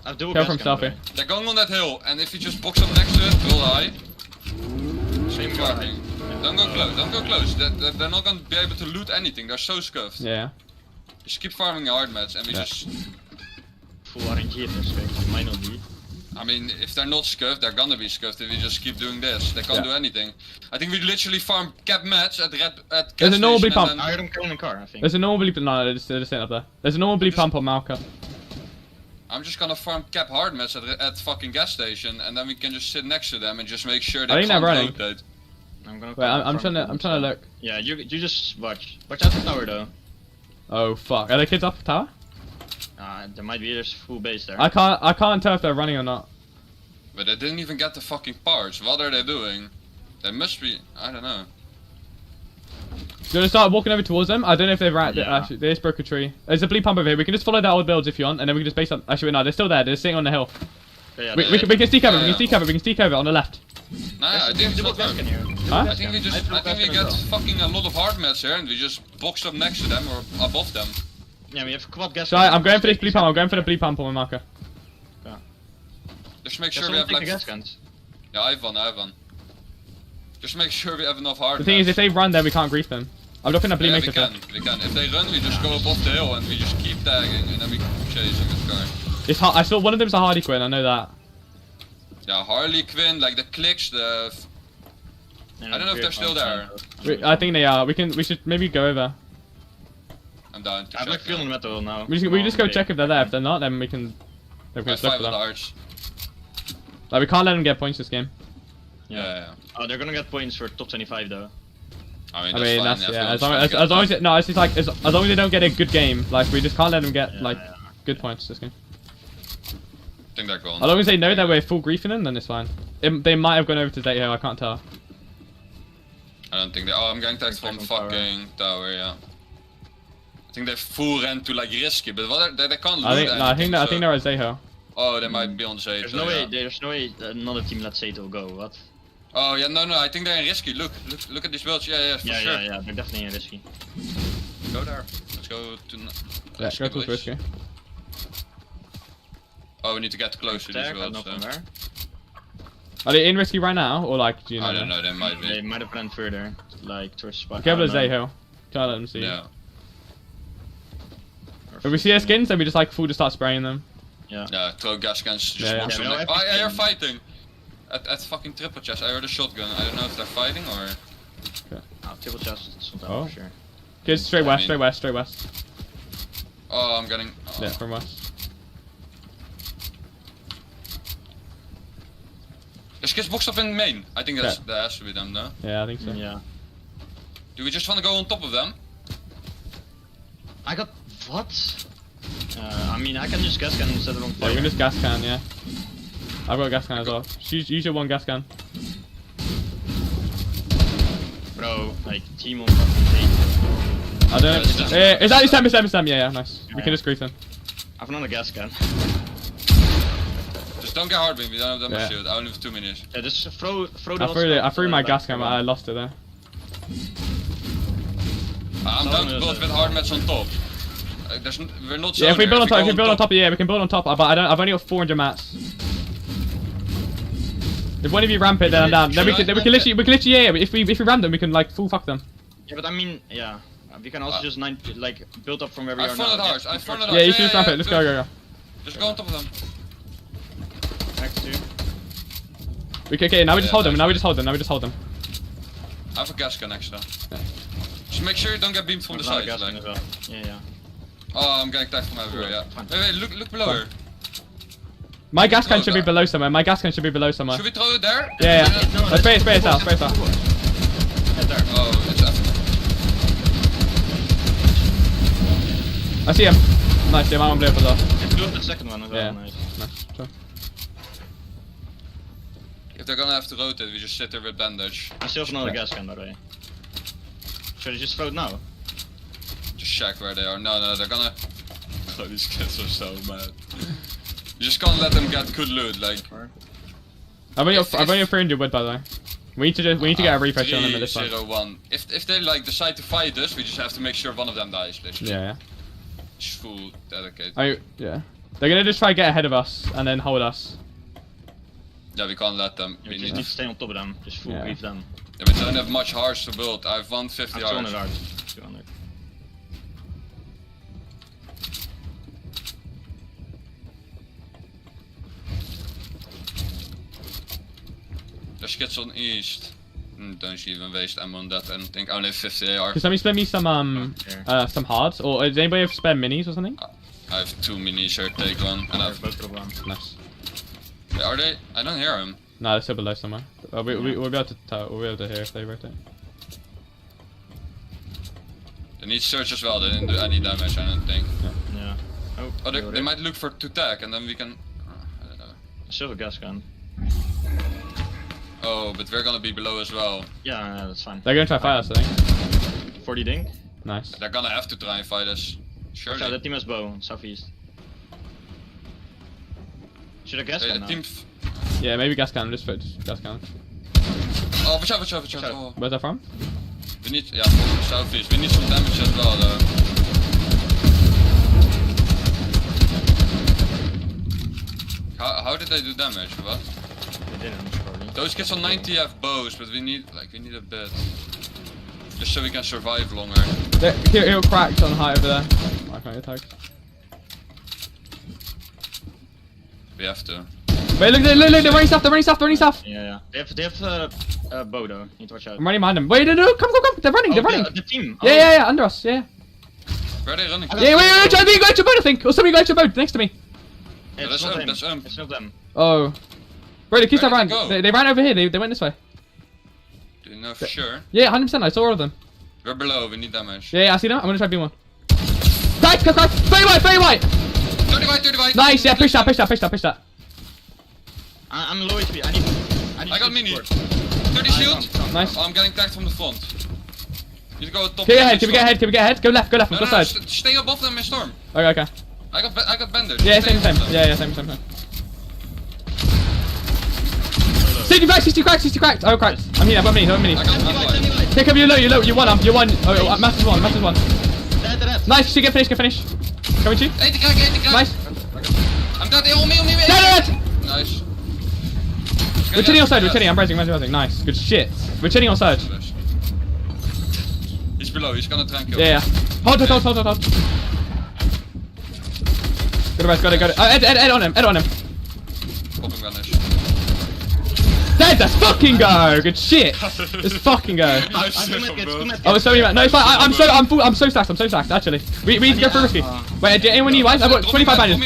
Speaker 2: I've dual
Speaker 1: Go
Speaker 2: gas
Speaker 1: from
Speaker 2: cam,
Speaker 1: selfie.
Speaker 3: They're going on that hill, and if you just box up next to it, real high. Same farming. Don't go close. They're not gonna be able to loot anything. They're so scuffed.
Speaker 1: Yeah.
Speaker 3: Just keep farming hard mats, and we just.
Speaker 2: Full RNG if they're scuffed. Might not be.
Speaker 3: I mean, if they're not scuffed, they're gonna be scuffed if we just keep doing this. They can't do anything. I think we literally farm cap mats at gas
Speaker 1: There's a normal bleep
Speaker 3: station
Speaker 1: pump.
Speaker 2: I heard them killing a car, I think.
Speaker 1: There's a normal bleep. No, they're just sitting up there. There's a normal bleep pump on Malka.
Speaker 3: I'm just gonna farm cap hard mats at fucking gas station, and then we can just sit next to them and just make sure they
Speaker 1: I think they're
Speaker 3: can't
Speaker 1: running.
Speaker 3: rotate.
Speaker 2: I'm gonna.
Speaker 1: Wait, I'm trying to look.
Speaker 2: Yeah, you just watch. Watch out the tower though.
Speaker 1: Oh fuck. Are the kids up the tower?
Speaker 2: There might be there's full base there.
Speaker 1: I can't tell if they're running or not.
Speaker 3: But they didn't even get the fucking parts. What are they doing? They must be. I don't know.
Speaker 1: Do you want to start walking over towards them? I don't know if they've
Speaker 2: Yeah.
Speaker 1: actually, they just broke a tree. There's a bleep pump over here. We can just follow their old builds if you want, and then we can just base up. Actually, no, they're still there. They're sitting on the hill.
Speaker 2: Yeah,
Speaker 1: We can sneak over. We can sneak over. We can sneak over on the left.
Speaker 3: Nah, I think it's
Speaker 2: double
Speaker 3: not
Speaker 2: gas
Speaker 3: done.
Speaker 2: can here.
Speaker 1: Huh?
Speaker 3: I think we get fucking a lot of hard mats here, and we just box up next to them or above them.
Speaker 2: Yeah, we have quad gas.
Speaker 1: So I'm going for this bleep pump. I'm going for the bleep pump on my marker.
Speaker 3: Just make sure
Speaker 2: Sure
Speaker 3: we have like.
Speaker 2: gas guns.
Speaker 3: Yeah, I have one. Just make sure we have enough hard
Speaker 1: The thing is,
Speaker 3: mats.
Speaker 1: if they run there, we can't grief them. I'm looking at bleep
Speaker 3: Yeah,
Speaker 1: maker.
Speaker 3: we can. If they run, we just go above the hill and we just keep tagging, and then we keep chasing this guy.
Speaker 1: It's hard. I saw one of them's a Hardy Quinn. I know that.
Speaker 3: Yeah, Harley Quinn, like the clicks, the. I don't know if they're still there.
Speaker 1: I think they are. We should maybe go over.
Speaker 3: I'm down to
Speaker 2: I have like
Speaker 3: check.
Speaker 2: feeling metal now.
Speaker 1: We just go check if they're there. If they're not, then we can. Then we
Speaker 3: I
Speaker 1: can look
Speaker 3: fight
Speaker 1: for
Speaker 3: with
Speaker 1: them.
Speaker 3: arch.
Speaker 1: Like we can't let them get points this game.
Speaker 3: Yeah.
Speaker 2: Oh, they're gonna get points for top 25 though.
Speaker 3: I mean,
Speaker 1: I
Speaker 3: that's
Speaker 1: mean,
Speaker 3: fine.
Speaker 1: that's yeah.
Speaker 3: everyone's
Speaker 1: As long
Speaker 3: trying to
Speaker 1: as
Speaker 3: get
Speaker 1: long as
Speaker 3: that.
Speaker 1: it, no, it's just like as long as they don't get a good game, like we just can't let them get like good points this game.
Speaker 3: I think they're gone.
Speaker 1: As long as they know that we're full griefing them, then it's fine. They might have gone over to Zeta Hill. I can't tell.
Speaker 3: I don't think they. Oh, I'm getting tagged from fucking tower. Yeah. I think they full ran to like risky, but what they can't loot
Speaker 1: I think no, I think
Speaker 3: anything, so-
Speaker 1: they're at Zeta.
Speaker 3: Oh, they might be on Zeta.
Speaker 2: There's no way.
Speaker 3: yeah.
Speaker 2: There's no way another team let Sato will go. What?
Speaker 3: Oh yeah, no, I think they're in risky. Look at these builds. Yeah, for sure.
Speaker 2: Yeah. They're definitely risky.
Speaker 3: Go there. Let's go to.
Speaker 1: Yeah, go to risky.
Speaker 3: Oh, we need to get close to these
Speaker 2: Attack, I don't
Speaker 3: builds.
Speaker 2: know from where.
Speaker 1: Are they in risky right now, or like do you know?
Speaker 3: I don't know. They might
Speaker 2: They
Speaker 3: be.
Speaker 2: might have planned further, like towards spot.
Speaker 1: Go to Zeta Hill. Can't let them see.
Speaker 3: Yeah.
Speaker 1: If we see their skins, then we just like full just start spraying them.
Speaker 3: Yeah. Throw gas cans. Just
Speaker 1: Yeah,
Speaker 3: box
Speaker 2: yeah.
Speaker 3: them
Speaker 2: Yeah,
Speaker 3: next-
Speaker 2: no,
Speaker 3: Oh yeah, they're
Speaker 2: everything.
Speaker 3: fighting. At fucking triple chest. I heard a shotgun. I don't know if they're fighting or.
Speaker 2: Oh, triple chest. Sometimes
Speaker 1: Oh.
Speaker 2: for sure.
Speaker 1: Get straight
Speaker 3: I
Speaker 1: west,
Speaker 3: mean-
Speaker 1: straight west, straight west.
Speaker 3: Oh, I'm getting. Oh.
Speaker 1: Yeah, from west.
Speaker 3: There's kids boxed up in main. I think that has to be them, no?
Speaker 1: Yeah, I think so.
Speaker 2: Yeah.
Speaker 3: Do we just want to go on top of them?
Speaker 2: I got what? I mean, I can just gas can set it on
Speaker 1: Yeah,
Speaker 2: fire.
Speaker 1: we can just gas can, yeah. I've got a gas can as well. Use your one gas can.
Speaker 2: Bro, like team on fucking
Speaker 1: I don't know.
Speaker 3: it's just-
Speaker 1: Is that it's them? Yeah, nice. We
Speaker 2: Yeah.
Speaker 1: can just grief them.
Speaker 2: I have another gas can.
Speaker 3: Just don't get hard beam. We don't have that much
Speaker 1: Yeah.
Speaker 3: shield. I only have 2 minutes.
Speaker 2: Yeah, just throw
Speaker 1: I threw my gas can, but I lost it there.
Speaker 3: I'm
Speaker 2: No,
Speaker 3: down
Speaker 2: no,
Speaker 3: to build
Speaker 2: no.
Speaker 3: with hard mats on top. We're not.
Speaker 1: Yeah, if we
Speaker 3: zoning
Speaker 1: build on
Speaker 3: here.
Speaker 1: top,
Speaker 3: go
Speaker 1: yeah, we can build on top. But I've only got 400 mats. If one of you ramp it, then I'm down. Then we can literally, yeah. If we ramp them, we can like full fuck them.
Speaker 2: Yeah, but I mean, yeah. We can also just like build up from where we
Speaker 3: I
Speaker 2: are
Speaker 3: followed
Speaker 2: now.
Speaker 3: ours. I followed
Speaker 1: Yeah, you should just ramp it. Let's go.
Speaker 3: Just go on top of them.
Speaker 2: Next to.
Speaker 1: Okay, now we just
Speaker 3: Yeah,
Speaker 1: hold them.
Speaker 3: nice.
Speaker 1: Now we just hold them.
Speaker 3: I have a gas can extra. Just make sure you don't get beamed from the
Speaker 2: Another
Speaker 3: sides.
Speaker 2: gas can
Speaker 3: Like.
Speaker 2: as well. Yeah.
Speaker 3: Oh, I'm getting tagged from everywhere. Yeah.
Speaker 2: Fine.
Speaker 3: Wait, look below her.
Speaker 1: My gas can
Speaker 3: Throw
Speaker 1: should be
Speaker 3: that.
Speaker 1: below somewhere.
Speaker 3: Should we throw it there?
Speaker 1: Yeah.
Speaker 2: No,
Speaker 1: Spray it out.
Speaker 2: Yeah, there.
Speaker 3: Oh, it's after.
Speaker 1: I see him. Nice, yeah, my one blew up as well.
Speaker 2: And do the second one as well.
Speaker 1: Yeah.
Speaker 2: Nice.
Speaker 1: Nice. Sure.
Speaker 3: If they're gonna have to rotate, we just sit there with bandage.
Speaker 2: I still have another gas can by the way. Should I just throw it now?
Speaker 3: Just check where they are. No, they're gonna. Oh, these kids are so mad. You just can't let them get good loot. Like.
Speaker 1: I've only got 300 wood, by the way. We need to get a refresh on them at this point.
Speaker 3: 3-0-1. If they like decide to fight us, we just have to make sure one of them dies, literally.
Speaker 1: Yeah.
Speaker 3: Just full dedicated.
Speaker 1: Yeah. They're gonna just try to get ahead of us and then hold us.
Speaker 3: Yeah, we can't let them.
Speaker 2: We
Speaker 3: We
Speaker 2: just
Speaker 3: need.
Speaker 2: need to stay on top of them. Just full grief them.
Speaker 3: Yeah, we don't have much hearts to build. I have 150
Speaker 2: I have 200
Speaker 3: hearts.
Speaker 2: hearts. 200.
Speaker 3: There's kids on east. Don't even waste ammo on that. I don't think I only have 50 AR.
Speaker 1: Can somebody spare me some hards? Or does anybody have spare minis or something?
Speaker 3: I have 2 minis here, take one. And I have.
Speaker 1: Nice.
Speaker 3: Are they? I don't hear them.
Speaker 1: No, they're still below somewhere. We'll be able to tell. We'll be able to hear if they rotate.
Speaker 3: They need search as well. They didn't do any damage, I don't think.
Speaker 2: Yeah.
Speaker 3: Oh, they might look for to tag and then we can. I don't know.
Speaker 2: Still have a gas gun.
Speaker 3: Oh, but we're gonna be below as well.
Speaker 2: Yeah, that's fine.
Speaker 1: They're gonna try to fight us, I think.
Speaker 2: 40 dink.
Speaker 1: Nice.
Speaker 3: They're gonna have to try and fight us. Surely.
Speaker 2: So that team has bow, southeast. Should I gas gun now?
Speaker 3: Team.
Speaker 1: Yeah, maybe gas cannon. Just gas cannon.
Speaker 3: Oh, watch out. Oh.
Speaker 1: Where's that from?
Speaker 3: We need, yeah, southeast. We need some damage as well, though. How did they do damage? What?
Speaker 2: They didn't, probably.
Speaker 3: Those kids on 90 have bows, but we need a bit. Just so we can survive longer.
Speaker 1: He'll cracked on high over there. I can't attack.
Speaker 3: We have to.
Speaker 1: Wait, look, they're running south.
Speaker 2: Yeah. They have bow though. Need to watch out.
Speaker 1: I'm running behind them. Wait, no, come. They're running.
Speaker 2: The team.
Speaker 1: Yeah, under us, yeah.
Speaker 3: Where are they running?
Speaker 1: Yeah, wait, try to go to your boat, I think. Or somebody go to your boat next to me.
Speaker 2: It's not them.
Speaker 3: That's
Speaker 2: It's not them.
Speaker 1: Oh. Wait, the kids
Speaker 3: Where
Speaker 1: ran.
Speaker 3: did they go?
Speaker 1: They ran over here. They went this way.
Speaker 3: Do you know for sure?
Speaker 1: Yeah, 100%. I saw all of them.
Speaker 3: We're below. We need damage.
Speaker 1: Yeah, I see them. I'm gonna try beam one. Crack! Very white!
Speaker 3: 30 white.
Speaker 1: Nice, yeah, push that.
Speaker 2: I'm low HP.
Speaker 3: I got mini.
Speaker 2: support.
Speaker 3: 30 shield.
Speaker 1: Nice.
Speaker 3: Oh, I'm getting tagged from the front. Need to go top.
Speaker 1: Can we get ahead? Go left,
Speaker 3: No,
Speaker 1: on the side.
Speaker 3: stay above them in storm.
Speaker 1: Okay.
Speaker 3: I got bandage.
Speaker 1: Yeah,
Speaker 3: Stay
Speaker 1: same.
Speaker 3: above them.
Speaker 1: Yeah, same. 60 cracked. Oh, cracked. I'm here, I've got mini.
Speaker 3: I got one.
Speaker 1: Pick up, you're low. You won. Oh, Master's one.
Speaker 2: Dead.
Speaker 1: Nice, she get finish. Coming to you.
Speaker 3: 80 crack.
Speaker 1: Nice.
Speaker 3: I'm dead. On me.
Speaker 1: Dead.
Speaker 3: Nice.
Speaker 1: We're chilling on surge. I'm bracing. Nice. Good shit. We're chilling on surge.
Speaker 3: He's below. He's gonna tank you.
Speaker 1: Yeah. Hold. Go to rest. Got it. Ed on him.
Speaker 3: Popping vanish.
Speaker 1: Dead. Let's fucking go. Good shit. Let's fucking go.
Speaker 2: I'm 2 medkits.
Speaker 1: Oh, so many. No, it's fine. I'm so stacked. Actually, we need to go for risky. Wait, do anyone need wipes? I've got 25 bandages.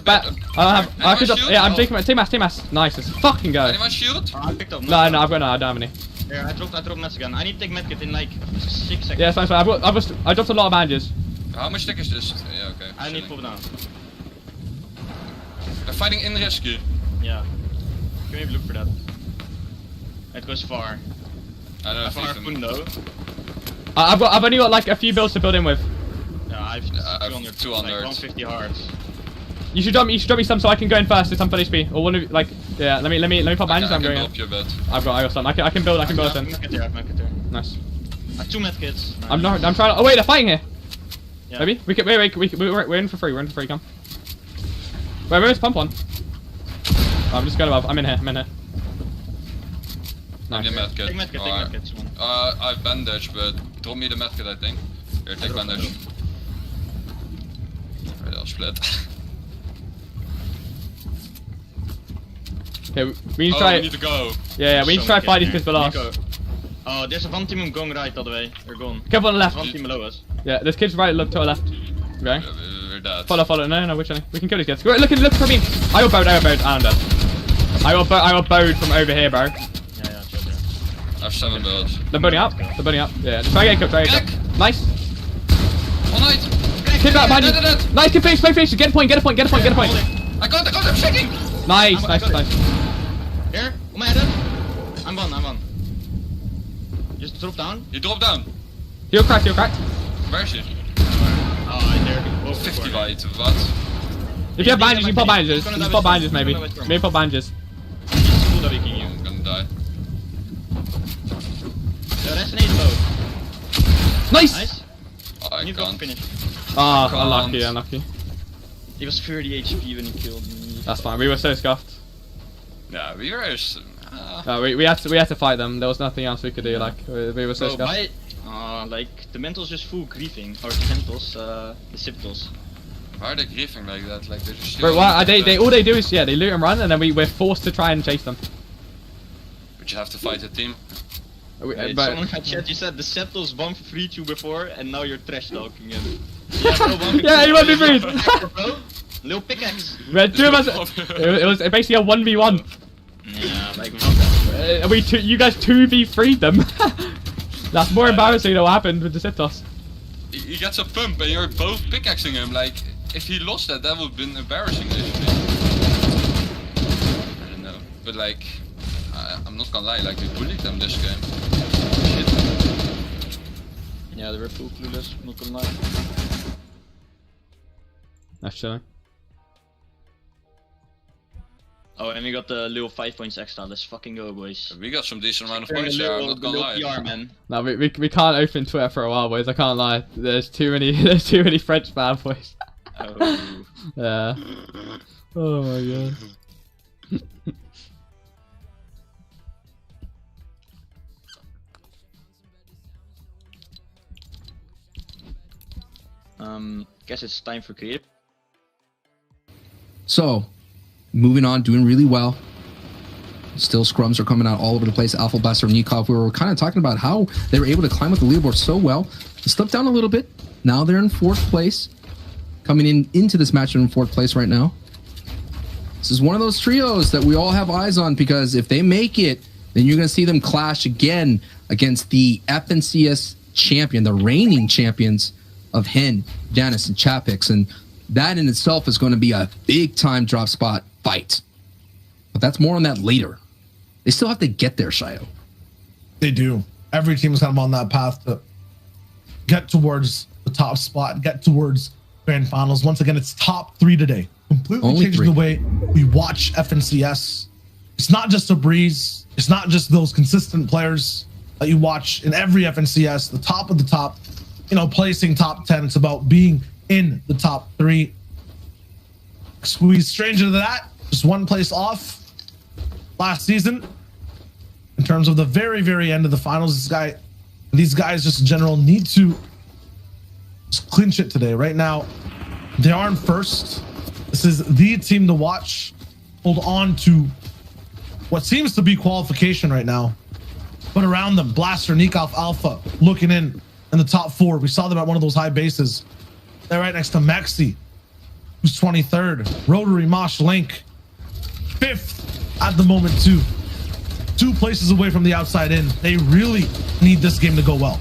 Speaker 1: I don't have. I'm taking T-mass. Nice. Let's fucking go.
Speaker 3: Anyone shield?
Speaker 2: I picked up.
Speaker 1: No, I don't have any.
Speaker 2: Yeah, I dropped meds again. I need to take medkit in like 6 seconds.
Speaker 1: Yeah, it's fine. I dropped a lot of bandages.
Speaker 3: How much thick is this? Yeah, okay.
Speaker 2: I need to pop down.
Speaker 3: They're fighting in rescue.
Speaker 2: Yeah. Can we maybe look for that? It goes far.
Speaker 3: I don't know if
Speaker 2: Far
Speaker 3: he's
Speaker 2: Harpoon though.
Speaker 1: I've only got like a few builds to build in with.
Speaker 2: Yeah, I have
Speaker 3: I have
Speaker 2: 200.
Speaker 3: 200.
Speaker 2: Like 150 hearts.
Speaker 1: You should drop me some so I can go in first. It's on full HP. Or one of like yeah. Let me pop bandages.
Speaker 3: I
Speaker 1: I'm
Speaker 3: can
Speaker 1: going.
Speaker 3: help you a bit.
Speaker 1: I got some. I can build.
Speaker 2: I have
Speaker 1: in.
Speaker 2: medkit here.
Speaker 1: Nice.
Speaker 2: I have 2 medkits. Nice.
Speaker 1: I'm trying to. Oh wait, they're fighting here.
Speaker 2: Yeah.
Speaker 1: Maybe we can. Wait. We're in for free. Come. Wait, where's pump on? Oh, I'm just going above. I'm in here. Nice.
Speaker 3: Give me a medkit.
Speaker 2: Take medkit, someone.
Speaker 3: I have bandage, but drop me the medkit, I think. Here, take bandage. Alright, I'll split.
Speaker 1: Okay, we need to try.
Speaker 3: We need to go.
Speaker 1: Yeah, we need to try to fight these kids below us.
Speaker 2: Oh, there's a one team going right all the way. They're gone.
Speaker 1: Careful on the left.
Speaker 2: One team below us.
Speaker 1: Yeah, there's kids right. Look to our left. Okay.
Speaker 3: We're dead.
Speaker 1: Follow. No, which one? We can kill these kids. Go, look for me. I got bowed. I'm dead. I got bowed from over here, bro.
Speaker 2: Yeah, chill.
Speaker 3: I have 7 builds.
Speaker 1: They're burning up. Yeah, try to get cooked. Nice.
Speaker 3: All night.
Speaker 1: Kid back behind you.
Speaker 3: Dead.
Speaker 1: Nice, good finish. Get a point.
Speaker 3: I got it, I'm shaking.
Speaker 1: Nice.
Speaker 2: Here, on my head. I'm one. Just drop down.
Speaker 3: You drop down.
Speaker 1: You're cracked.
Speaker 3: Where is he?
Speaker 2: Oh, there.
Speaker 3: 50 white, what?
Speaker 1: If you have bandages, you can pop bandages. Maybe pop bandages.
Speaker 3: I'm gonna die.
Speaker 2: Resonate low.
Speaker 1: Nice.
Speaker 3: Oh, I
Speaker 2: You go
Speaker 3: can't.
Speaker 2: finish.
Speaker 1: Ah, unlucky.
Speaker 2: He was 30 HP when he killed me.
Speaker 1: That's fine. We were so scuffed.
Speaker 3: Yeah, we were.
Speaker 1: We had to fight them. There was nothing else we could do. Like we were so scuffed.
Speaker 2: Like the Mental's just full griefing, or the Mentals, the Siptals.
Speaker 3: Why are they griefing like that? Like they're just.
Speaker 1: Bro, they all they do is they loot and run, and then we're forced to try and chase them.
Speaker 3: But you have to fight a team.
Speaker 2: Someone had chat, you said the Sceptals 1v3 you before, and now you're trash talking him. Yeah, bro, 1v3.
Speaker 1: Yeah, you 1v3.
Speaker 2: Little pickaxe.
Speaker 1: We had 2 of us. It was basically a 1v1.
Speaker 2: Yeah, like
Speaker 1: you guys 2v3'd them. That's more embarrassing than what happened with the Siptos.
Speaker 3: He gets a pump and you're both pickaxing him. Like, if he lost that, that would have been embarrassing. Actually. I don't know, but like, I'm not gonna lie. Like, we bullied them this game. Shit.
Speaker 2: Yeah, they were full clueless. Not gonna lie.
Speaker 1: That's chilling.
Speaker 2: Oh, and we got the little 5 points extra. Let's fucking go, boys.
Speaker 3: We got some decent amount of points here. I'm not gonna lie.
Speaker 2: PR, man.
Speaker 1: No, we can't open Twitter for a while, boys. I can't lie. There's too many French bad boys.
Speaker 2: Oh.
Speaker 1: Yeah. Oh my
Speaker 2: god. Guess it's time for creative.
Speaker 5: So, moving on, doing really well. Still scrums are coming out all over the place. Alpha Blaster and Nikov, we were kind of talking about how they were able to climb up the leaderboard so well. They slipped down a little bit. Now they're in 4th place. Coming into this match, they're in 4th place right now. This is one of those trios that we all have eyes on, because if they make it, then you're going to see them clash again against the FNCS champion, the reigning champions of Hen, Janus, and Chapix. And that in itself is going to be a big time drop spot fight. But that's more on that later. They still have to get there, Shio.
Speaker 4: They do. Every team is kind of on that path to get towards the top spot, get towards grand finals. Once again, it's top 3 today. Completely
Speaker 5: Only
Speaker 4: changing
Speaker 5: 3.
Speaker 4: the way we watch FNCS. It's not just a breeze. It's not just those consistent players that you watch in every FNCS, the top of the top, placing top 10. It's about being in the top 3. Squeeze stranger to that, just 1 place off last season. In terms of the very, very end of the finals, these guys just in general need to just clinch it today. Right now, they are in 1st. This is the team to watch. Hold on to what seems to be qualification right now. But around them, Blaster, Nikov, Alpha, looking in the top 4. We saw them at one of those high bases. They're right next to Mexi, who's 23rd. Rotary, Mosh, Link, 5th at the moment too. 2 places away from the outside in. They really need this game to go well.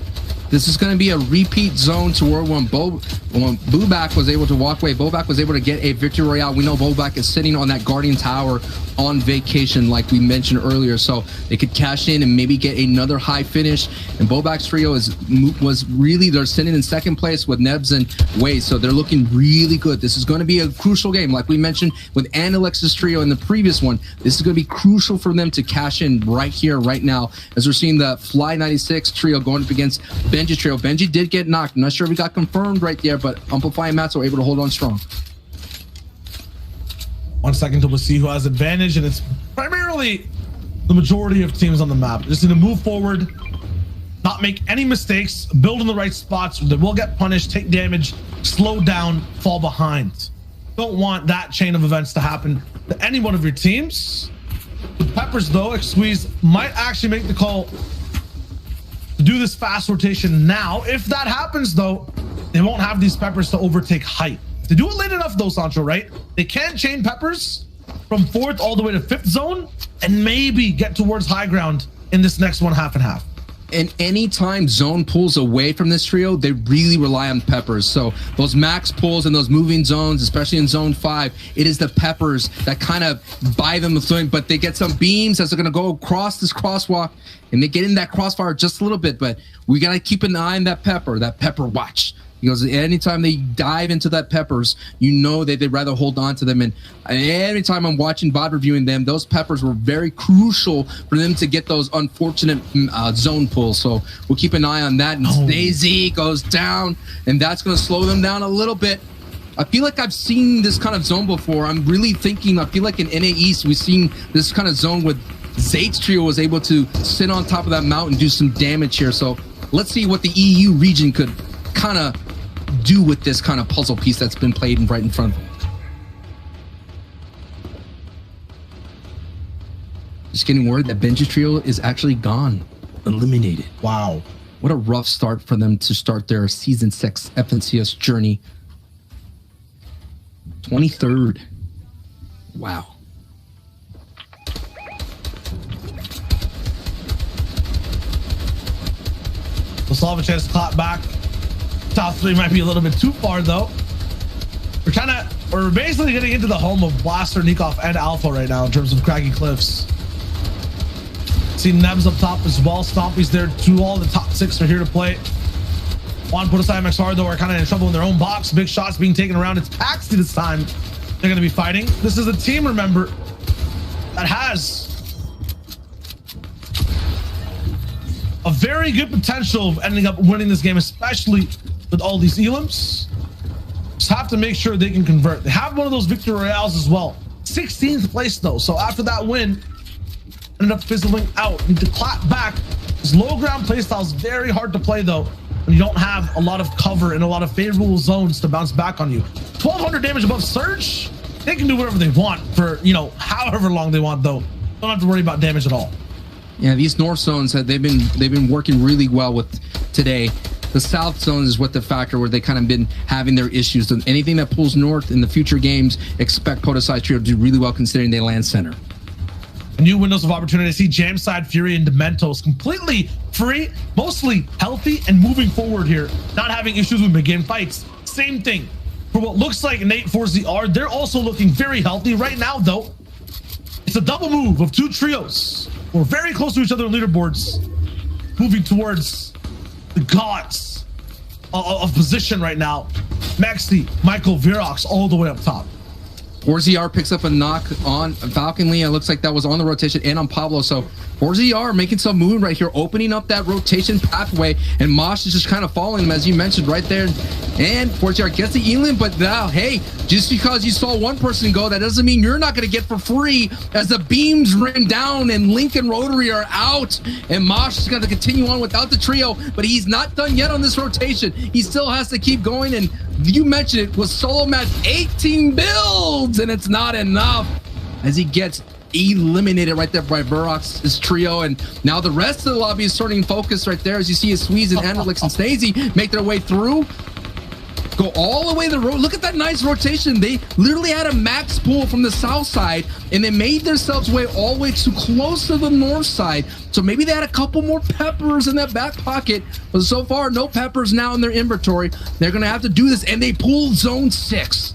Speaker 5: This is going to be a repeat zone to where when Bubak was able to walk away, Bobak was able to get a victory royale. We know Bobak is sitting on that Guardian Tower on vacation, like we mentioned earlier, so they could cash in and maybe get another high finish. And Bobak's trio was really, they're sitting in 2nd place with Nebs and Wade, so they're looking really good. This is going to be a crucial game, like we mentioned with Analex's trio in the previous one. This is going to be crucial for them to cash in right here, right now, as we're seeing the Fly 96 trio going up against Benji trio. Benji did get knocked. I'm not sure if he got confirmed right there, but Umplify and Matsoe were able to hold on strong.
Speaker 4: 1 second till we see who has advantage, and it's primarily the majority of teams on the map. Just need to move forward, not make any mistakes, build in the right spots. They will get punished, take damage, slow down, fall behind. Don't want that chain of events to happen to any one of your teams. With Peppers, though, Squeeze might actually make the call to do this fast rotation now. If that happens, though, they won't have these Peppers to overtake height. If they do it late enough, though, Sancho, right? They can chain Peppers from 4th all the way to 5th zone and maybe get towards high ground in this next one, half and half.
Speaker 5: And anytime zone pulls away from this trio, they really rely on Peppers. So those max pulls and those moving zones, especially in zone 5, it is the Peppers that kind of buy them the swing, but they get some beams as they're going to go across this crosswalk and they get in that crossfire just a little bit, but we got to keep an eye on that Pepper watch. He goes, anytime they dive into that peppers, you know that they'd rather hold on to them. And every time I'm watching VOD reviewing them, those peppers were very crucial for them to get those unfortunate zone pulls. So we'll keep an eye on that. And Daisy goes down, and that's going to slow them down a little bit. I feel like I've seen this kind of zone before. I'm really thinking, I feel like in NA East, we've seen this kind of zone with Zate's trio was able to sit on top of that mountain and do some damage here. So let's see what the EU region could kind of do with this kind of puzzle piece that's been played right in front of them. Just getting word that Benji trio is actually gone, eliminated.
Speaker 4: Wow.
Speaker 5: What a rough start for them to start their Season 6 FNCS journey. 23rd. Wow.
Speaker 4: We'll still have a chance to clap back. Top 3 might be a little bit too far though. We're basically getting into the home of Blaster, Nikov, and Alpha right now in terms of Craggy Cliffs. See Nebs up top as well. Stompy's there too. All the top 6 are here to play. Juan put aside MXR though are kind of in trouble in their own box. Big shots being taken around. It's Paxi this time. They're going to be fighting. This is a team, remember, that has a very good potential of ending up winning this game, especially with all these elims. Just have to make sure they can convert. They have one of those victory royales as well. 16th place though. So after that win, ended up fizzling out. Need to clap back. This low ground playstyle is very hard to play though when you don't have a lot of cover and a lot of favorable zones to bounce back on you. 1200 damage above Surge. They can do whatever they want for, you know, however long they want though. Don't have to worry about damage at all.
Speaker 5: Yeah, these north zones they've been working really well with today. The south zone is what the factor where they kind of been having their issues. And anything that pulls north in the future games, expect Podosai Trio to do really well considering they land center.
Speaker 4: New windows of opportunity. I see Jamside, Fury, and Dementos completely free, mostly healthy, and moving forward here. Not having issues with begin fights. Same thing for what looks like Nate 4ZR. They're also looking very healthy right now, though. It's a double move of 2 trios. We're very close to each other on leaderboards, moving towards the gods of position right now. Maxi, Michael, Virox, all the way up top.
Speaker 5: 4ZR picks up a knock on Falcon Lee. It looks like that was on the rotation and on Pablo. So 4ZR making some movement right here, opening up that rotation pathway, and Mosh is just kind of following him, as you mentioned right there. And 4ZR gets the Elin, but now, hey, just because you saw one person go, that doesn't mean you're not going to get for free as the beams ran down and Link and Rotary are out. And Mosh is going to continue on without the trio, but he's not done yet on this rotation. He still has to keep going, and you mentioned it was solo match 18 builds, and it's not enough as he gets eliminated right there by Virox's trio. And now the rest of the lobby is starting focus right there as you see his Squeeze and Anderlix and Stacey make their way through. Go all the way the road. Look at that nice rotation. They literally had a max pull from the south side, and they made themselves way all the way too close to the north side. So maybe they had a couple more peppers in that back pocket, but so far no peppers now in their inventory. They're gonna have to do this, and they pulled zone 6.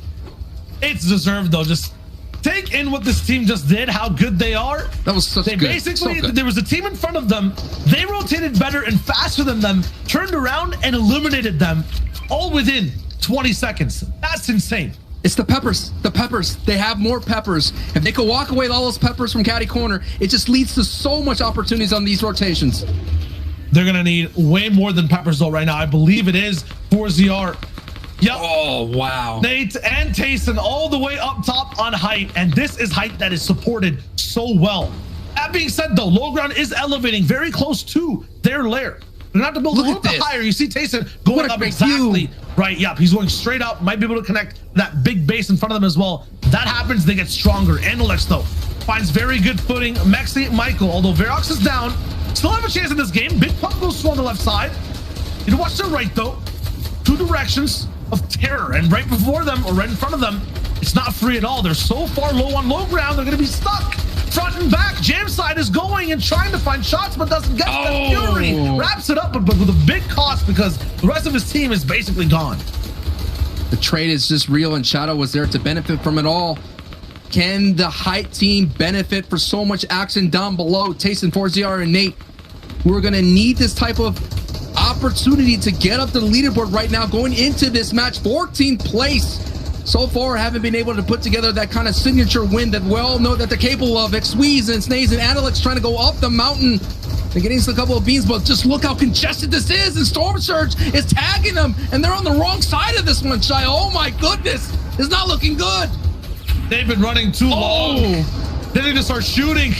Speaker 4: It's deserved though. Just take in what this team just did, how good they are.
Speaker 5: That was such good.
Speaker 4: Basically, there was a team in front of them. They rotated better and faster than them, turned around and eliminated them all within 20 seconds. That's insane.
Speaker 5: It's the peppers. The peppers. They have more peppers. If they could walk away with all those peppers from Caddy Corner, it just leads to so much opportunities on these rotations.
Speaker 4: They're going to need way more than peppers though right now. I believe it is 4ZR. Yep.
Speaker 5: Oh, wow.
Speaker 4: Nate and Tayson all the way up top on height, and this is height that is supported so well. That being said though, low ground is elevating very close to their lair. They're not to build a little bit higher. You see Tayson going up exactly right. Yep, he's going straight up. Might be able to connect that big base in front of them as well. That happens, they get stronger. Analex though finds very good footing. Mexi, Michael, although Virox is down, still have a chance in this game. Big pump goes slow on the left side. You know, watch their right though. 2 directions of terror, and right before them or right in front of them, it's not free at all. They're so far low on low ground, they're going to be stuck. Front and back, Jamside is going and trying to find shots, but doesn't get the Fury. Wraps it up, but with a big cost because the rest of his team is basically gone.
Speaker 5: The trade is just real, and Shadow was there to benefit from it all. Can the height team benefit for so much action down below? Tayson, 4ZR, and Nate, we're going to need this type of opportunity to get up to the leaderboard right now going into this match. 14th place. So far, haven't been able to put together that kind of signature win that we all know that they're capable of. Xweez and Snaze and Analyx trying to go up the mountain. They're getting a couple of beans, but just look how congested this is. And Storm Surge is tagging them, and they're on the wrong side of this one, Shy. Oh my goodness, it's not looking good.
Speaker 4: They've been running too long. They need to start shooting.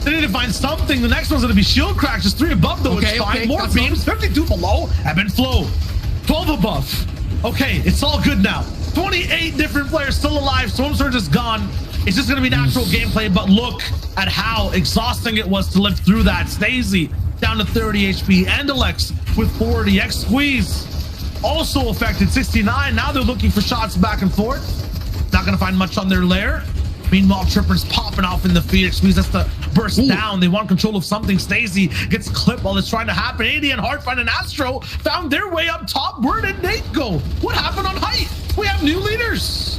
Speaker 4: They need to find something. The next one's gonna be shield crack. Just 3 above though.
Speaker 5: Okay,
Speaker 4: it's fine.
Speaker 5: okay,
Speaker 4: More
Speaker 5: that's
Speaker 4: beams. 52 below. Ebb and flow. 12 above. Okay, it's all good now. 28 different players still alive. Storm Surge is gone. It's just gonna be natural gameplay, but look at how exhausting it was to live through that. Snazy down to 30 HP. Andalex with 40. Xweez also affected 69. Now they're looking for shots back and forth. Not gonna find much on their lair. Meanwhile, Tripper's popping off in the feed. Xweez has to burst down. They want control of something. Snazy gets clipped while it's trying to happen. AD and Heartfind and Astro found their way up top. Where did Nate go? What happened on height? We have new leaders.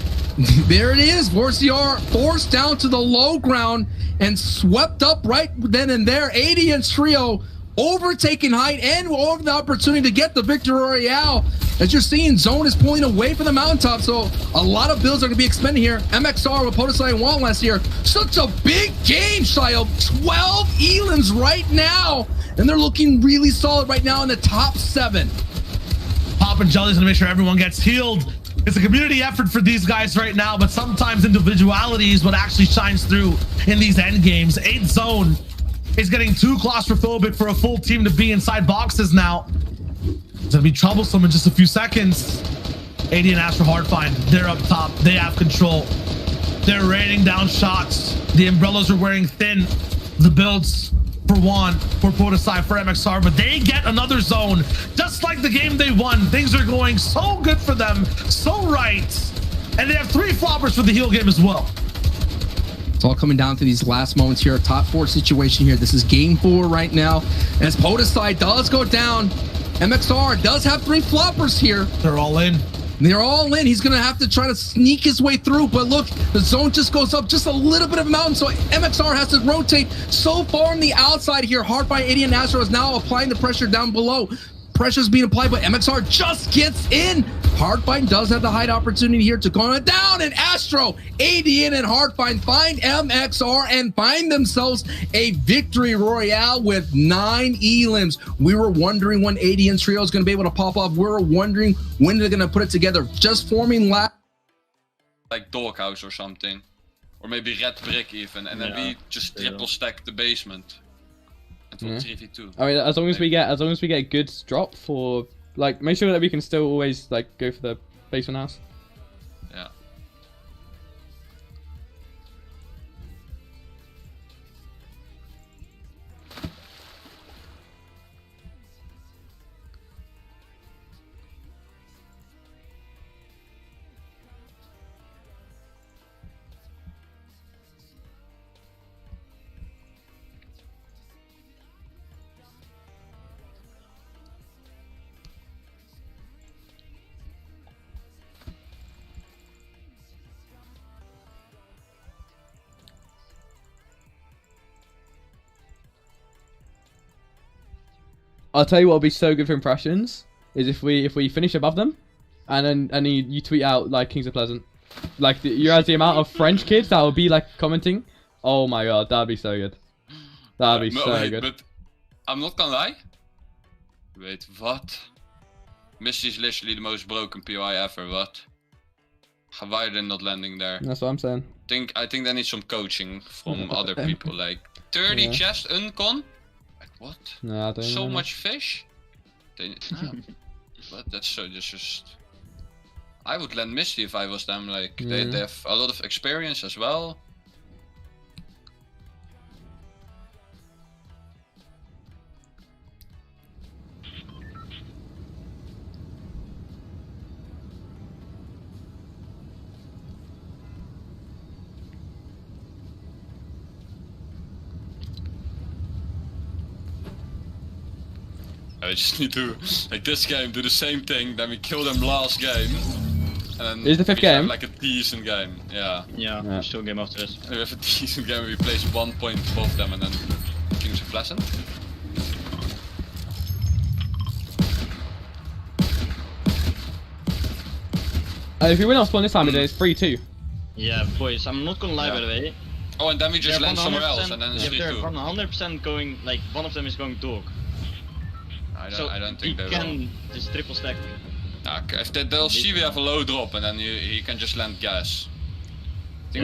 Speaker 5: There it is. Vorciar forced down to the low ground and swept up right then and there. AD and Trio overtaking height and over the opportunity to get the victory royale. As you're seeing, Zone is pulling away from the mountaintop, so a lot of builds are going to be expended here. MXR with Podesai and Juan last year. Such a big game, Shio. 12 Elens right now, and they're looking really solid right now in the top 7.
Speaker 4: Pop and Jelly's gonna make sure everyone gets healed. It's a community effort for these guys right now, but sometimes individuality is what actually shines through in these end games. 8 Zone is getting too claustrophobic for a full team to be inside boxes now. It's gonna be troublesome in just a few seconds. AD and Astro Hardfind, they're up top. They have control. They're raining down shots. The umbrellas are wearing thin. The builds for Juan, for Podesai, for MXR, but they get another zone. Just like the game they won, things are going so good for them, so right. And they have 3 floppers for the heal game as well.
Speaker 5: It's all coming down to these last moments here. Top 4 situation here. This is game 4 right now. As Podesai does go down, MXR does have 3 floppers here.
Speaker 4: They're all in.
Speaker 5: They're all in. He's going to have to try to sneak his way through. But look, the zone just goes up just a little bit of a mountain. So MXR has to rotate so far on the outside here. Hardfind, AD, and Astro is now applying the pressure down below. Pressure's being applied, but MXR just gets in. Hardfind does have the height opportunity here to go down, and Astro, ADN, and Hardfind find MXR and find themselves a victory royale with 9 elims. We were wondering when ADN Trio is going to be able to pop off. We were wondering when they're going to put it together. Just forming
Speaker 3: like Doghouse or something, or maybe Red Brick even, and then we just triple stack the basement.
Speaker 1: Yeah.
Speaker 3: 3v2.
Speaker 1: I mean, as long as we get a good drop for, like, make sure that we can still always like go for the basement house.
Speaker 3: Yeah.
Speaker 1: I'll tell you what would be so good for impressions is if we finish above them, and then you tweet out like Kings of Pleasant, like the amount of French kids that will be like commenting. Oh my god, that'd be so good. That'd be so good.
Speaker 3: But I'm not gonna lie. Wait, what? Misty is literally the most broken POI ever. What? Why are they not landing there?
Speaker 1: That's what I'm saying.
Speaker 3: I think they need some coaching from other people. Like 30 chest uncon. Like what?
Speaker 1: No, I don't
Speaker 3: so
Speaker 1: know.
Speaker 3: much fish? But that's so just. I would land Misty if I was them. Like they have a lot of experience as well. I just need to, like this game, do the same thing, then we kill them last game. And then
Speaker 1: is the 5th game?
Speaker 3: Have like a decent game, yeah.
Speaker 2: Yeah, still game after this.
Speaker 3: We have a decent game, we place 1 point above them and then Kings of Pleasant.
Speaker 1: If we win our spawn this time, then it's 3-2.
Speaker 2: Yeah, boys, I'm not gonna lie, by the way.
Speaker 3: Oh, and then we just
Speaker 2: They're
Speaker 3: land somewhere else,
Speaker 2: 100%,
Speaker 3: and then it's
Speaker 2: they're
Speaker 3: 3-2.
Speaker 2: 100% going, like, one of them is going dog.
Speaker 3: I don't think they
Speaker 2: he
Speaker 3: will.
Speaker 2: can just triple stack.
Speaker 3: If they'll see we have a low drop, and then he can just land gas.
Speaker 1: I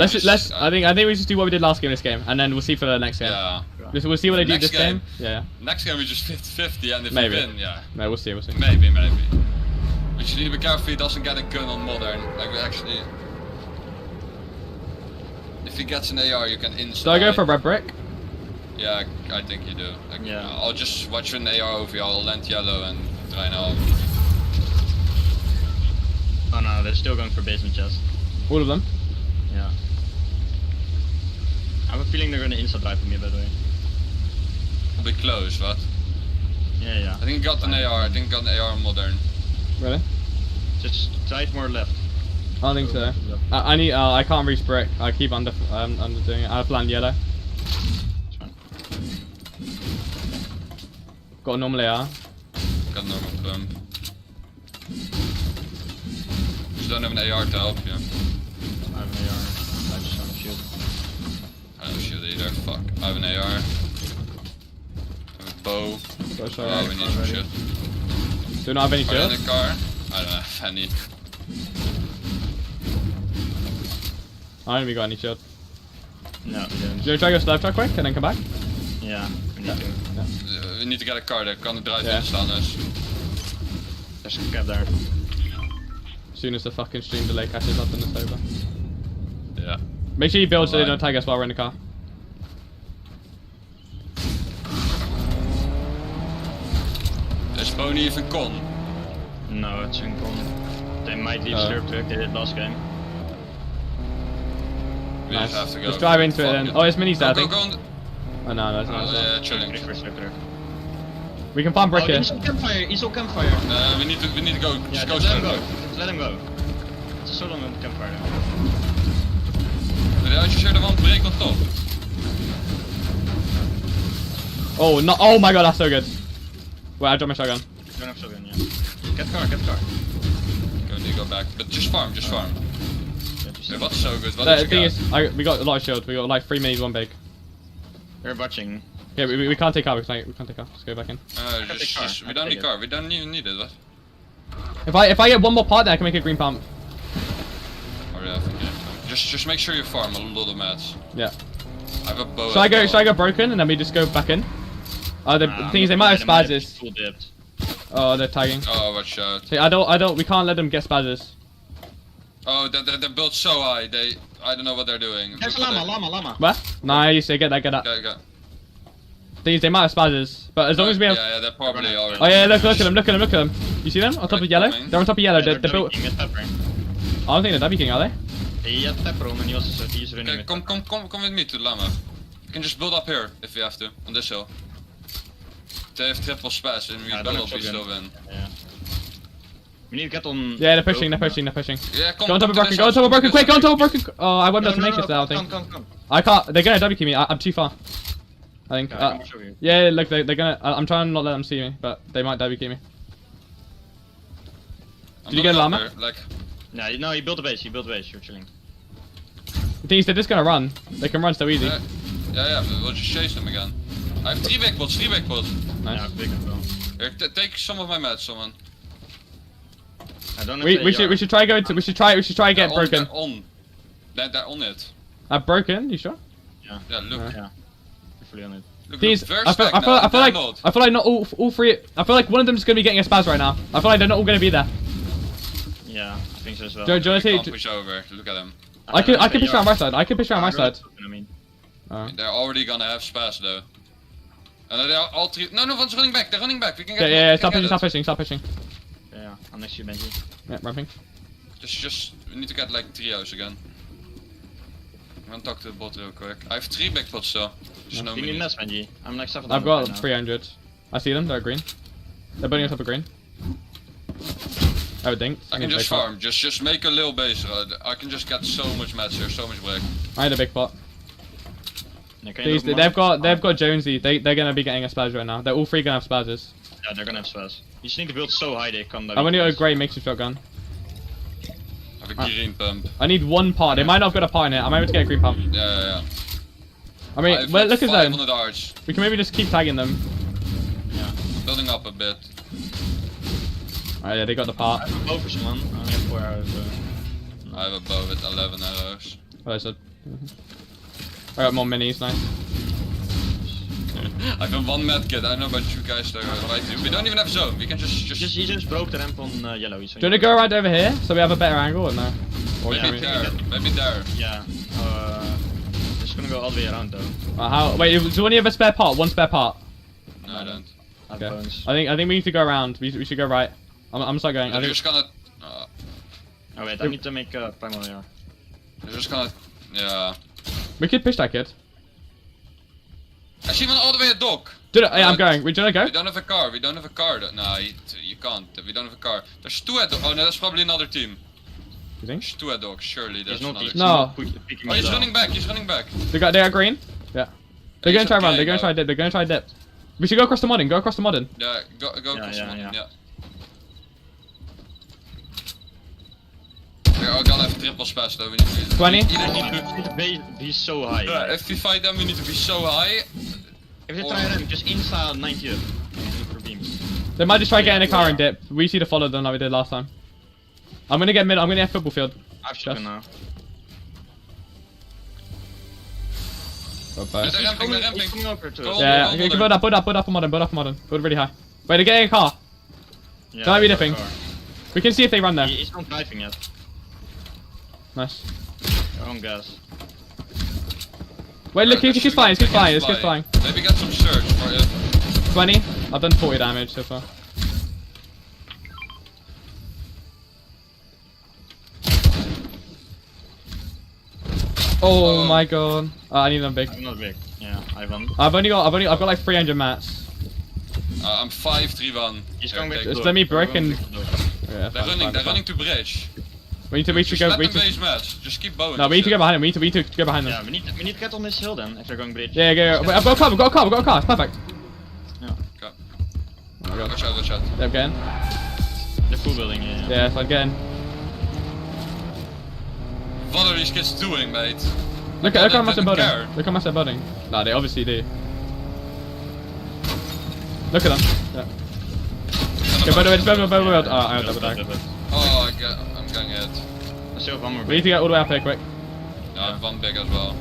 Speaker 1: think we just do what we did last game this game, and then we'll see for the next game.
Speaker 3: Yeah.
Speaker 1: We'll see what they do
Speaker 3: Next
Speaker 1: this game. Yeah.
Speaker 3: Next game we just 50-50, and if
Speaker 1: Maybe.
Speaker 3: we win, yeah.
Speaker 1: No, we'll see.
Speaker 3: Maybe. We just need to be careful he doesn't get a gun on modern. Like we actually, if he gets an AR, you can instantly.
Speaker 1: So I go for red brick.
Speaker 3: Yeah, I think you do. Like,
Speaker 2: Yeah.
Speaker 3: I'll just watch an AR over you. I'll land yellow and try now.
Speaker 2: Oh no, they're still going for basement chest.
Speaker 1: All of them.
Speaker 2: Yeah. I have a feeling they're gonna insta drive for me, by the way.
Speaker 3: We'll be close, but
Speaker 2: Yeah.
Speaker 3: I think he got an AR. I think he got an AR on modern.
Speaker 1: Really?
Speaker 2: Just try it more left.
Speaker 1: I don't think so. I need. I can't reach brick. I keep under doing it. I have land yellow. Got a normal AR.
Speaker 3: Got normal pump. Just don't have an AR to help you.
Speaker 2: I have an AR. I just have a shield.
Speaker 3: I don't shoot either. Fuck. I have an AR. I have a bow.
Speaker 1: Got a shot.
Speaker 3: Oh, we need some shit.
Speaker 1: Do not have any
Speaker 3: Are you in
Speaker 1: shield.
Speaker 3: the car? I don't have any.
Speaker 1: I don't even got any shield.
Speaker 2: No, we didn't.
Speaker 1: Do you try to go slab truck quick and then come back?
Speaker 2: Yeah, we need to.
Speaker 3: We need to get a car there. Kan de drive
Speaker 1: Yeah.
Speaker 3: in staan dus.
Speaker 2: There's a cab there.
Speaker 1: As soon as the fucking stream delay catches up in the sober.
Speaker 3: Yeah.
Speaker 1: Make sure you build so they
Speaker 3: Alright.
Speaker 1: don't tag us while we're in the car.
Speaker 3: Is Pony even con?
Speaker 2: No, it's in con. They might leave slurp truck, they did last game.
Speaker 3: We
Speaker 1: Nice.
Speaker 3: just have to go.
Speaker 1: Just drive into it
Speaker 3: Fuck
Speaker 1: then. Oh, it's minis there, I
Speaker 3: Go,
Speaker 1: think.
Speaker 3: go on.
Speaker 1: Oh no, no, it's not.
Speaker 3: Oh,
Speaker 1: it's not.
Speaker 3: yeah, chilling.
Speaker 2: Ready for slurp truck.
Speaker 1: We can farm brick
Speaker 2: Oh,
Speaker 1: here.
Speaker 2: he's on campfire, he's on campfire.
Speaker 3: We need to go.
Speaker 2: Yeah,
Speaker 3: Just go
Speaker 2: just let him
Speaker 3: straight.
Speaker 2: go. Just let him go. It's so long on campfire now.
Speaker 3: Als je er van breekt on top.
Speaker 1: Oh, no! Oh my god, that's so good. Wait, I dropped my shotgun.
Speaker 2: Don't have shotgun, yeah. Get car, get car.
Speaker 3: Go back. But just farm, just farm.
Speaker 2: Yeah, just
Speaker 3: Hey, what's so good? What
Speaker 1: The
Speaker 3: is
Speaker 1: thing
Speaker 3: it?
Speaker 1: is, we got a lot of shield. We got like 3 minis, 1 big.
Speaker 2: They're watching.
Speaker 1: Yeah, we can't take car. We can't take car. Let's go back in.
Speaker 3: Just, we don't need car. We don't even need it. What?
Speaker 1: If I get one more part, then I can make a green pump.
Speaker 3: Oh yeah, I think yeah. Just make sure you farm a lot of mats.
Speaker 1: Yeah.
Speaker 3: I have a bow.
Speaker 1: Should I go broken and then we just go back in? The thing is, they might have spazzes.
Speaker 2: Full dipped.
Speaker 1: Oh, they're tagging.
Speaker 3: Oh, watch out.
Speaker 1: See, we can't let them get spazzes.
Speaker 3: Oh, they're built so high. I don't know what they're doing.
Speaker 2: There's a
Speaker 3: Look what
Speaker 2: llama.
Speaker 1: What? Nice, get that.
Speaker 3: they- Okay.
Speaker 1: Thing is, they might have spazzes, but as long as we have.
Speaker 3: Yeah, they're probably already.
Speaker 1: Oh yeah, look at them. You see them on top of
Speaker 3: Right,
Speaker 1: yellow?
Speaker 3: coming.
Speaker 1: They're on top of yellow.
Speaker 2: Yeah,
Speaker 1: They're built.
Speaker 2: King, pepper.
Speaker 1: I don't think they're W King, are they?
Speaker 2: He had pepper on and he's running
Speaker 3: Okay,
Speaker 2: with
Speaker 3: come with me to the llama. You can just build up here if you have to on this hill. They have triple spaz and we
Speaker 2: Yeah,
Speaker 3: build
Speaker 2: don't
Speaker 3: up, we
Speaker 2: have
Speaker 3: still win.
Speaker 2: Yeah. We need to get on.
Speaker 1: Yeah, they're pushing.
Speaker 2: broken.
Speaker 3: Yeah,
Speaker 1: Go on top of broken. Go on top of broken. Quick, go on top of broken. Oh, I won't be able to make it there. I think.
Speaker 2: Come.
Speaker 1: I can't. They're gonna W key me. I'm too far. I think.
Speaker 2: Yeah, I'm sure you.
Speaker 1: Yeah, look, they're gonna. I'm trying to not let them see me, but they might W key me.
Speaker 3: I'm
Speaker 1: Did you get a
Speaker 3: looking
Speaker 1: llama?
Speaker 3: up there, Like,
Speaker 2: Nah, no, he built a base. You're chilling.
Speaker 1: The thing is, they're just gonna run. They can run so easy.
Speaker 3: yeah, but we'll just chase them again. I have 3 backpots.
Speaker 1: Nice.
Speaker 2: Yeah, big as well.
Speaker 3: Here, take some of my mats, someone.
Speaker 2: I don't know.
Speaker 1: We should try going to. We should try get broken.
Speaker 3: They're on. They're on it.
Speaker 1: Broken? You sure?
Speaker 2: Yeah.
Speaker 3: Yeah, look.
Speaker 2: Yeah. You're fully on it.
Speaker 3: Look,
Speaker 1: These,
Speaker 3: very
Speaker 1: I feel
Speaker 3: stacked now,
Speaker 1: like
Speaker 3: mode.
Speaker 1: I feel like not all 3. I feel like one of them's gonna be getting a spaz right now. I feel like they're not all gonna be there.
Speaker 2: Yeah, I think so as well.
Speaker 1: Do you want
Speaker 3: We
Speaker 1: to
Speaker 3: can't
Speaker 1: see?
Speaker 3: push over. Look at them.
Speaker 1: I can push around my side. I can push around my side.
Speaker 2: I mean,
Speaker 3: They're already gonna have spaz though. And they're all 3. No, one's running back. They're running back. We can get.
Speaker 1: Yeah.
Speaker 3: we can
Speaker 1: Stop
Speaker 3: get
Speaker 1: pushing.
Speaker 2: yeah, I'm next to you, Benji.
Speaker 1: Yeah, ramping.
Speaker 3: Just we need to get like trios again. I'm gonna talk to the bot real quick. I have 3 backpots still. Just no
Speaker 2: Give me
Speaker 3: minis.
Speaker 2: mess, Benji. I'm like 7.
Speaker 1: I've got 300. I see them. They're green. They're burning on top of green. I would think.
Speaker 3: I can just farm. Just make a little base. I can just get so much mats here, so much break.
Speaker 1: I had a big pot. They've got Jonesy. They're gonna be getting a spaz right now. They're all 3 gonna have spazes.
Speaker 2: Yeah, they're gonna have spaz. You just need to build so high they come down.
Speaker 1: I'm gonna go grey mixed shotgun.
Speaker 3: have a green pump.
Speaker 1: I need one part. They might not have got a part in it. I'm able to get a green pump.
Speaker 3: Yeah.
Speaker 1: I mean, well, look at them.
Speaker 3: 500 arch.
Speaker 1: We can maybe just keep tagging them.
Speaker 3: Yeah. Building up a bit.
Speaker 1: Oh yeah, they got the part.
Speaker 2: I have a bow for someone. I only have 4 arrows.
Speaker 3: I have a bow with 11 arrows.
Speaker 1: What I said. I got more minis, nice.
Speaker 3: I have one medkit. I don't know about you guys though. We don't even have zone. We can
Speaker 2: He just broke the ramp on yellow.
Speaker 1: Do you want to go right over here so we have a better angle or no? Or
Speaker 3: maybe there. Maybe there.
Speaker 2: Yeah. Just gonna go all the way around though.
Speaker 1: How? Wait, do any of a spare part? One spare part.
Speaker 3: No, I don't.
Speaker 2: I have
Speaker 1: Okay.
Speaker 2: bones.
Speaker 1: I think we need to go around. We should go right. I'm start going. I
Speaker 3: They're
Speaker 1: think
Speaker 3: just gonna.
Speaker 2: Oh wait, I need to make a primal here.
Speaker 3: They're just gonna. Yeah.
Speaker 1: we could push that kid.
Speaker 3: I see one all the way at dock.
Speaker 1: Dude, hey, I'm going. We don't go.
Speaker 3: We don't have a car. We don't have a car. No, you can't. We don't have a car. There's 2 at dock. Oh no, that's probably another team.
Speaker 1: You think?
Speaker 3: There's 2 at dock. Surely that's another team.
Speaker 1: No.
Speaker 3: Oh, he's running back. He's running back.
Speaker 1: They are green. Yeah. They're gonna
Speaker 3: He's
Speaker 1: try run.
Speaker 3: okay,
Speaker 1: They're gonna
Speaker 3: though.
Speaker 1: try dip. They're gonna try dip. We should go across the modding. Go across the modding.
Speaker 3: Yeah, go across
Speaker 2: yeah,
Speaker 3: one.
Speaker 2: yeah.
Speaker 3: Yeah. We're all gonna have triple splash though. We need to
Speaker 1: 20.
Speaker 3: either need to.
Speaker 2: He's so high.
Speaker 3: Yeah, if we fight them, we need to be so high.
Speaker 2: If they try them, just insta 90 up. For beams.
Speaker 1: They might just try getting a car and dip. We see to follow them like we did last time. I'm gonna get mid. I'm gonna get football field.
Speaker 2: I've shotgun now.
Speaker 1: Bye-bye.
Speaker 3: They're ramping. They're
Speaker 2: He's
Speaker 3: ramping.
Speaker 2: coming over to
Speaker 3: Go.
Speaker 2: us.
Speaker 1: Yeah,
Speaker 3: Go
Speaker 1: you can build up on modern, build up on modern. Build really high. Wait, they're getting a car.
Speaker 2: Yeah,
Speaker 1: Don't be
Speaker 2: I've got a
Speaker 1: dipping.
Speaker 2: car.
Speaker 1: We can see if they run there.
Speaker 2: He's not driving yet.
Speaker 1: Nice.
Speaker 2: They're on gas.
Speaker 1: Wait, look, he's flying, he's flying, he's flying.
Speaker 3: Maybe get some surge for it.
Speaker 1: 20. I've done 40 damage so far. Oh my god. I need them big.
Speaker 2: I'm not big. Yeah, I've won.
Speaker 1: I've got like 300 mats.
Speaker 3: I'm 5-3-1.
Speaker 2: He's
Speaker 3: Here,
Speaker 2: going back
Speaker 3: take-
Speaker 2: to
Speaker 1: Just let me brick and. Yeah,
Speaker 3: They're running to bridge.
Speaker 1: We need to
Speaker 3: Just
Speaker 1: go.
Speaker 3: let
Speaker 1: We
Speaker 3: them
Speaker 1: need to,
Speaker 3: base match. Just keep bowing.
Speaker 1: no, we need to go behind him. We need to go behind them.
Speaker 2: Yeah, we need to get on this hill then if they're going bridge.
Speaker 1: Yeah, go. Wait, I've got a car. We've got a car. We've got a car. It's perfect.
Speaker 2: Yeah.
Speaker 3: Go.
Speaker 1: Oh my god.
Speaker 3: Watch out, watch out.
Speaker 1: Yeah, I'm getting.
Speaker 2: They're full building. Yeah.
Speaker 1: Yeah, so I'm getting.
Speaker 3: What are these kids doing, mate?
Speaker 1: Look how much they're
Speaker 3: don't
Speaker 1: building.
Speaker 3: care.
Speaker 1: Look how much they're building. Nah, they obviously do. Look at them. Yeah. Okay, by the way, build. Oh, I double down.
Speaker 3: Oh, I'm going hit.
Speaker 2: I still have one more.
Speaker 1: We need to get all the way up here quick.
Speaker 3: No, I have one big as well.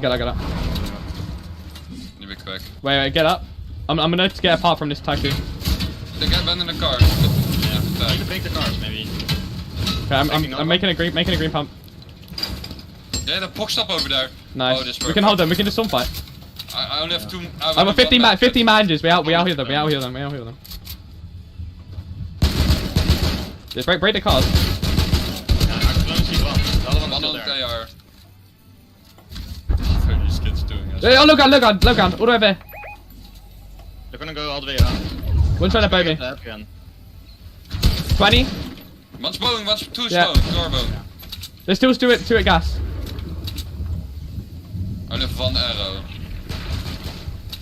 Speaker 1: Get up.
Speaker 3: Need to be quick.
Speaker 1: Wait, get up. I'm gonna get apart from this taxi.
Speaker 3: They get bent in the car.
Speaker 2: Yeah. Need to break the cars maybe.
Speaker 1: Okay, I'm making a green pump.
Speaker 3: Yeah, the pox up over there.
Speaker 1: Nice.
Speaker 3: Oh, this
Speaker 1: We can hold them. We can just storm fight.
Speaker 3: I only have 2.
Speaker 1: I'm a 50 managers. We out heal them. We out heal them. Just break the cars.
Speaker 2: Yeah, I can only see one. The other one's
Speaker 3: One
Speaker 2: still
Speaker 3: on
Speaker 2: there.
Speaker 3: KR. What are these kids doing?
Speaker 1: Hey, oh, look on. All the way there.
Speaker 2: They're gonna go all the way around.
Speaker 1: One's trying to bow me.
Speaker 2: Again.
Speaker 1: 20.
Speaker 3: One's bowing, one's 2
Speaker 1: Yeah.
Speaker 3: stone. Turbo.
Speaker 1: There's still two at gas.
Speaker 3: I only have 1 arrow.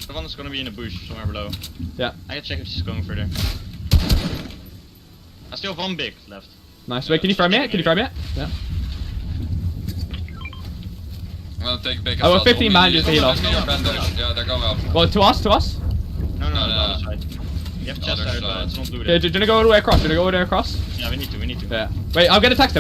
Speaker 2: The one that's gonna be in the bush somewhere below.
Speaker 1: Yeah.
Speaker 2: I can check if she's going further. I still have one big left.
Speaker 1: Nice. Wait, can you throw me it? Yeah.
Speaker 3: I'm gonna take big.
Speaker 1: Oh, we're 15 managers to heal off.
Speaker 3: Yeah, they're going up.
Speaker 1: Well, to us.
Speaker 2: No,
Speaker 3: No,
Speaker 2: the
Speaker 3: no.
Speaker 2: other side. You have chest
Speaker 3: Other
Speaker 2: out, but
Speaker 3: side.
Speaker 2: it's not do
Speaker 1: Okay,
Speaker 2: that.
Speaker 1: do you wanna go all the way across?
Speaker 2: Yeah, we need to.
Speaker 1: Yeah. Wait, I'll get a taxi.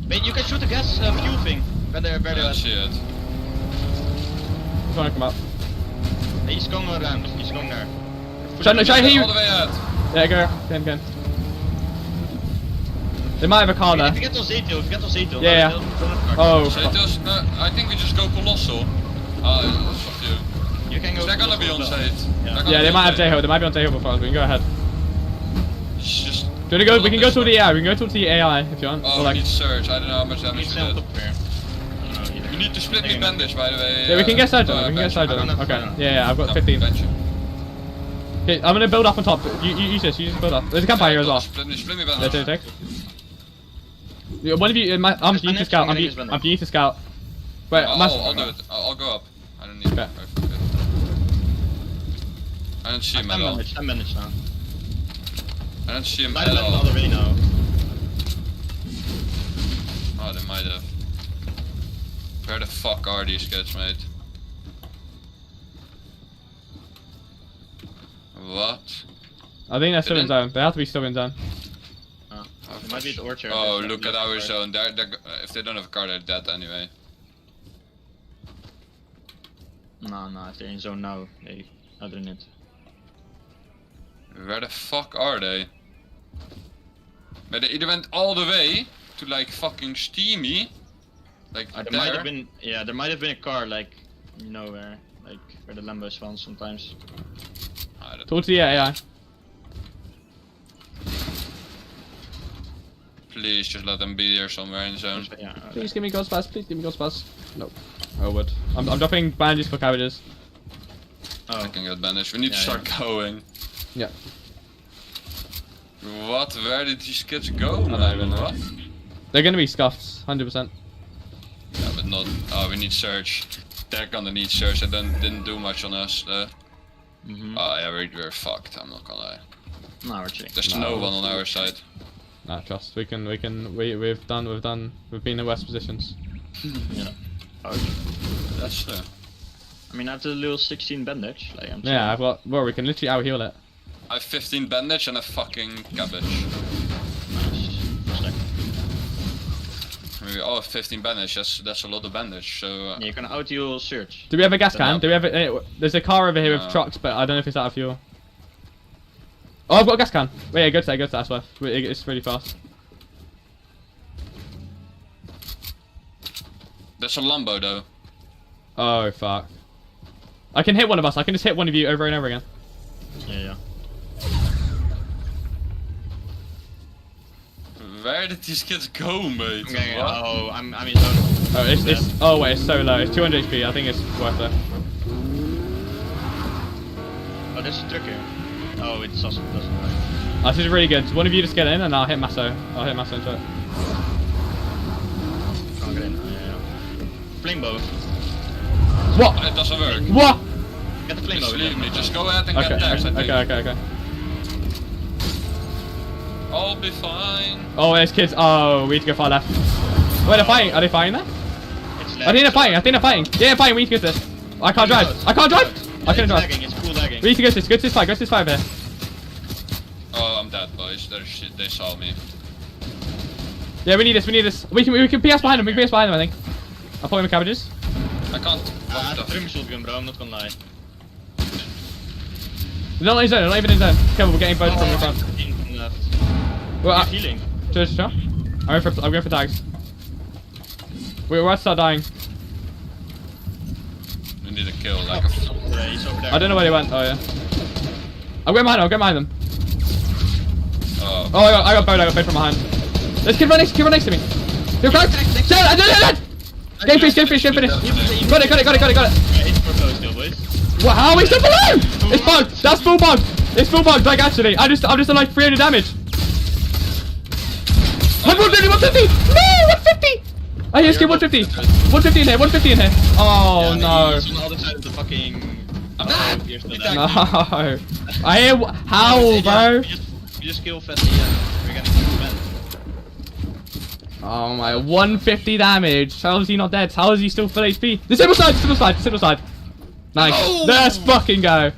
Speaker 2: Wait, you can shoot the gas fuel thing. Where
Speaker 3: I
Speaker 2: they're
Speaker 3: don't
Speaker 2: at.
Speaker 3: see it.
Speaker 1: Just wanna come up.
Speaker 2: He's going around. He's going there.
Speaker 1: Should I hear you?
Speaker 3: All the way out.
Speaker 1: Yeah, go. They might have a car there.
Speaker 2: If you get those Zetel.
Speaker 1: Yeah. Oh.
Speaker 3: So
Speaker 1: fuck.
Speaker 3: I think we just go colossal. It's up to you.
Speaker 2: You can go.
Speaker 3: They're gonna be on site.
Speaker 1: Yeah, they might have J-Hill. They might be on J-Hill before us. We can go ahead.
Speaker 3: Just.
Speaker 1: Do you wanna go? We can go to the AI. We can go to the AI if you want.
Speaker 3: Oh,
Speaker 1: Or like,
Speaker 3: we need surge. I don't know how much damage we
Speaker 2: Stay on
Speaker 3: did.
Speaker 2: top here. I don't know either.
Speaker 3: You need to split me bandage, by the way.
Speaker 1: yeah, we can get surge on.
Speaker 3: Bench.
Speaker 1: Okay.
Speaker 2: I don't have-
Speaker 1: Yeah, I've got
Speaker 3: No,
Speaker 1: 15.
Speaker 3: bench.
Speaker 1: Okay, I'm gonna build up on top. You just build up. There's a campfire here as well.
Speaker 3: Split me
Speaker 1: Yeah,
Speaker 3: bandage.
Speaker 1: take. Yeah, one of you. I'm
Speaker 2: Just
Speaker 1: G to scout. I'm G to scout. Wait,
Speaker 3: I'll do it. I'll go up. I don't need
Speaker 1: Okay.
Speaker 3: I don't see him at
Speaker 2: I'm
Speaker 3: all.
Speaker 2: bandaged now.
Speaker 3: I don't see him
Speaker 2: Might
Speaker 3: at
Speaker 2: have
Speaker 3: all.
Speaker 2: left already now.
Speaker 3: Oh, they might have. Where the fuck are these kids, mate? What?
Speaker 1: I think they're still in
Speaker 3: Didn't-
Speaker 1: zone. They have to be still in zone.
Speaker 2: It might be the orchard.
Speaker 3: Oh,
Speaker 2: That's
Speaker 3: look at
Speaker 2: left
Speaker 3: our
Speaker 2: right.
Speaker 3: zone. If they don't have a car, they're dead anyway.
Speaker 2: No, if they're in zone now, they are doing it.
Speaker 3: Where the fuck are they? But they either went all the way to like fucking Steamy. Like
Speaker 2: There
Speaker 3: there.
Speaker 2: might have been, yeah, there might have been a car like nowhere, like where the Lambo is found sometimes.
Speaker 3: I don't-
Speaker 1: Towards the AI.
Speaker 3: Please just let them be here somewhere in the zone.
Speaker 2: Yeah,
Speaker 1: Please give me gold spaz. Please give me gold spaz. Nope. I would. I'm dropping bandages for cabbages.
Speaker 3: I can get banished. We need to
Speaker 2: Yeah,
Speaker 3: start going.
Speaker 1: Yeah.
Speaker 3: What? Where did these kids go,
Speaker 1: don't
Speaker 3: man?
Speaker 1: even know.
Speaker 3: What?
Speaker 1: They're gonna be scuffs, 100%.
Speaker 3: Yeah, but not. Oh, we need search. They're gonna need search. They didn't do much on us. Oh yeah, we're fucked. I'm not gonna lie.
Speaker 2: No, we're chilling.
Speaker 3: There's no one on our side.
Speaker 1: Nah, trust. We've been in worse positions.
Speaker 2: Yeah.
Speaker 3: That's true.
Speaker 2: I mean, I have the little 16 bandage. Like, I'm
Speaker 1: Yeah, I've got. Well, we can literally out heal it.
Speaker 3: I have 15 bandage and a fucking cabbage. We all have 15 bandage. That's a lot of bandage. So.
Speaker 2: Yeah, you can out heal search.
Speaker 1: Do we have a gas
Speaker 2: That
Speaker 1: can?
Speaker 2: help.
Speaker 1: Do we have a? There's a car over here with
Speaker 3: No.
Speaker 1: trucks, but I don't know if it's out of fuel. Oh, I've got a gas can. Wait, yeah, go to that. That's worth. It's really fast.
Speaker 3: There's a Lambo though.
Speaker 1: Oh fuck. I can hit one of us. I can just hit one of you over and over again.
Speaker 2: Yeah.
Speaker 3: Where did these kids go, mate?
Speaker 2: Okay,
Speaker 3: What?
Speaker 2: oh, I'm in zone.
Speaker 1: Oh, it's. Oh wait, it's so low. It's 200 HP. I think it's worth it.
Speaker 2: Oh, there's a truck here. Oh, it doesn't work.
Speaker 1: This is really good. One of you just get in, and I'll hit Matsoe. I'll hit Matsoe into it.
Speaker 2: Can't get in. Oh, yeah. Flame bow.
Speaker 1: What?
Speaker 3: It doesn't work.
Speaker 1: What?
Speaker 2: Get the flame bow.
Speaker 3: Just leave me. Just go ahead and
Speaker 1: Okay.
Speaker 3: get theirs. I think.
Speaker 1: Okay.
Speaker 3: I'll be fine.
Speaker 1: Oh, there's kids. Oh, we need to go far left. Wait, they're fighting. Are they fighting there?
Speaker 2: It's
Speaker 1: I think they're fighting. Yeah, they're fighting. We need to go to this. I can't drive. I can't drive. I can't drive.
Speaker 2: Lagging. It's cool lagging.
Speaker 1: We need to go to this. Go to this fight. Go to this fight over here.
Speaker 3: Oh, I'm dead, boys. They're shit. They saw me.
Speaker 1: Yeah, we need this. We can PS behind them. We can PS behind them. I think. I'll pull in the cabbages.
Speaker 3: I can't.
Speaker 2: I
Speaker 3: What
Speaker 2: have
Speaker 3: the
Speaker 2: a drum shotgun, bro. I'm not gonna lie.
Speaker 1: They're not in zone. They're not even in zone. Okay, we're getting both from the front.
Speaker 2: Left.
Speaker 1: Well,
Speaker 2: He's healing.
Speaker 1: sure. I'm going for tags. We're about to start dying.
Speaker 3: We need a kill, like a.
Speaker 2: Yeah, he's over there.
Speaker 1: I don't know where they went. Oh yeah. I'm going behind them. I'm going behind them.
Speaker 3: Oh.
Speaker 1: Oh, I got bowed from behind. There's kid right next to me. You're cracked. Dead. Game finish. Got it.
Speaker 2: Yeah, it's for close still, boys.
Speaker 1: What? How are we still below? It's bugged. That's full bugged. It's full bugged. Like actually, I'm just at like 300 damage. 150. No, 150. I hear skill 150. 150 in here. 150 in here. Oh
Speaker 2: Yeah,
Speaker 1: no.
Speaker 2: He's on the other side of the fucking.
Speaker 3: Ah!
Speaker 2: You're still
Speaker 1: No.
Speaker 2: there.
Speaker 1: I hear. How, bro?
Speaker 2: We just kill Fetty, we're getting men.
Speaker 1: Oh my, 150 damage. How is he not dead? How is he still full HP? Disable side. Nice. Let's fucking go.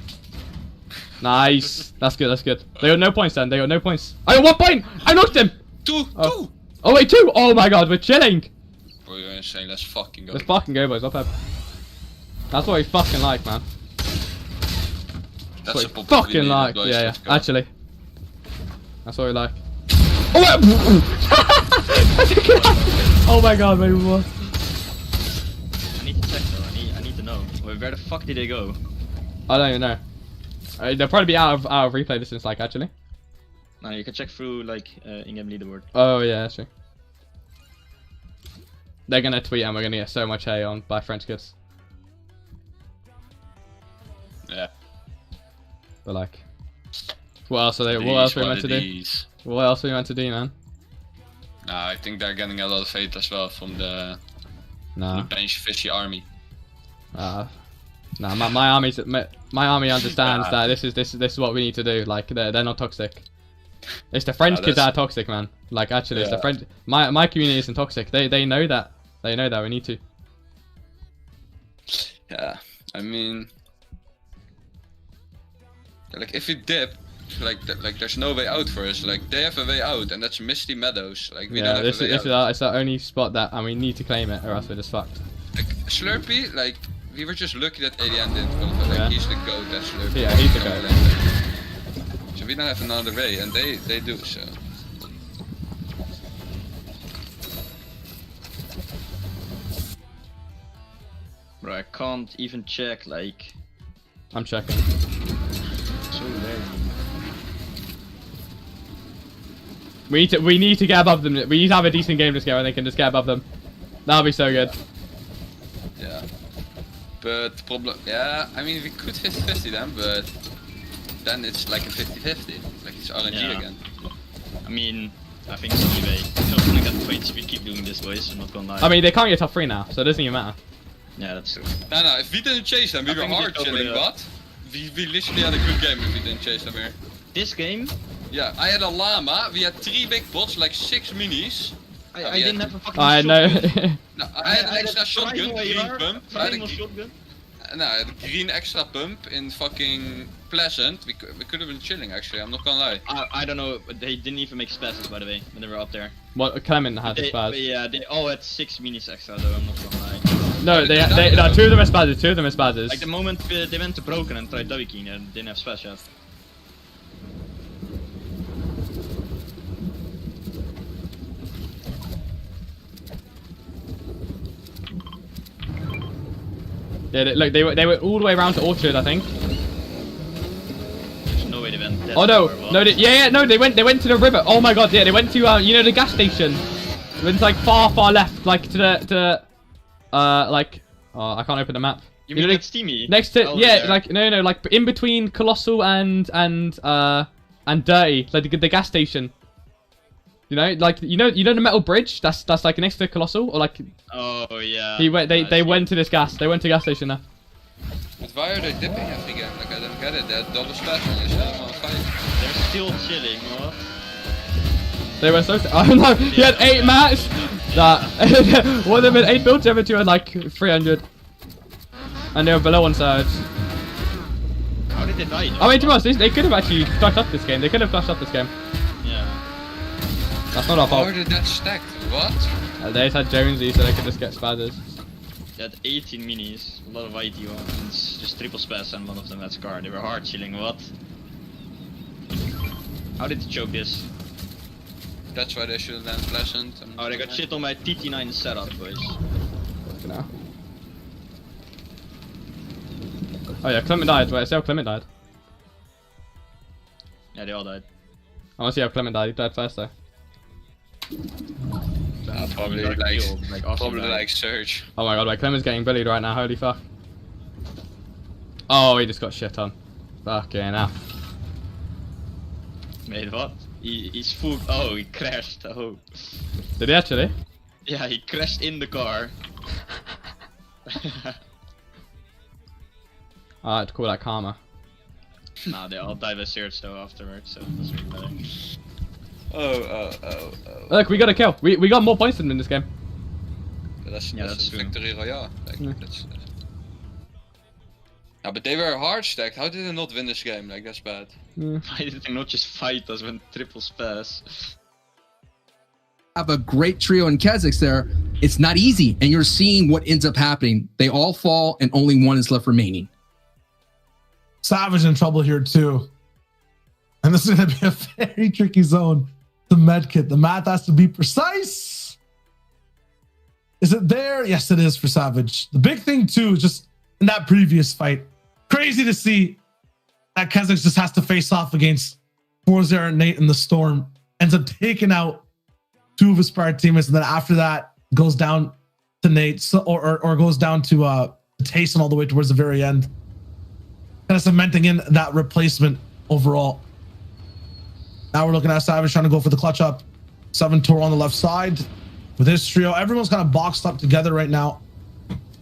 Speaker 1: Nice. That's good. They got no points then. I got 1 point. I knocked him.
Speaker 3: Two.
Speaker 1: Oh wait, 2. Oh my god, we're chilling.
Speaker 3: Bro, you're insane. Let's fucking go.
Speaker 1: Let's fucking go, boys. Up. That's what we fucking like, man.
Speaker 3: That's
Speaker 1: What
Speaker 3: a
Speaker 1: we
Speaker 3: pop
Speaker 1: fucking
Speaker 3: we
Speaker 1: like.
Speaker 3: needed, boys.
Speaker 1: Yeah.
Speaker 3: Let's go.
Speaker 1: Actually. That's what we like. Oh my god, maybe what?
Speaker 2: I need to check though, I need to know. Wait, where the fuck did they go?
Speaker 1: I don't even know. They'll probably be out of replay distance, like actually.
Speaker 2: No, you can check through like in-game leaderboard.
Speaker 1: Oh yeah, that's true. They're gonna tweet and we're gonna get so much hate on by French kids.
Speaker 3: Yeah.
Speaker 1: But like, what else are they? What else are we meant to do? What else are we meant to do, man?
Speaker 3: Nah, I think they're getting a lot of hate as well from the
Speaker 1: Nah,
Speaker 3: Benjyfishy army.
Speaker 1: nah. My army understands that this is what we need to do. Like they're not toxic. It's the French
Speaker 3: Yeah,
Speaker 1: kids that
Speaker 3: that's-
Speaker 1: are toxic, man. Like actually, it's the
Speaker 3: Yeah.
Speaker 1: French. My community isn't toxic. They know that. They know that we need to.
Speaker 3: Yeah, I mean, like if you dip, like there's no way out for us. Like they have a way out, and that's Misty Meadows. Like we
Speaker 1: Yeah,
Speaker 3: don't have
Speaker 1: this
Speaker 3: a way
Speaker 1: is
Speaker 3: out.
Speaker 1: it's our only spot that, and we need to claim it, or else we're just fucked.
Speaker 3: Like Slurpee, like we were just lucky that ADN didn't qualify. Like
Speaker 1: Yeah.
Speaker 3: he's the goat, that's Slurpee.
Speaker 1: Yeah, he's the goat.
Speaker 3: So we don't have another way, and they do so.
Speaker 2: Bro, I can't even check, like,
Speaker 1: I'm checking.
Speaker 2: so rare.
Speaker 1: We need to get above them. We need to have a decent game this game, and they can just get above them. That'll be so good.
Speaker 3: Yeah. But the problem, yeah, I mean we could 50-50 them, but then it's like a 50-50. Like it's RNG
Speaker 2: Yeah.
Speaker 3: again.
Speaker 2: I mean, I think it's only way. We're not gonna get points if we keep doing this, boys. I'm not gonna lie.
Speaker 1: I mean, they can't get top 3 now, so it doesn't even matter.
Speaker 2: yeah, that's true.
Speaker 3: No, if we didn't chase them, we
Speaker 2: I
Speaker 3: were
Speaker 2: think we
Speaker 3: hard
Speaker 2: did over
Speaker 3: chilling,
Speaker 2: the-
Speaker 3: but we literally had a good game if we didn't chase them here.
Speaker 2: This game,
Speaker 3: Yeah, I had a llama, we had 3 big bots, like 6 minis.
Speaker 2: I didn't have a fucking
Speaker 1: I know.
Speaker 2: shotgun.
Speaker 3: No, I had an extra shotgun,
Speaker 2: triangle
Speaker 3: green
Speaker 2: AR,
Speaker 3: pump. I had
Speaker 2: triangle
Speaker 3: a
Speaker 2: shotgun.
Speaker 3: no, I had a green extra pump in fucking Pleasant. We could have been chilling actually, I'm not gonna lie.
Speaker 2: I don't know, but they didn't even make spasses, by the way, when they were up there.
Speaker 1: What Clement had the
Speaker 2: They,
Speaker 1: spaz.
Speaker 2: yeah, they all had 6 minis extra, though, I'm not gonna lie.
Speaker 1: No, no, 2 of them are spazzes. 2 of them are spazzes.
Speaker 2: Like the moment they went to broken and tried double keying and didn't have splash yet.
Speaker 1: Yeah, look, they were all the way around to Orchard, I think.
Speaker 2: There's no way they went that
Speaker 1: Oh no,
Speaker 2: far,
Speaker 1: no, no, they went to the river. Oh my god, yeah, they went to you know the gas station. They went like far left, like to the like I can't open the map.
Speaker 2: You
Speaker 1: know,
Speaker 2: mean
Speaker 1: like,
Speaker 2: that's Steamy?
Speaker 1: next to
Speaker 2: Over
Speaker 1: yeah,
Speaker 2: there.
Speaker 1: like no, like in between Colossal and Dirty, like the gas station. You know, like you know the metal bridge that's like next to Colossal, or like
Speaker 2: Oh yeah.
Speaker 1: he went
Speaker 2: I
Speaker 1: they
Speaker 2: see.
Speaker 1: went to this gas. They went to gas station there.
Speaker 3: But why are they dipping every game? Like I don't get it, that double splash on this game on fire.
Speaker 2: They're still chilling, what?
Speaker 1: They were so. Oh no, he had 8 match. That one of them had 8 builds, the other 2 had like 300, and they were below on surge.
Speaker 2: How did they die?
Speaker 1: I mean, to be honest, they could have actually clutched up this game. They could have clutched up this game.
Speaker 2: Yeah.
Speaker 1: That's not our
Speaker 3: How
Speaker 1: fault.
Speaker 3: did that stacked? What?
Speaker 1: They just had Jonesy, so they could just get spazzers.
Speaker 2: They had 18 minis, a lot of IT ones, just triple spaz, and one of them had Scar. They were hard chilling, what? How did they choke this?
Speaker 3: That's why they should have done Pleasant. And
Speaker 2: Oh, they got shit on my TT9 setup, boys.
Speaker 1: For now. Oh yeah, Clement died. Wait, I see how Clement died.
Speaker 2: Yeah, they all died.
Speaker 1: I want to see how Clement died. He died first though.
Speaker 3: probably
Speaker 2: Dark
Speaker 3: like
Speaker 2: Field, like awesome
Speaker 3: probably
Speaker 2: guy.
Speaker 3: like Surge.
Speaker 1: Oh my god, like Clement's getting bullied right now. Holy fuck. Oh, he just got shit on. Fucking hell.
Speaker 2: Made what? He's full. Oh, he crashed. Oh.
Speaker 1: Did he actually?
Speaker 2: Yeah, he crashed in the car.
Speaker 1: I like to call that karma.
Speaker 2: Nah, they all died by Surge though afterwards, so it doesn't really matter.
Speaker 3: Oh.
Speaker 1: Look, we got a kill. We got more points than them in this game.
Speaker 3: That's
Speaker 2: that's true.
Speaker 3: victory royale. Like,
Speaker 1: Yeah.
Speaker 3: that's. Yeah, but they were hard stacked. How did they not win this game? Like that's bad.
Speaker 1: Yeah.
Speaker 2: Why did they not just fight us when triple spaz?
Speaker 5: Have a great trio in Kazakhs there. It's not easy, and you're seeing what ends up happening. They all fall, and only one is left remaining.
Speaker 4: Savage in trouble here too. And this is going to be a very tricky zone to medkit. The math has to be precise. Is it there? Yes, it is for Savage. The big thing too is just in that previous fight, crazy to see that Kazakhs just has to face off against Corsair and Nate in the Storm. Ends up taking out 2 of his prior teammates, and then after that goes down to Nate, so, or goes down to Tayson all the way towards the very end. Kind of cementing in that replacement overall. Now we're looking at Savage trying to go for the clutch up. 7 Tor on the left side with his trio. Everyone's kind of boxed up together right now.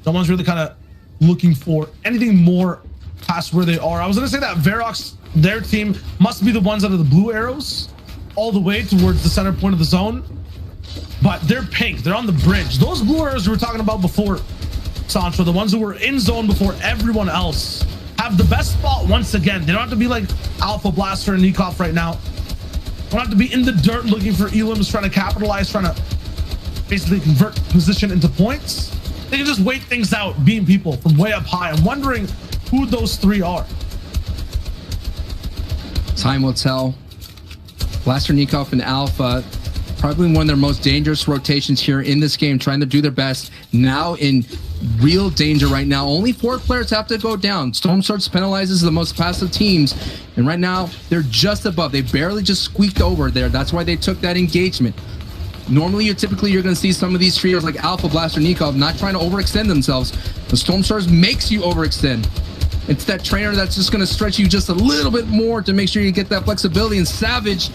Speaker 4: No one's really kind of looking for anything more past where they are. I was going to say that Verox, their team, must be the ones out of the blue arrows. all the way towards the center point of the zone, but they're pink. They're on the bridge. Those blue arrows we were talking about before, Sancho, the ones who were in zone before everyone else, have the best spot once again. They don't have to be like Alpha Blaster and Nikov right now. They don't have to be in the dirt looking for elims, trying to capitalize, trying to basically convert position into points. They can just wait things out, beating people from way up high. I'm wondering who those three are.
Speaker 5: Time will tell. Blaster, Nikov, and Alpha, probably one of their most dangerous rotations here in this game, trying to do their best. Now in real danger right now. Only 4 players have to go down. Storm Swords penalizes the most passive teams, and right now they're just above. They barely just squeaked over there. That's why they took that engagement. Normally, you're going to see some of these trios like Alpha, Blaster, Nikov not trying to overextend themselves. The Storm Swords makes you overextend. It's that trainer that's just going to stretch you just a little bit more to make sure you get that flexibility. And Savage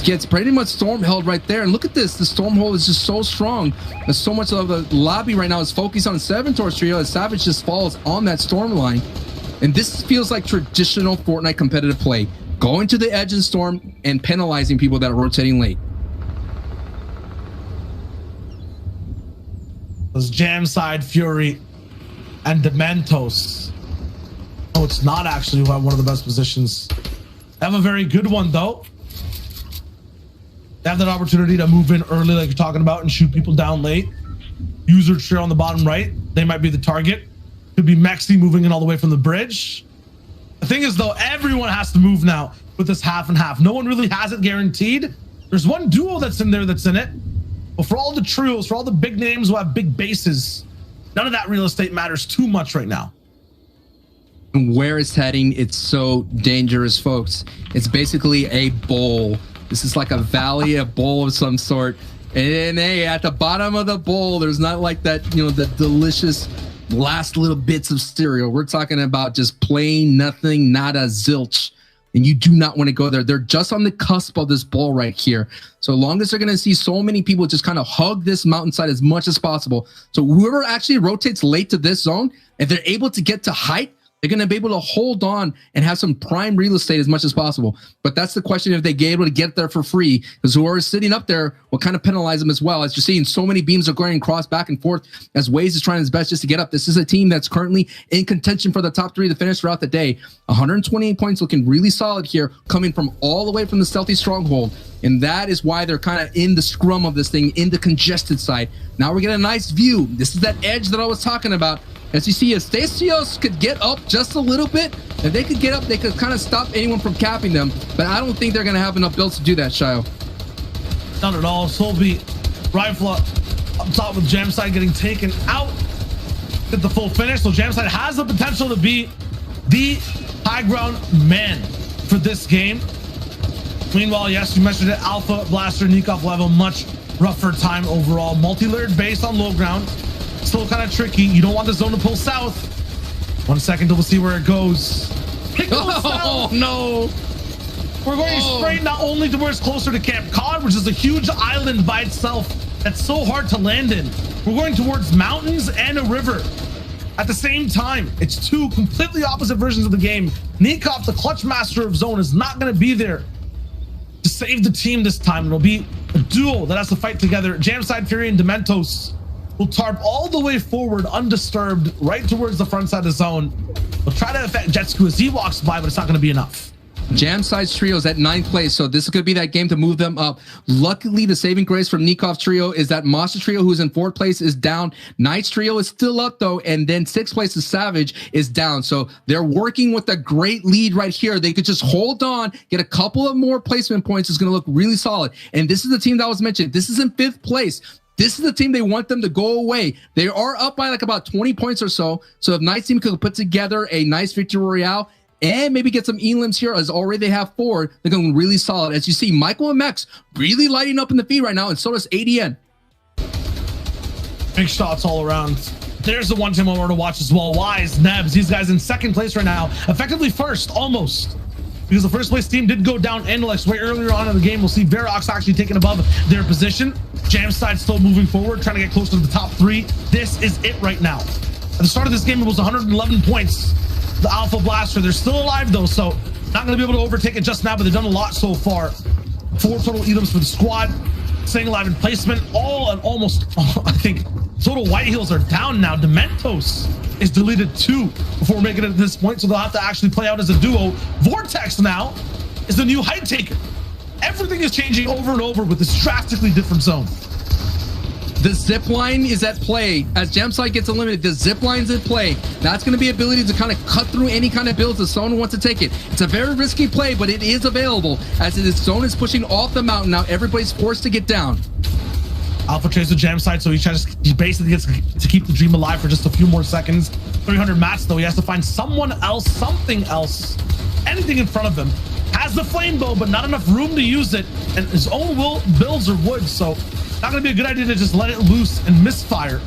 Speaker 5: gets pretty much storm held right there. And look at this. The Stormhold is just so strong. There's so much of the lobby right now is focused on 7-Torch trio as Savage just falls on that storm line. And this feels like traditional Fortnite competitive play. Going to the edge and storm and penalizing people that are rotating late.
Speaker 4: Those Jam Side, Fury, and Dementos. Oh, it's not actually who have one of the best positions. They have a very good one, though. They have that opportunity to move in early, like you're talking about, and shoot people down late. User trio on the bottom right. They might be the target. Could be Mexi moving in all the way from the bridge. The thing is, though, everyone has to move now with this half and half. No one really has it guaranteed. There's one duo that's in there that's in it. But for all the trios, for all the big names who have big bases, none of that real estate matters too much right now.
Speaker 5: And where it's heading, it's so dangerous, folks. It's basically a bowl. This is like a valley, a bowl of some sort. And hey, at the bottom of the bowl, there's not like that, you know, the delicious last little bits of cereal. We're talking about just plain nothing, nada, zilch. And you do not want to go there. They're just on the cusp of this bowl right here. So long as they're going to see so many people just kind of hug this mountainside as much as possible. So whoever actually rotates late to this zone, if they're able to get to height, they're going to be able to hold on and have some prime real estate as much as possible. But that's the question, if they get able to get there for free, because whoever's sitting up there will kind of penalize them as well. As you're seeing, so many beams are going across back and forth as Waze is trying his best just to get up. This is a team that's currently in contention for the top 3 to finish throughout the day. 128 points, looking really solid here, coming from all the way from the stealthy stronghold. And that is why they're kind of in the scrum of this thing, in the congested side. Now we're getting a nice view. This is that edge that I was talking about. As you see, if TRIOS could get up just a little bit, if they could get up, they could kind of stop anyone from capping them. But I don't think they're going to have enough builds to do that, Shio.
Speaker 4: Not at all. Solby, Rifle up top with Jamside getting taken out. Get the full finish. So Jamside has the potential to be the high ground man for this game. Meanwhile, yes, you mentioned it, Alpha, Blaster, Nikov will have a much rougher time overall. Multi-layered base on low ground. Still kind of tricky. You don't want the zone to pull south. 1 second till we'll see where it goes. It goes south.
Speaker 5: No.
Speaker 4: We're going straight not only to where it's closer to Camp Cod, which is a huge island by itself that's so hard to land in. We're going towards mountains and a river at the same time. It's 2 completely opposite versions of the game. Nikov, the clutch master of zone, is not going to be there to save the team this time. It'll be a duo that has to fight together. Jamside, Fury, and Dementos will tarp all the way forward undisturbed right towards the front side of the zone. We'll try to affect Jetsku as he walks by, but it's not going to be enough.
Speaker 5: Jamside's trio is at 9th place, so this could be that game to move them up. Luckily, the saving grace from Nikov's trio is that Monster trio, who's in 4th place, is down. Knight's trio is still up, though, and then 6th place is Savage is down. So they're working with a great lead right here. They could just hold on, get a couple of more placement points. It's going to look really solid. And this is the team that was mentioned. This is in 5th place. This is the team they want them to go away. They are up by like about 20 points or so. So if Knight's team could put together a nice victory royale and maybe get some elims here, as already they have 4, they're going really solid. As you see, Michael and Max really lighting up in the feed right now, and so does ADN.
Speaker 4: Big shots all around. There's the one team I want to watch as well. Wise, Nebs, these guys in 2nd place right now. Effectively 1st, almost. Because the 1st place team did go down Analex way earlier on in the game. We'll see Verox actually taken above their position. Jamside still moving forward, trying to get close to the top 3. This is it right now. At the start of this game, it was 111 points. The Alpha Blaster, they're still alive though, so not going to be able to overtake it just now, but they've done a lot so far. 4 total elims for the squad. Staying alive in placement. All and almost, I think, total white heels are down now. Dementos is deleted 2 before making it to this point, so they'll have to actually play out as a duo. Vortex now is the new height taker. Everything is changing over and over with this drastically different zone.
Speaker 5: The zip line is at play. As Gemsite gets eliminated, the zip line's at play. That's going to be ability to kind of cut through any kind of builds if someone wants to take it. It's a very risky play, but it is available as this zone is pushing off the mountain. Now everybody's forced to get down.
Speaker 4: Alpha traces the jam site, so he basically gets to keep the dream alive for just a few more seconds. 300 mats, though. He has to find someone else, something else, anything in front of him. Has the flame bow, but not enough room to use it, and his own builds are wood, so not going to be a good idea to just let it loose and misfire.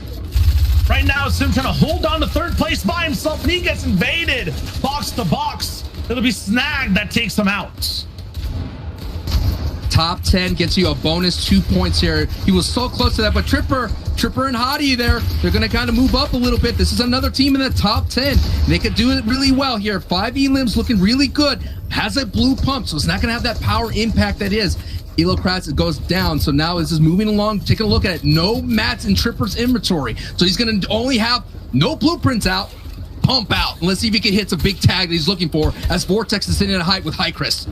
Speaker 4: Right now, it's him trying to hold on to 3rd place by himself, and he gets invaded box to box. It'll be snagged that takes him out.
Speaker 5: Top 10 gets you a bonus 2 points here. He was so close to that, but Tripper and Hottie there, they're going to kind of move up a little bit. This is another team in the top 10. They could do it really well here. 5 elims looking really good. Has a blue pump, so it's not going to have that power impact that is. Elocrats goes down, so now this is moving along. Taking a look at it. No mats in Tripper's inventory, so he's going to only have no blueprints out, pump out. And let's see if he can hit a big tag that he's looking for as Vortex is sitting at a height with Hycris.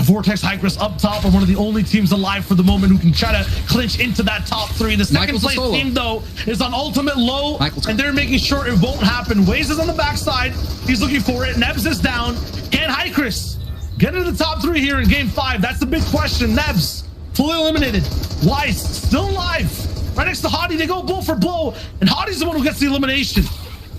Speaker 4: Vortex Hycris up top are one of the only teams alive for the moment who can try to clinch into that top 3. The second place team, though, is on ultimate low, and they're making sure it won't happen. Waze is on the backside. He's looking for it. Nebs is down. Can Hycris get into the top 3 here in game 5? That's the big question. Nebs, fully eliminated. Wise, still alive. Right next to Hottie, they go blow for blow, and Hottie's the one who gets the elimination.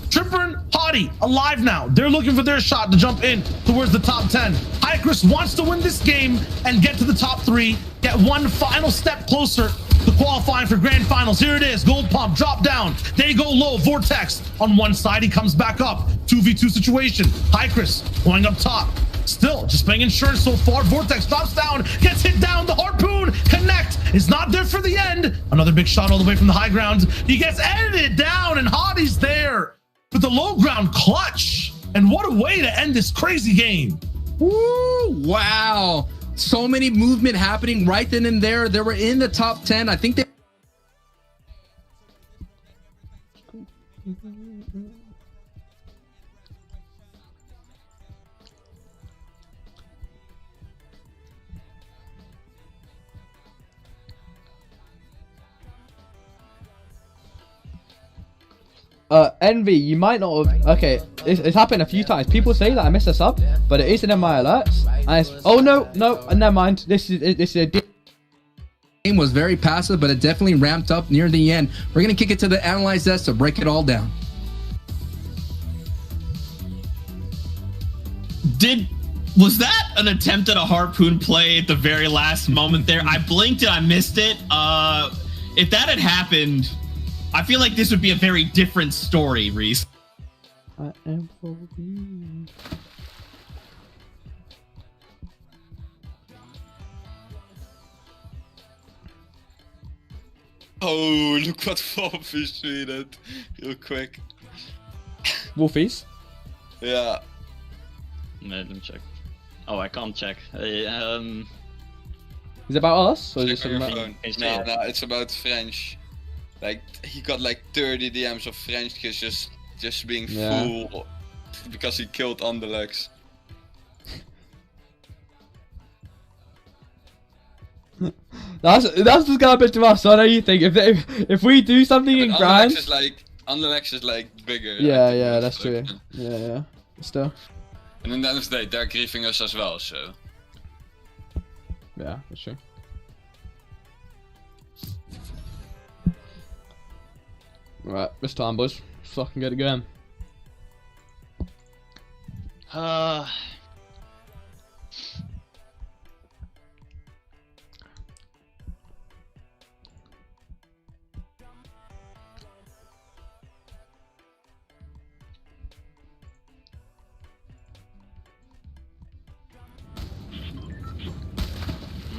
Speaker 4: Tripper and Hottie alive now. They're looking for their shot to jump in towards the top 10. Hycris wants to win this game and get to the top 3, get one final step closer to qualifying for grand finals. Here it is. Gold pump, drop down. They go low. Vortex on one side. He comes back up. 2v2 situation. Hycris going up top. Still just paying insurance so far. Vortex drops down, gets hit down. The harpoon connect is not there for the end. Another big shot all the way from the high ground. He gets edited down, and Hottie's there with the low ground clutch. And what a way to end this crazy game.
Speaker 5: Woo, wow. So many movement happening right then and there. They were in the top 10. I think they...
Speaker 10: Envy, you might not have... Okay, it's happened a few times. People say that I messed this up, but it isn't in my alerts. And it's, oh, no, never mind. This is a...
Speaker 5: Game was very passive, but it definitely ramped up near the end. We're going to kick it to the analyze desk to break it all down.
Speaker 6: Was that an attempt at a harpoon play at the very last moment there? I blinked and I missed it. If that had happened... I feel like this would be a very different story, Reese.
Speaker 10: I am for you.
Speaker 3: Oh, look what Wolfies tweeted. Real quick.
Speaker 10: Wolfies?
Speaker 3: Yeah.
Speaker 2: Let me check. Oh, I can't check.
Speaker 10: Is it about us? Or is
Speaker 3: Check
Speaker 10: it
Speaker 3: on your
Speaker 10: about...
Speaker 3: phone. No, it's about French. Like, he got like 30 DMs of French kids just being fool because he killed Anderlecht.
Speaker 10: That's just got a bit to us. So I know you think if we do something in grand,
Speaker 3: Anderlecht is like bigger.
Speaker 10: Yeah, that's true. Yeah, still.
Speaker 3: And in the end of the day, they're griefing us as well. So.
Speaker 10: Yeah, that's true. Right, this time, boys. Let's fucking get it going.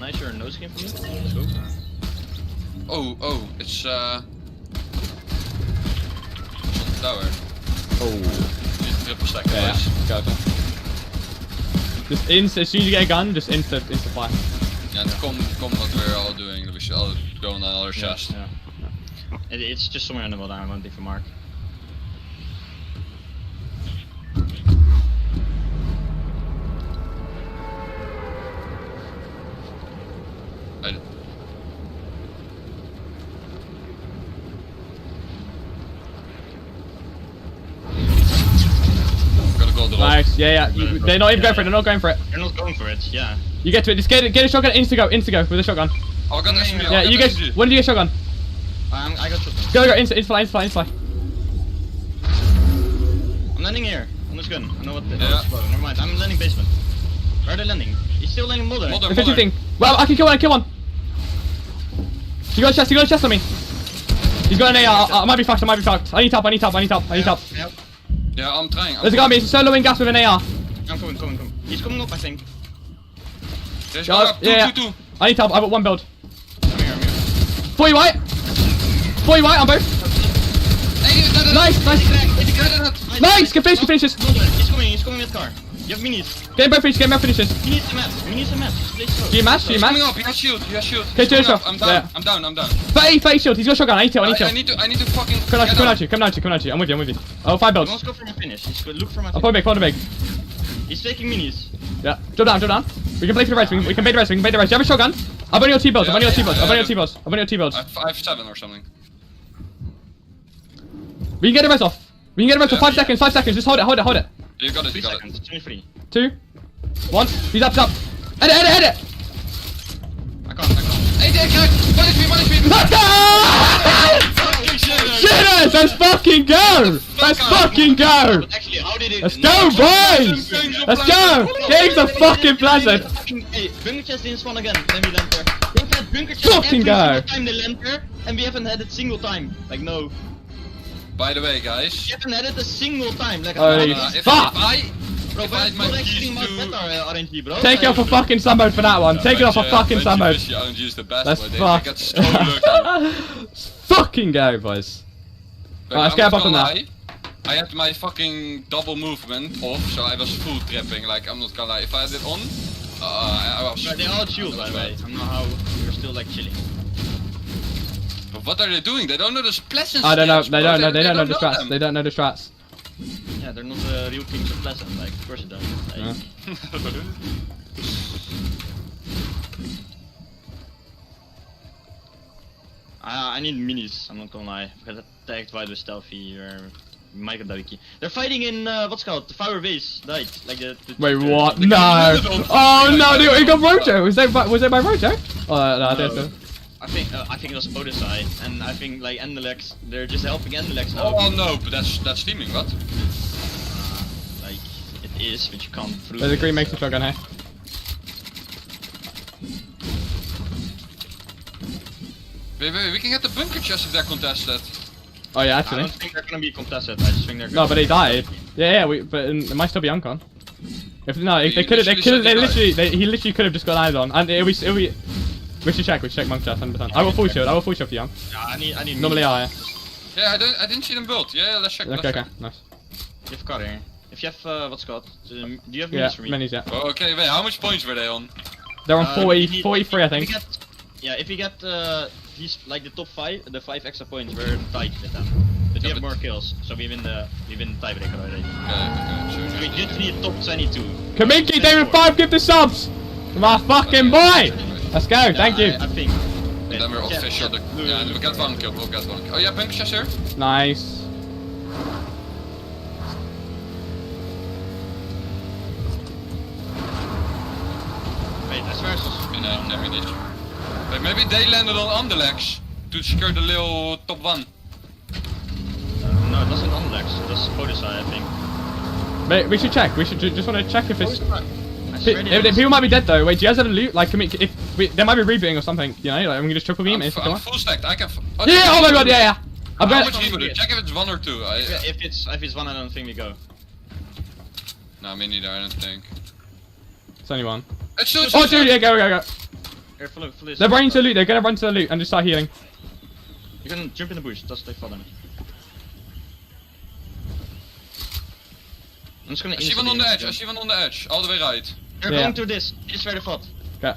Speaker 2: NITRO no skin for me? Let's go.
Speaker 3: Oh, it's tower.
Speaker 10: Oh.
Speaker 3: Triple stack.
Speaker 10: Yeah, go. Just as soon as you get a gun, just insta fire.
Speaker 3: Yeah, come what we're all doing. We should all go on another chest.
Speaker 2: Yeah. It's just somewhere in the middle. I'm hunting for Mark.
Speaker 1: Nice, yeah. They're not even going for it, they're not going for it.
Speaker 2: They're not going for it, yeah.
Speaker 1: You get to it, just get a shotgun, insta go with a shotgun.
Speaker 3: Oh, I got an SMG.
Speaker 1: Yeah, you get, when do you get shotgun?
Speaker 2: I got shotgun.
Speaker 1: Go, insta fly.
Speaker 2: I'm landing here, on this gun. I know what the
Speaker 3: Yeah.
Speaker 2: Never mind, I'm landing basement. Where are they landing? He's still landing Mulder.
Speaker 1: The 50 thing. Well, I can kill one. He got a chest on me. He's got an AR, I might be fucked. I need help.
Speaker 2: Yep.
Speaker 3: Yeah, I'm trying.
Speaker 1: There's a guy on me, he's soloing gas with an AR.
Speaker 2: I'm coming. He's coming up, I think.
Speaker 3: There's one up. Two.
Speaker 1: I need help, I got one build.
Speaker 2: I'm here.
Speaker 1: 40 white, on both. Nice. Nice, can finish this.
Speaker 2: He's coming with car. You have minis.
Speaker 1: Get him both finishes.
Speaker 2: He needs a match.
Speaker 1: Do you match?
Speaker 3: He's coming up, he has shield.
Speaker 1: Okay, do yourself.
Speaker 3: I'm down.
Speaker 1: 30 shield, he's got shotgun, I need to.
Speaker 3: I need to fucking...
Speaker 1: Come out to you. I'm with you. Oh, 5 builds.
Speaker 2: Let's go for my finish. He's going to look for my
Speaker 1: I'll
Speaker 2: finish.
Speaker 1: follow big.
Speaker 2: He's taking minis.
Speaker 1: Yeah, jump down. We can play for the rest, we can bait the rest. Do you have a shotgun? I've only got T-builds.
Speaker 3: I have 7 or something.
Speaker 1: We can get the rest off. 5 seconds, just hold it.
Speaker 3: You got it.
Speaker 2: 3 seconds, 23.
Speaker 1: 2, 1, he's up. Head it!
Speaker 2: I can't.
Speaker 3: One HP.
Speaker 1: Let's go! Shitters! Let's fucking go!
Speaker 2: Actually, how did it...
Speaker 1: Let's go, boys! Let's go! Games are fucking pleasant!
Speaker 2: Hey, bunker chest didn't spawn again, then we land there. We've had bunker chest
Speaker 1: Fucking
Speaker 2: every
Speaker 1: go!
Speaker 2: single time they land there, and we haven't had it single time. Like, no.
Speaker 3: By the way, guys.
Speaker 2: We haven't had it a single time. Like,
Speaker 1: Holy fuck!
Speaker 2: Bro,
Speaker 3: if I had my
Speaker 2: but
Speaker 3: keys
Speaker 2: actually
Speaker 3: to...
Speaker 2: RNG, bro.
Speaker 1: Take it off a fucking sunmode for that one. Take it off a fucking sunmode.
Speaker 3: RNG is the best.
Speaker 1: Let's
Speaker 3: They
Speaker 1: fuck.
Speaker 3: get so lucky.
Speaker 1: Fucking go, boys. Alright, let's get up on that.
Speaker 3: I had my fucking double movement off, so I was full trapping. Like, I'm not gonna lie. If I had it on, I was...
Speaker 2: But they all shield, by the way. I don't know how you're still, like, chilling.
Speaker 3: But what are they doing? They don't know the pleasant.
Speaker 1: I don't know.
Speaker 3: skills,
Speaker 1: They
Speaker 3: bro.
Speaker 1: don't know the strats.
Speaker 3: them.
Speaker 1: They don't know the strats.
Speaker 2: Yeah, they're not the real kings of Pleasant, like, of course they don't. Like, I need minis, I'm not gonna lie. I got attacked by the stealthy or Michael Dariki. They're fighting in, what's it called? The Fire Base died. Like the
Speaker 1: Wait, what? No! Oh no, dude, it got Rojo! Was that by Rojo? Oh, no, I think so.
Speaker 2: I think it was Odysseus, and I think like Endelex, they're just helping Endelex out.
Speaker 3: Oh no, but that's teaming, what?
Speaker 2: Like, it is, but you can't prove
Speaker 1: There's a
Speaker 2: it,
Speaker 1: green makes
Speaker 2: so.
Speaker 1: a shotgun here.
Speaker 3: We can get the bunker chest if they're contested.
Speaker 1: Oh yeah,
Speaker 2: I
Speaker 1: actually.
Speaker 2: don't think they're gonna be contested, I just think they're
Speaker 1: No, but they died. Yeah, but it might still be uncon. If no, they could have. He literally could have just got eyes on, and it'll be. We should check monk chest 100%. I will full shield for Young.
Speaker 2: Yeah, I need
Speaker 1: Normally I.
Speaker 3: Yeah, I didn't see them build. Yeah, let's check.
Speaker 1: Okay, nice.
Speaker 2: You have Corsair. If you have what's it called? Do you have minis
Speaker 1: Yeah,
Speaker 2: for me?
Speaker 1: minis, yeah.
Speaker 3: Oh, okay, wait, how much points were they on?
Speaker 1: They're on 43, I think.
Speaker 2: If you get these like the top 5, the 5 extra points, we're tied with them. But you have more kills, so we win the tiebreaker already.
Speaker 3: Okay,
Speaker 2: We just need top 22.
Speaker 1: Kamiki, David 5, give the subs! My fucking boy! Let's go, thank you.
Speaker 2: I think.
Speaker 3: And then we're official. Yeah, we got one kill. Oh yeah, bunker chest here.
Speaker 1: Nice.
Speaker 2: Wait, I swear
Speaker 3: No, we did. Wait, maybe they landed on Underlegs to secure the little top 1.
Speaker 2: No, it wasn't Underlegs. It was Odysseus, I think.
Speaker 1: Mate, we should check. We should just want to check if it's.
Speaker 2: If
Speaker 1: People might be dead though. Wait, do you guys have a loot? Like, there might be rebooting or something. You know, like I'm gonna just triple beam it.
Speaker 3: I'm full stacked. I can.
Speaker 1: Yeah! Oh my god! Yeah! I'm
Speaker 3: How
Speaker 1: gonna.
Speaker 3: much you check if it's 1 or 2.
Speaker 2: If it's 1, I don't think we go.
Speaker 3: No, me neither. I don't think.
Speaker 1: It's only 1.
Speaker 3: It's 2.
Speaker 1: Oh, dude! Yeah, go!
Speaker 2: Here, follow this.
Speaker 1: They're running to the loot. They're gonna run to the loot and just start healing.
Speaker 2: You can jump in the bush. Just take fall damage. I'm just gonna.
Speaker 3: I see one on the edge. All the way right.
Speaker 2: They're going through this. This is where they fought.
Speaker 1: Okay.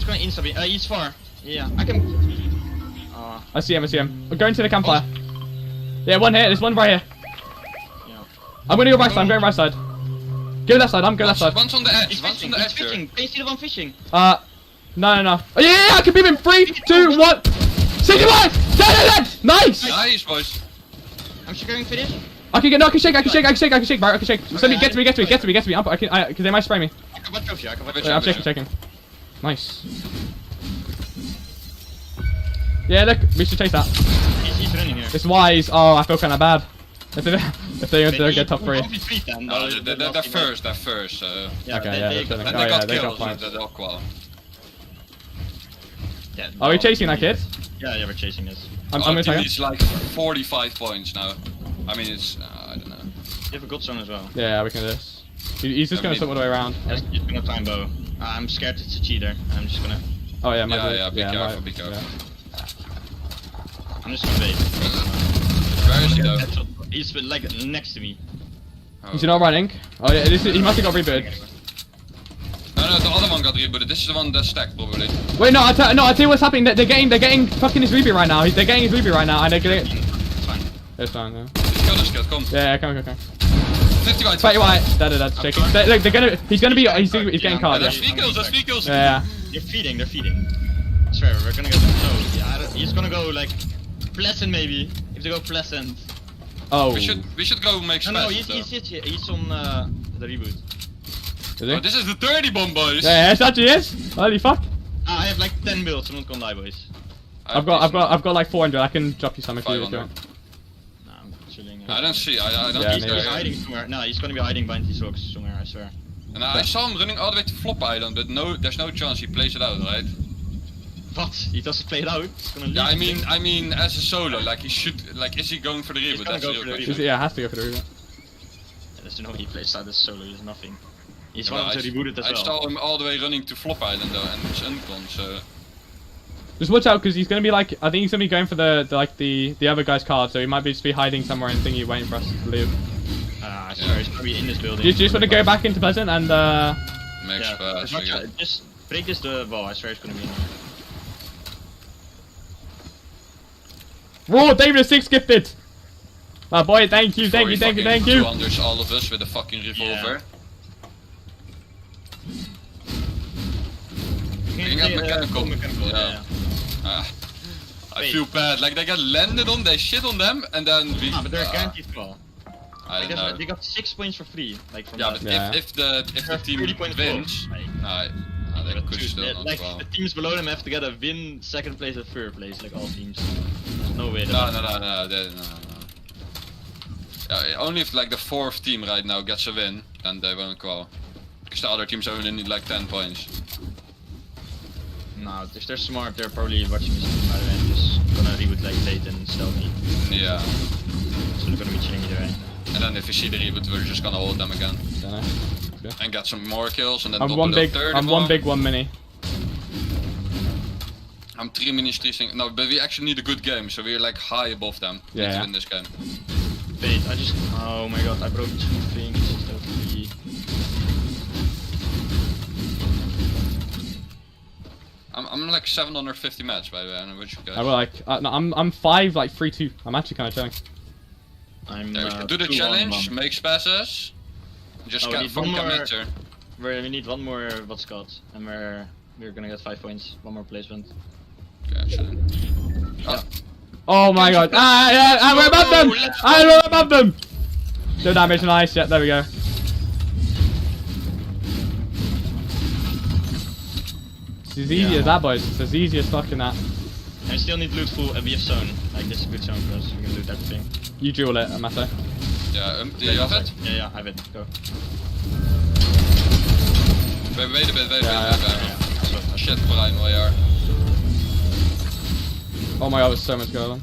Speaker 2: just gonna insta beam. He's far. Yeah, I can.
Speaker 1: I see him. We're going to the campfire. Yeah, one here. There's one right here.
Speaker 2: Yeah.
Speaker 1: I'm gonna go right side. I'm going right side. Go left side. I'm going left side.
Speaker 3: One's on the edge. One's on the
Speaker 2: He's
Speaker 3: edge.
Speaker 2: fishing. Can you see the one fishing?
Speaker 1: No. Oh yeah, I can beam him. 3, 2, 1. 61. Dead. Nice.
Speaker 3: Nice, boys.
Speaker 2: I'm securing finish.
Speaker 1: I can shake. Right, I can shake. Somebody get to me. Because they might spray me.
Speaker 2: I can watch you.
Speaker 1: I'm shaking. Nice. Yeah, look, we should chase that.
Speaker 2: He's running here.
Speaker 1: It's wise. Oh, I feel kind of bad. If they don't get top 3.
Speaker 3: No, they're first.
Speaker 2: Yeah,
Speaker 1: Okay,
Speaker 2: they
Speaker 1: yeah,
Speaker 3: And
Speaker 1: Oh,
Speaker 3: they
Speaker 1: yeah,
Speaker 3: got
Speaker 1: they got
Speaker 3: kills
Speaker 1: points.
Speaker 3: with the Aqua.
Speaker 2: Yeah,
Speaker 1: Are we chasing that kid?
Speaker 2: Yeah, we're chasing this.
Speaker 1: I'm gonna take him.
Speaker 3: He's like 45 points now. I mean, it's I don't know.
Speaker 2: You have a good zone as well.
Speaker 1: Yeah, we can do this. He's just gonna swim all the way around.
Speaker 2: Just gonna time bow. I'm scared it's a cheater. I'm just gonna.
Speaker 1: Oh yeah,
Speaker 3: Be careful.
Speaker 1: Yeah.
Speaker 2: I'm just gonna bait.
Speaker 3: Where is he though?
Speaker 2: He's like next to me.
Speaker 1: Is he not running? Oh yeah, he must have got rebooted.
Speaker 3: No, the other one got rebooted. This is the one that's stacked probably.
Speaker 1: Wait, I tell you what's happening. They're getting fucking his ruby right now. They're getting his ruby right now, and they're getting.
Speaker 2: It's fine.
Speaker 1: It's fine. Yeah.
Speaker 3: He's killed, come.
Speaker 1: Yeah, come.
Speaker 3: 50 white.
Speaker 1: Fight white. That's shaking. Look, he's gonna be. He's getting caught.
Speaker 3: That's 3 kills.
Speaker 1: Yeah.
Speaker 2: They're feeding. I swear, we're gonna go. No, he's gonna go like pleasant maybe. If they go pleasant.
Speaker 1: Oh.
Speaker 3: We should go make space.
Speaker 2: No, he's on the reboot.
Speaker 1: Is he?
Speaker 3: Oh, this is the 30 bomb, boys.
Speaker 1: Yeah, it actually is. Holy fuck.
Speaker 2: I have like 10 builds, so I'm not gonna die, boys.
Speaker 1: I've got like 400. I can drop you some if you want.
Speaker 2: Nah, I'm chilling.
Speaker 3: I don't see. I don't
Speaker 1: Yeah,
Speaker 3: think
Speaker 2: He's
Speaker 3: they're.
Speaker 2: hiding somewhere. No, he's gonna be hiding behind these rocks somewhere, I swear.
Speaker 3: And I saw him running all the way to Flop Island, but there's no chance he plays it out, right?
Speaker 2: What? He doesn't play it out? He's gonna leave.
Speaker 3: Yeah, I mean, as a solo, like he should, like, is he going for the reboot? That's the real question.
Speaker 1: Yeah, has to go for the reboot.
Speaker 2: There's no way he plays out as solo. There's nothing. He's
Speaker 3: Well,
Speaker 2: one to reboot it as
Speaker 3: I
Speaker 2: well.
Speaker 3: saw him all the way running to Flop Island though, and it's uncon, so.
Speaker 1: Just watch out, because he's gonna be like, I think he's gonna be going for the other guy's card, so he might just be hiding somewhere and thingy waiting for us to leave.
Speaker 2: I swear he's probably in this building.
Speaker 1: Do you just want to go back into Pleasant and
Speaker 3: Makes
Speaker 2: there's not just break this wall. I swear it's gonna be in here.
Speaker 1: Raw David 6 gifted! My boy, thank you.
Speaker 3: 200s all of us with a fucking revolver.
Speaker 2: Yeah.
Speaker 3: You got mechanical.
Speaker 2: Yeah.
Speaker 3: I feel bad. Like they got landed on, they shit on them, and then we.
Speaker 2: But they're guaranteed call.
Speaker 3: I don't know.
Speaker 2: They got 6 points for free. Like from
Speaker 3: Yeah,
Speaker 2: that.
Speaker 3: but if the team
Speaker 2: 30 points
Speaker 3: wins, they could still not
Speaker 2: like
Speaker 3: well.
Speaker 2: the teams below them have to get a win, second place, and third place, like all teams. No way.
Speaker 3: No. Yeah, only if like the 4th team right now gets a win, then they won't call. Because the other teams only need like 10 points.
Speaker 2: No, if they're smart, they're probably watching this by the way and just gonna reboot like late and stealthy.
Speaker 3: Yeah.
Speaker 2: So they're gonna be chilling either way.
Speaker 3: And then if we see the reboot, we're just gonna hold them again.
Speaker 1: Okay.
Speaker 3: And get some more kills, and then
Speaker 1: I'm
Speaker 3: double
Speaker 1: one
Speaker 3: the
Speaker 1: big,
Speaker 3: third
Speaker 1: I'm one big, one mini.
Speaker 3: I'm 3 minis, 3 things. No, but we actually need a good game, so we're like high above them to win this game.
Speaker 2: Wait, oh my god, I broke 2 things. So free.
Speaker 3: I'm like 750 match by the way, I don't know what you guys.
Speaker 1: I will like, no, I'm 5, like 3-2. I'm actually kind of chilling.
Speaker 2: I'm
Speaker 3: do the challenge, make spasses. Just get from committer.
Speaker 2: We need one more what's called, and we're gonna get 5 points. One more placement.
Speaker 3: Okay, chilling.
Speaker 1: Oh my god! We're above them! We're above them! No damage, nice. Yeah, there we go. It's as easy as that, boys. It's as easy as fucking that.
Speaker 2: And we still need loot full, and we have zone. Like this is a good zone for us. We can loot everything.
Speaker 1: You duel it, Matsoe.
Speaker 3: Yeah, do you have it?
Speaker 2: Yeah, I have it. Go.
Speaker 3: Wait a bit. Shit, Brian, where you are.
Speaker 1: Oh my god, there's so much going on.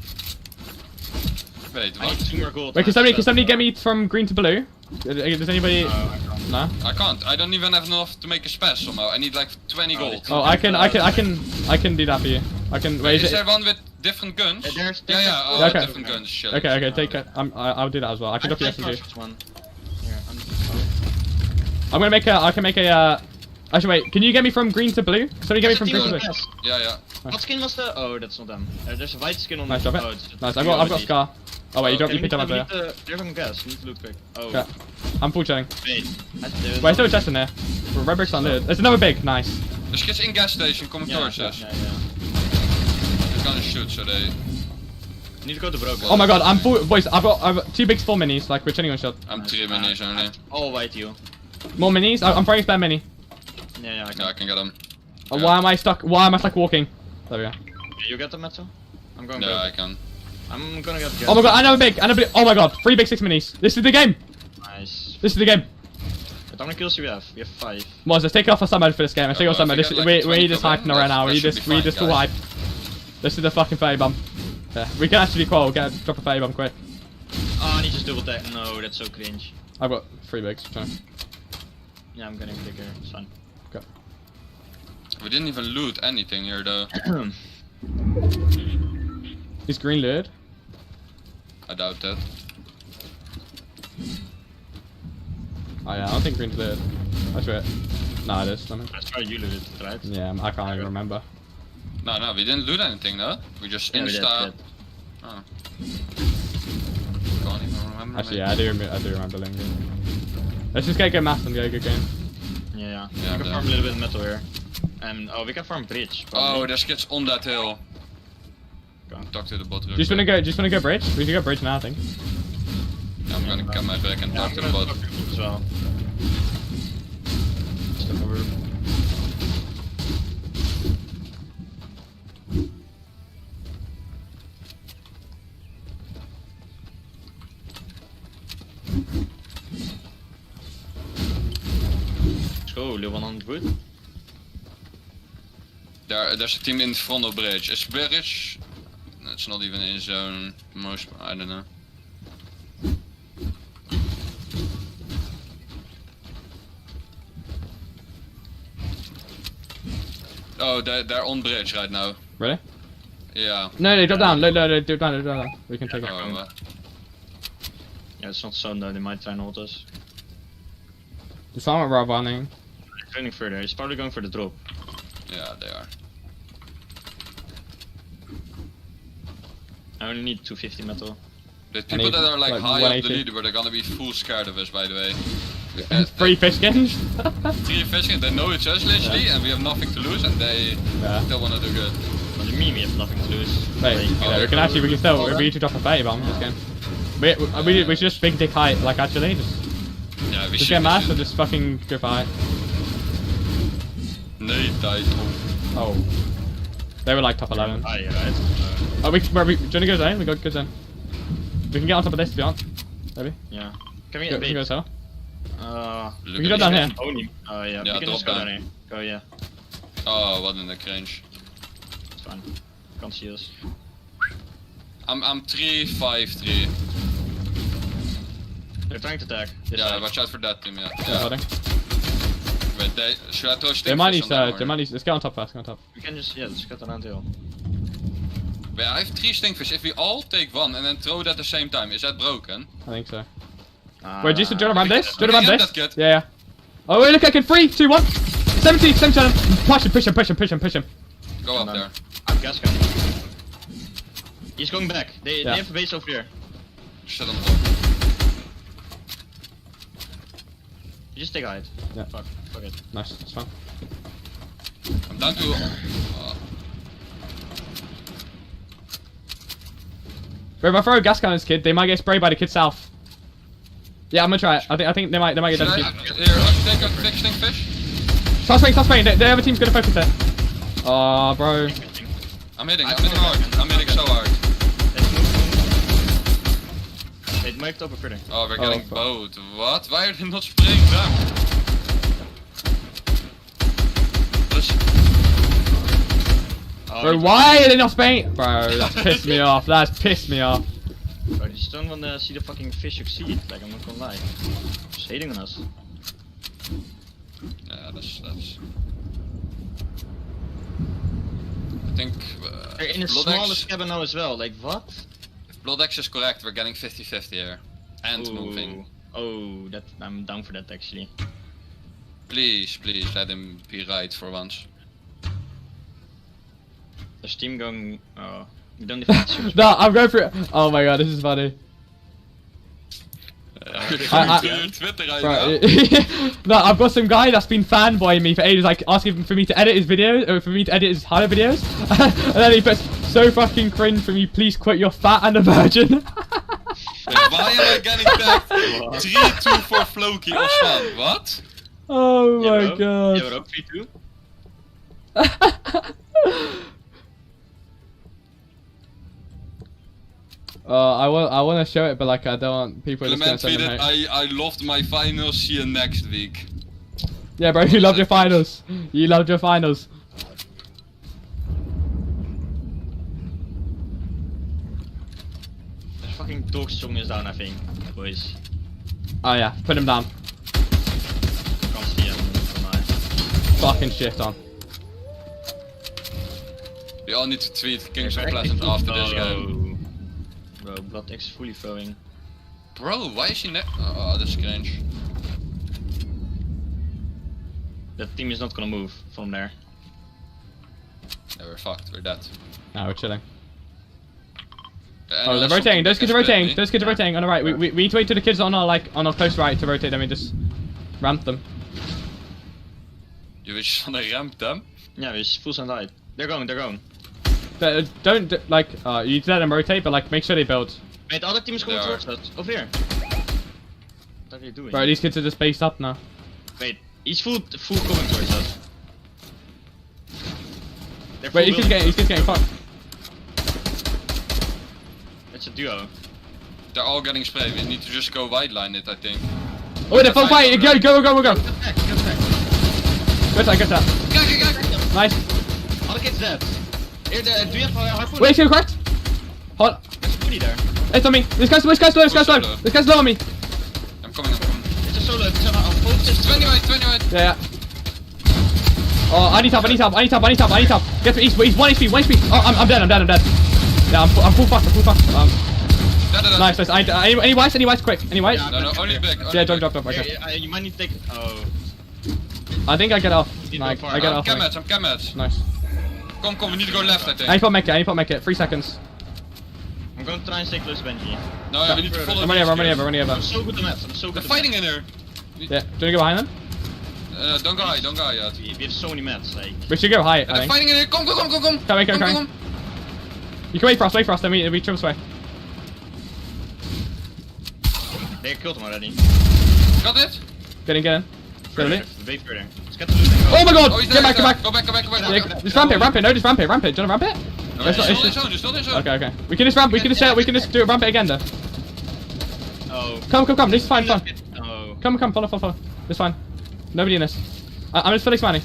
Speaker 3: Wait,
Speaker 2: I need 2 more gold.
Speaker 1: Wait, can somebody get me from green to blue? Does anybody? No.
Speaker 3: I can't. I don't even have enough to make a spaz somehow. I need like 20 gold.
Speaker 1: Oh, I can do that for you. I can. Wait,
Speaker 3: is there one with different guns?
Speaker 2: There's
Speaker 3: yeah.
Speaker 1: Okay.
Speaker 3: Different guns. Shit.
Speaker 1: Okay, take it. I'll do that as well. I can drop you SMG.
Speaker 2: one.
Speaker 1: I'm gonna make a. I can make a Actually, wait. Can you get me from green to blue? Somebody get me from green to blue.
Speaker 3: Yeah.
Speaker 2: What skin was the? Oh, that's not them. There's a white skin on.
Speaker 1: Nice, drop it.
Speaker 2: Oh, it's
Speaker 1: Nice. I've got Scar. Oh wait, you picked up up there.
Speaker 2: They're from gas. You need to loot quick. Oh.
Speaker 1: Yeah. I'm full chatting.
Speaker 2: Wait.
Speaker 1: Wait, still a chest in there. Red brick's on lid. There's another big. Nice.
Speaker 3: There's kids in gas station. Come towards us.
Speaker 2: Yeah.
Speaker 3: They're gonna shoot, so they.
Speaker 2: You need to go to broken.
Speaker 1: Oh my god, I'm full. Boys, I've got 2 bigs, 4 minis. Like we're chilling on shot.
Speaker 3: I'm 3 minis only.
Speaker 2: Oh, white you.
Speaker 1: More minis. I'm very spare mini.
Speaker 2: Yeah,
Speaker 3: I can get them.
Speaker 1: Why am I stuck? Why am I stuck walking? There we go.
Speaker 2: You get them, Matsoe? I'm going.
Speaker 3: Yeah, I can.
Speaker 2: I'm gonna get.
Speaker 1: Oh my god, another big. Oh my god, 3 big, 6 minis. This is the game.
Speaker 2: Nice.
Speaker 1: This is the game.
Speaker 2: How many kills do we have? We have 5.
Speaker 1: Mons, let's take it off a sub mode for this game. Let's take it off sub mode. We need this hype right now. We need this full hype. This is the fucking 30 bomb. Yeah, we can actually drop a 30 bomb quick.
Speaker 2: Oh, I need to double tap. No, that's so cringe.
Speaker 1: I've got 3 bigs.
Speaker 2: Yeah, I'm getting bigger. It's fine.
Speaker 1: Okay.
Speaker 3: We didn't even loot anything here though.
Speaker 1: Is green lured?
Speaker 3: I doubt that.
Speaker 1: Oh yeah, I don't think green's lured. I swear. No, it is.
Speaker 2: That's why you looted it, right?
Speaker 1: Yeah, I can't even remember.
Speaker 3: No, we didn't loot anything though. We just insta. Oh. Can't even remember.
Speaker 1: Actually, yeah, I do remember Lingo. Let's just get a good math and get a good game.
Speaker 2: Yeah. We can farm a little bit of metal here. And we can farm bridge. Probably.
Speaker 3: Oh, there's kids on that hill. Go and talk to the bot.
Speaker 1: Just wanna go bridge? We can go bridge now, I think.
Speaker 3: Yeah, I'm gonna come back and talk to the bot.
Speaker 2: As well. Step over. Let's go, little 100 wood.
Speaker 3: There's a team in front of bridge. Is bridge? It's not even in zone. Most, I don't know. Oh, they're on bridge right now.
Speaker 1: Really?
Speaker 3: Yeah.
Speaker 1: No, they drop down. No, drop down. We can take it.
Speaker 3: Oh,
Speaker 2: yeah, it's not zone though. They might try and hold us.
Speaker 1: The farmer are running.
Speaker 2: He's running further. He's probably going for the drop.
Speaker 3: Yeah, they are.
Speaker 2: I only need 250 metal.
Speaker 3: The people that are like high up the leader, they're gonna be full scared of us, by the way.
Speaker 1: 3 fish skins?
Speaker 3: 3 fish skins, they know it's us literally, and we have nothing to lose, and they still wanna do good.
Speaker 2: What do you mean we have nothing to lose?
Speaker 1: Wait, we can still, we need to drop a 30 bomb this game. We should just big dick height, like actually, just get mass or just fucking go for height.
Speaker 3: NITRO.
Speaker 1: Oh. They were like top 11.
Speaker 2: Oh, yeah, right.
Speaker 1: Oh, do you wanna go zone? We got good zone. We can get on top of this if you want. Maybe.
Speaker 2: Yeah. Can we get
Speaker 1: Can go so?
Speaker 3: We
Speaker 1: can go down here.
Speaker 2: Oh yeah, we can just go down here. Go, yeah.
Speaker 3: Oh, what in the cringe.
Speaker 2: It's fine. Can't see us.
Speaker 3: I'm 3-5-3.
Speaker 2: They're trying to attack.
Speaker 3: Yeah, watch out for that team, yeah. Wait, should I throw stick?
Speaker 1: They might need let's get on top first, get on top.
Speaker 2: We can just, let's cut around the hill.
Speaker 3: Wait, I have 3 stinkfish. If we all take 1 and then throw it at the same time, is that broken?
Speaker 1: I think so. Wait, just do it around this? Do it around this?
Speaker 3: Good.
Speaker 1: Yeah. Oh, wait, look, I can 3, 2, 1. 70, 77. Push him.
Speaker 3: Go up there.
Speaker 2: I'm gas gun. He's going back. They have a base over here.
Speaker 3: Shut on top.
Speaker 2: You just take height.
Speaker 1: Yeah.
Speaker 2: Fuck it.
Speaker 1: Nice, that's fine.
Speaker 3: I'm down to...
Speaker 1: Bro, if I throw a gas gun at this kid, they might get sprayed by the kid south. Yeah, I'm gonna try it. I think they might get done.
Speaker 3: Here, take a quick stinkfish.
Speaker 1: Stop spraying. The other team's gonna focus it. Oh, bro.
Speaker 3: I'm hitting hard. I'm hitting so hard.
Speaker 2: It might over further.
Speaker 3: Oh, we're getting both. What? Why are they not spraying them?
Speaker 1: Bro, why are they not spraying? Bro, that's pissed me off. That's pissed me off.
Speaker 2: Bro, you just don't wanna see the fucking fish succeed. Like, I'm not gonna lie. Just hating on us.
Speaker 3: Yeah, that's... I think...
Speaker 2: They're in the smallest cabin now as well. Like, what?
Speaker 3: If Blood X is correct, we're getting 50-50 here. And moving.
Speaker 2: Oh, I'm down for that actually.
Speaker 3: Please, let him be right for once.
Speaker 2: There's team going. Oh, you don't even.
Speaker 10: No, I'm going for it. Oh my god, this is funny.
Speaker 3: Twitter right now.
Speaker 10: No, I've got some guy that's been fanboying me for ages, like asking for me to edit his videos, or for me to edit his highlight videos. And then he puts, so fucking cringe for me, please quit, you're fat and a virgin.
Speaker 3: Why am I getting tagged? 3-2 for Floki Osman, what?
Speaker 10: Oh my god.
Speaker 2: Yeah, bro, 3-2.
Speaker 10: I want to show it, but like I don't want people to
Speaker 3: Clement
Speaker 10: send
Speaker 3: tweeted, I loved my finals, see you next week.
Speaker 10: Yeah, bro, you loved your finals. You loved your finals.
Speaker 2: There's fucking dog strong is down, I think, boys.
Speaker 10: Oh yeah, put him down.
Speaker 2: Can't see him from my.
Speaker 10: Fucking shit on.
Speaker 3: We all need to tweet Kings of Pleasant after this game.
Speaker 2: Bro, Blood X fully throwing.
Speaker 3: Bro, why is he ne- Oh, that's cringe.
Speaker 2: That team is not gonna move from there.
Speaker 3: Yeah, we're fucked, we're dead.
Speaker 10: No, we're chilling.
Speaker 3: Oh,
Speaker 10: They're rotating. Those kids are rotating. Those kids are rotating on the right. We need to wait till the kids on our close right to rotate them and just ramp them.
Speaker 3: You wish on a ramp them?
Speaker 2: Yeah, it's full send right. They're going.
Speaker 10: Don't you let them rotate, but like make sure they build.
Speaker 2: Wait, the other team is coming towards us. Over here. What are you doing?
Speaker 10: Bro, these kids are just based up now.
Speaker 2: Wait, he's full coming towards us.
Speaker 10: Wait, he's getting fucked.
Speaker 2: It's a duo.
Speaker 3: They're all getting sprayed, we need to just go wide line it, I think.
Speaker 10: Oh, they're full fight! Go!
Speaker 2: Go back.
Speaker 10: Good that.
Speaker 2: Go.
Speaker 10: Nice.
Speaker 2: All the kids dead. Here, do you have a harpoon?
Speaker 10: Wait, he's cracked. Hold on.
Speaker 2: There's a booty there.
Speaker 10: It's on me. This guy's low. This guy's low on me.
Speaker 3: I'm coming.
Speaker 2: It's a solo. It's on both systems.
Speaker 3: 20 right.
Speaker 10: Yeah. Oh, I need help. Get me. He's 1 HP. Oh, I'm dead. Yeah, I'm full fucked. Nice. Any whites? Quick. Any whites?
Speaker 3: No, only big.
Speaker 10: Yeah, drop. Okay.
Speaker 2: Yeah, you might need to take. Oh.
Speaker 10: I think I get off.
Speaker 2: No,
Speaker 10: I get off.
Speaker 3: I'm camatch.
Speaker 10: Nice.
Speaker 3: Come, we need to go left, I think.
Speaker 10: I need to put mech it. 3 seconds.
Speaker 2: I'm going to try and stay close to Benji.
Speaker 3: No, we need to follow.
Speaker 10: I'm running over.
Speaker 2: I'm so good at maps.
Speaker 3: They're fighting in there.
Speaker 10: Yeah. Do you want to go behind them?
Speaker 3: Don't go high yet.
Speaker 2: We have so many mats, like.
Speaker 10: We should go high, I
Speaker 3: They're
Speaker 10: think.
Speaker 3: fighting in there. Come.
Speaker 10: Come. You can wait for us, then we triple sway.
Speaker 2: They killed him already.
Speaker 3: Got it?
Speaker 10: Get in. Go to
Speaker 2: Wait further. Let's get the loot.
Speaker 10: Oh my god!
Speaker 3: Oh, he's
Speaker 10: Get
Speaker 3: there,
Speaker 10: back.
Speaker 3: Go back.
Speaker 10: Yeah, just ramp it. No, just ramp it. Do you want to ramp it?
Speaker 3: No,
Speaker 10: It's
Speaker 3: still in zone.
Speaker 10: Okay. We can just ramp. We can just do it. Ramp it again, though.
Speaker 2: Oh.
Speaker 10: Come. This is fine.
Speaker 2: Oh.
Speaker 10: Come. Follow. It's fine. Nobody in this. I'm just fully expanding.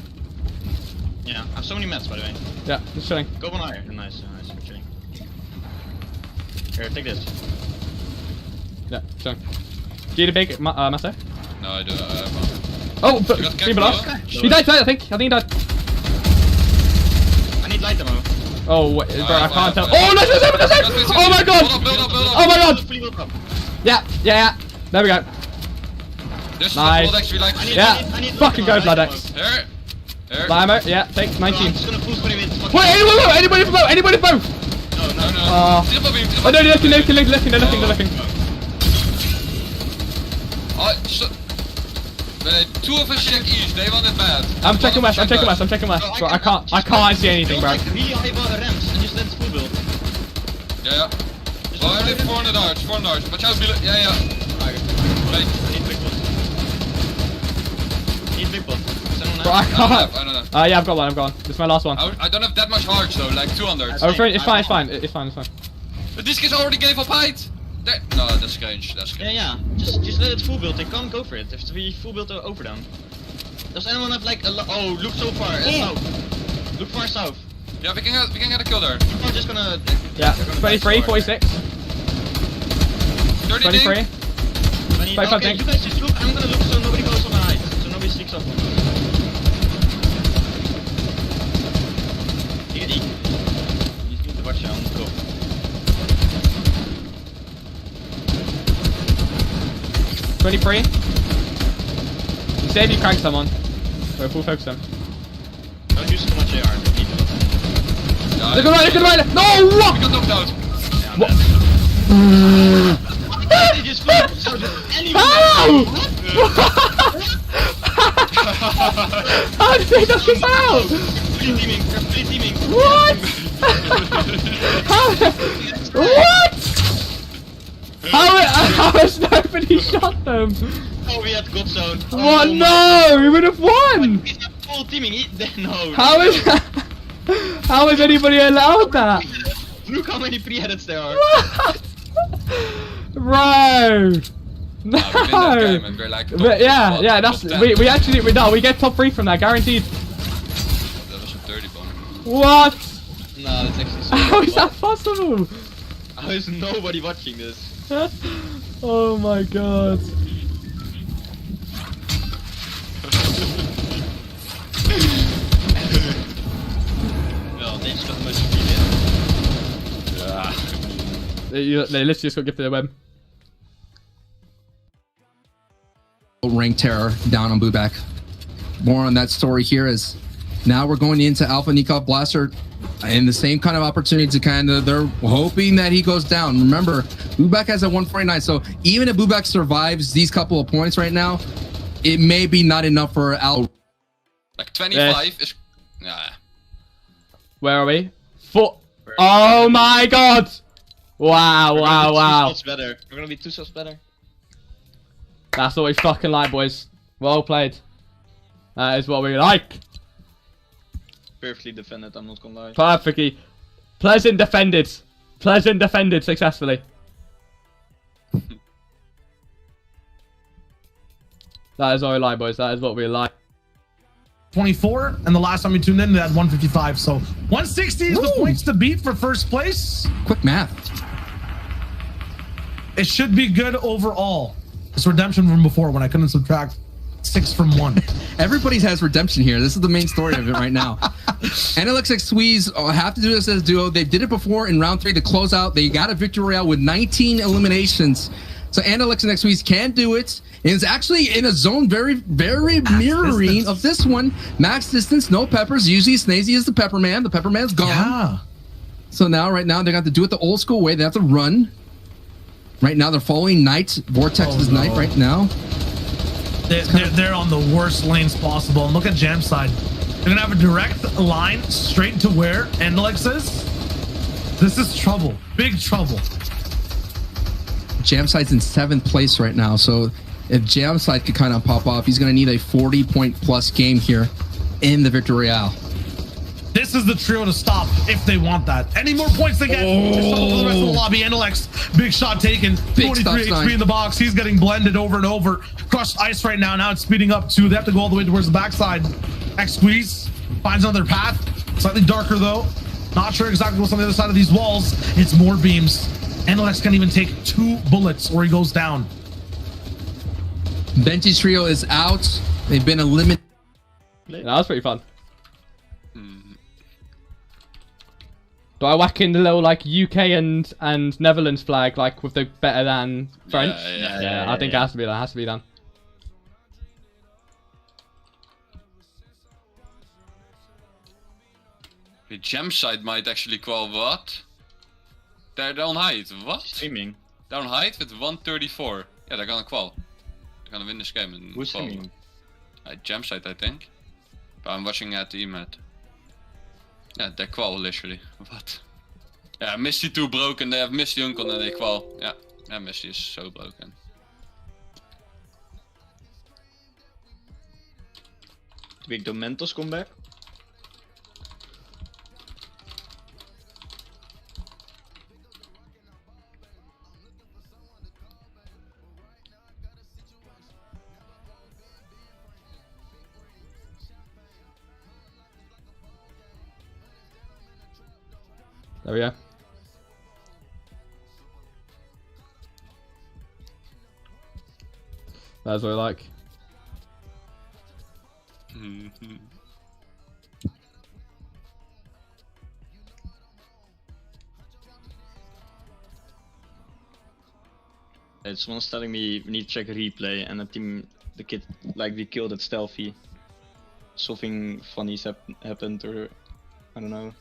Speaker 2: Yeah, I have so many mats, by the way.
Speaker 10: Yeah, just chilling.
Speaker 2: Go one higher. Nice. We're chilling. Here, take this.
Speaker 10: Yeah, chilling. Do you need a big Matsoe?
Speaker 3: No, I do.
Speaker 10: Oh, but
Speaker 3: You got
Speaker 10: people
Speaker 3: Kek,
Speaker 10: off.
Speaker 3: bro?
Speaker 10: He died, I think. He died.
Speaker 2: I need light ammo.
Speaker 10: Oh, wait, bro, I can't tell.
Speaker 3: fine.
Speaker 10: Oh, nice! Oh my god!
Speaker 3: Build up.
Speaker 10: Oh my god!
Speaker 2: Fully built up.
Speaker 10: Yeah. There we go.
Speaker 3: This
Speaker 10: Nice.
Speaker 3: is the actually like.
Speaker 2: I need
Speaker 10: Fucking go,
Speaker 2: light ammo.
Speaker 10: Bloodex.
Speaker 3: Here.
Speaker 10: Limo, yeah, take
Speaker 2: Bro,
Speaker 10: 19.
Speaker 2: I'm just gonna boost 20 minutes. Fucking
Speaker 10: Wait, anybody for both!
Speaker 2: No.
Speaker 3: Triple beam.
Speaker 10: Oh no, they're looking.
Speaker 3: Oh, two of us check east, they want it bad.
Speaker 10: I'm checking west. Bro, I can't see anything, bro.
Speaker 2: Like really high bar ramps and just let it full build.
Speaker 3: Yeah. Well, I have 400 darts. Watch out, below. Yeah. Wait.
Speaker 2: Need big pot.
Speaker 10: Bro, I
Speaker 3: I
Speaker 10: can't.
Speaker 3: don't know.
Speaker 10: Yeah, I've got one. This is my last one.
Speaker 3: I don't have that much hearts though, like 200.
Speaker 10: Oh, it's fine.
Speaker 3: But these kids already gave up height. No, that's strange.
Speaker 2: Yeah. Just let it full build. They can't go for it. They have to be full build over them. Does anyone have like a oh, look so far south. Look far south.
Speaker 3: Yeah, we can get a kill there.
Speaker 2: I'm just gonna.
Speaker 10: Yeah, 23, 46.
Speaker 3: 30
Speaker 10: 23.
Speaker 3: ding.
Speaker 2: Okay, you guys just look. I'm gonna look so nobody goes on the height. So nobody sneaks up on us. You need to watch out on the top.
Speaker 10: 23. You said you cracked someone. We're full focus them.
Speaker 2: Don't use too much AR.
Speaker 10: Look at right! No! What?
Speaker 3: We got knocked out.
Speaker 10: What?
Speaker 2: They just flew anyone.
Speaker 10: How did they knock us out?
Speaker 2: Free teaming.
Speaker 10: What? What? How has nobody shot them?
Speaker 2: Oh, we had God zone.
Speaker 10: What? No! We would have won!
Speaker 2: He's not full teaming. No.
Speaker 10: How is anybody allowed that?
Speaker 2: Look how many pre-edits there are.
Speaker 10: What? Bro! No!
Speaker 3: We win that game and we're like
Speaker 10: But yeah, that's we actually we get top 3 from that, guaranteed.
Speaker 3: That was a dirty bomb.
Speaker 10: What?
Speaker 2: No, that's actually so
Speaker 10: How is that possible?
Speaker 2: How is nobody watching this?
Speaker 10: Oh my god.
Speaker 2: No, they just got the most free
Speaker 10: They literally just got gifted a web.
Speaker 5: Rank terror down on Bubak. More on that story here as now we're going into Alpha Nikov Blaster in the same kind of opportunity to kind of, they're hoping that he goes down. Remember, Bubak has a 149, so even if Bubak survives these couple of points right now, it may be not enough for Al.
Speaker 3: Like 25 is... Yeah.
Speaker 10: Where are we? Oh my god! Wow.
Speaker 2: We're gonna be 2 shots better.
Speaker 10: That's what we fucking like, boys. Well played. That is what we like.
Speaker 2: Perfectly defended, I'm not gonna lie.
Speaker 10: Perfectly. Pleasant defended. Pleasant defended successfully. That is what we like, boys. That is what we like.
Speaker 4: 24, and the last time we tuned in, they had 155. So 160 is the points to beat for first place.
Speaker 5: Quick math.
Speaker 4: It should be good overall. It's redemption from before when I couldn't subtract 6 from 1.
Speaker 5: Everybody has redemption here. This is the main story of it right now. NLX X Squeeze have to do this as a duo. They did it before in round 3 to close out. They got a victory royale with 19 eliminations. So NLX and X Squeeze can do it. And it's actually in a zone very mirroring of this one. Max distance, no peppers. Usually Snazy is the pepper man. The pepper man's gone.
Speaker 4: Yeah.
Speaker 5: So now, right now, they got to do it the old school way. They have to run. Right now, they're following Knight. Vortex is Knight right now.
Speaker 4: They're on the worst lanes possible. And look at Jam side. They're going to have a direct line straight to where NLX is. This is trouble. Big trouble.
Speaker 5: Jamside's in 7th place right now, so if Jamside could kind of pop off, he's going to need a 40-point-plus game here in the Victory Royale.
Speaker 4: This is the trio to stop if they want that. Any more points they get, to shuffle for the rest of the lobby. NLX, big shot taken. 23 HP in the box. He's getting blended over and over. Crushed ice right now. Now it's speeding up too. They have to go all the way towards the backside. X Squeeze finds another path. Slightly darker though. Not sure exactly what's on the other side of these walls. It's more beams. NLX can't even take 2 bullets or he goes down.
Speaker 5: Benji Trio is out. They've been eliminated.
Speaker 10: That was pretty fun. Do I whack in the little like UK and Netherlands flag like with the better than French? Yeah, I think it has to be done. It has to be done.
Speaker 3: The Gem side might actually qual what? They're on height. What?
Speaker 2: Streaming.
Speaker 3: They're on height with 134. Yeah, they're gonna qual. They're gonna win this game and
Speaker 2: Who's
Speaker 3: qual.
Speaker 2: streaming?
Speaker 3: Gem side, I think. But I'm watching at the emote. Yeah, they qual literally. What? Yeah, Misty 2 broken. They have Misty Uncle and they qual. Yeah, Misty is so broken.
Speaker 2: Big Domentos come back.
Speaker 10: There we go. That's what I like.
Speaker 2: Someone's telling me we need to check a replay and the team, the kid, like we killed it stealthy. something funny happened, or I don't know.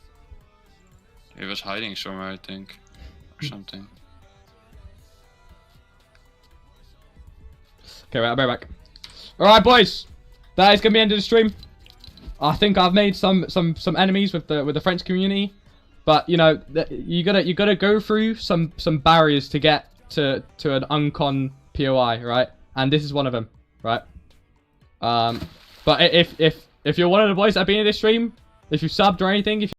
Speaker 3: He was hiding somewhere, I think, or something.
Speaker 10: Okay, right, I'll be right back. Alright, boys. That is gonna be the end of the stream. I think I've made some enemies with the French community. But you know, you gotta go through some barriers to get to an uncon POI, right? And this is one of them, right? But if you're one of the boys that have been in this stream, if you subbed or anything, if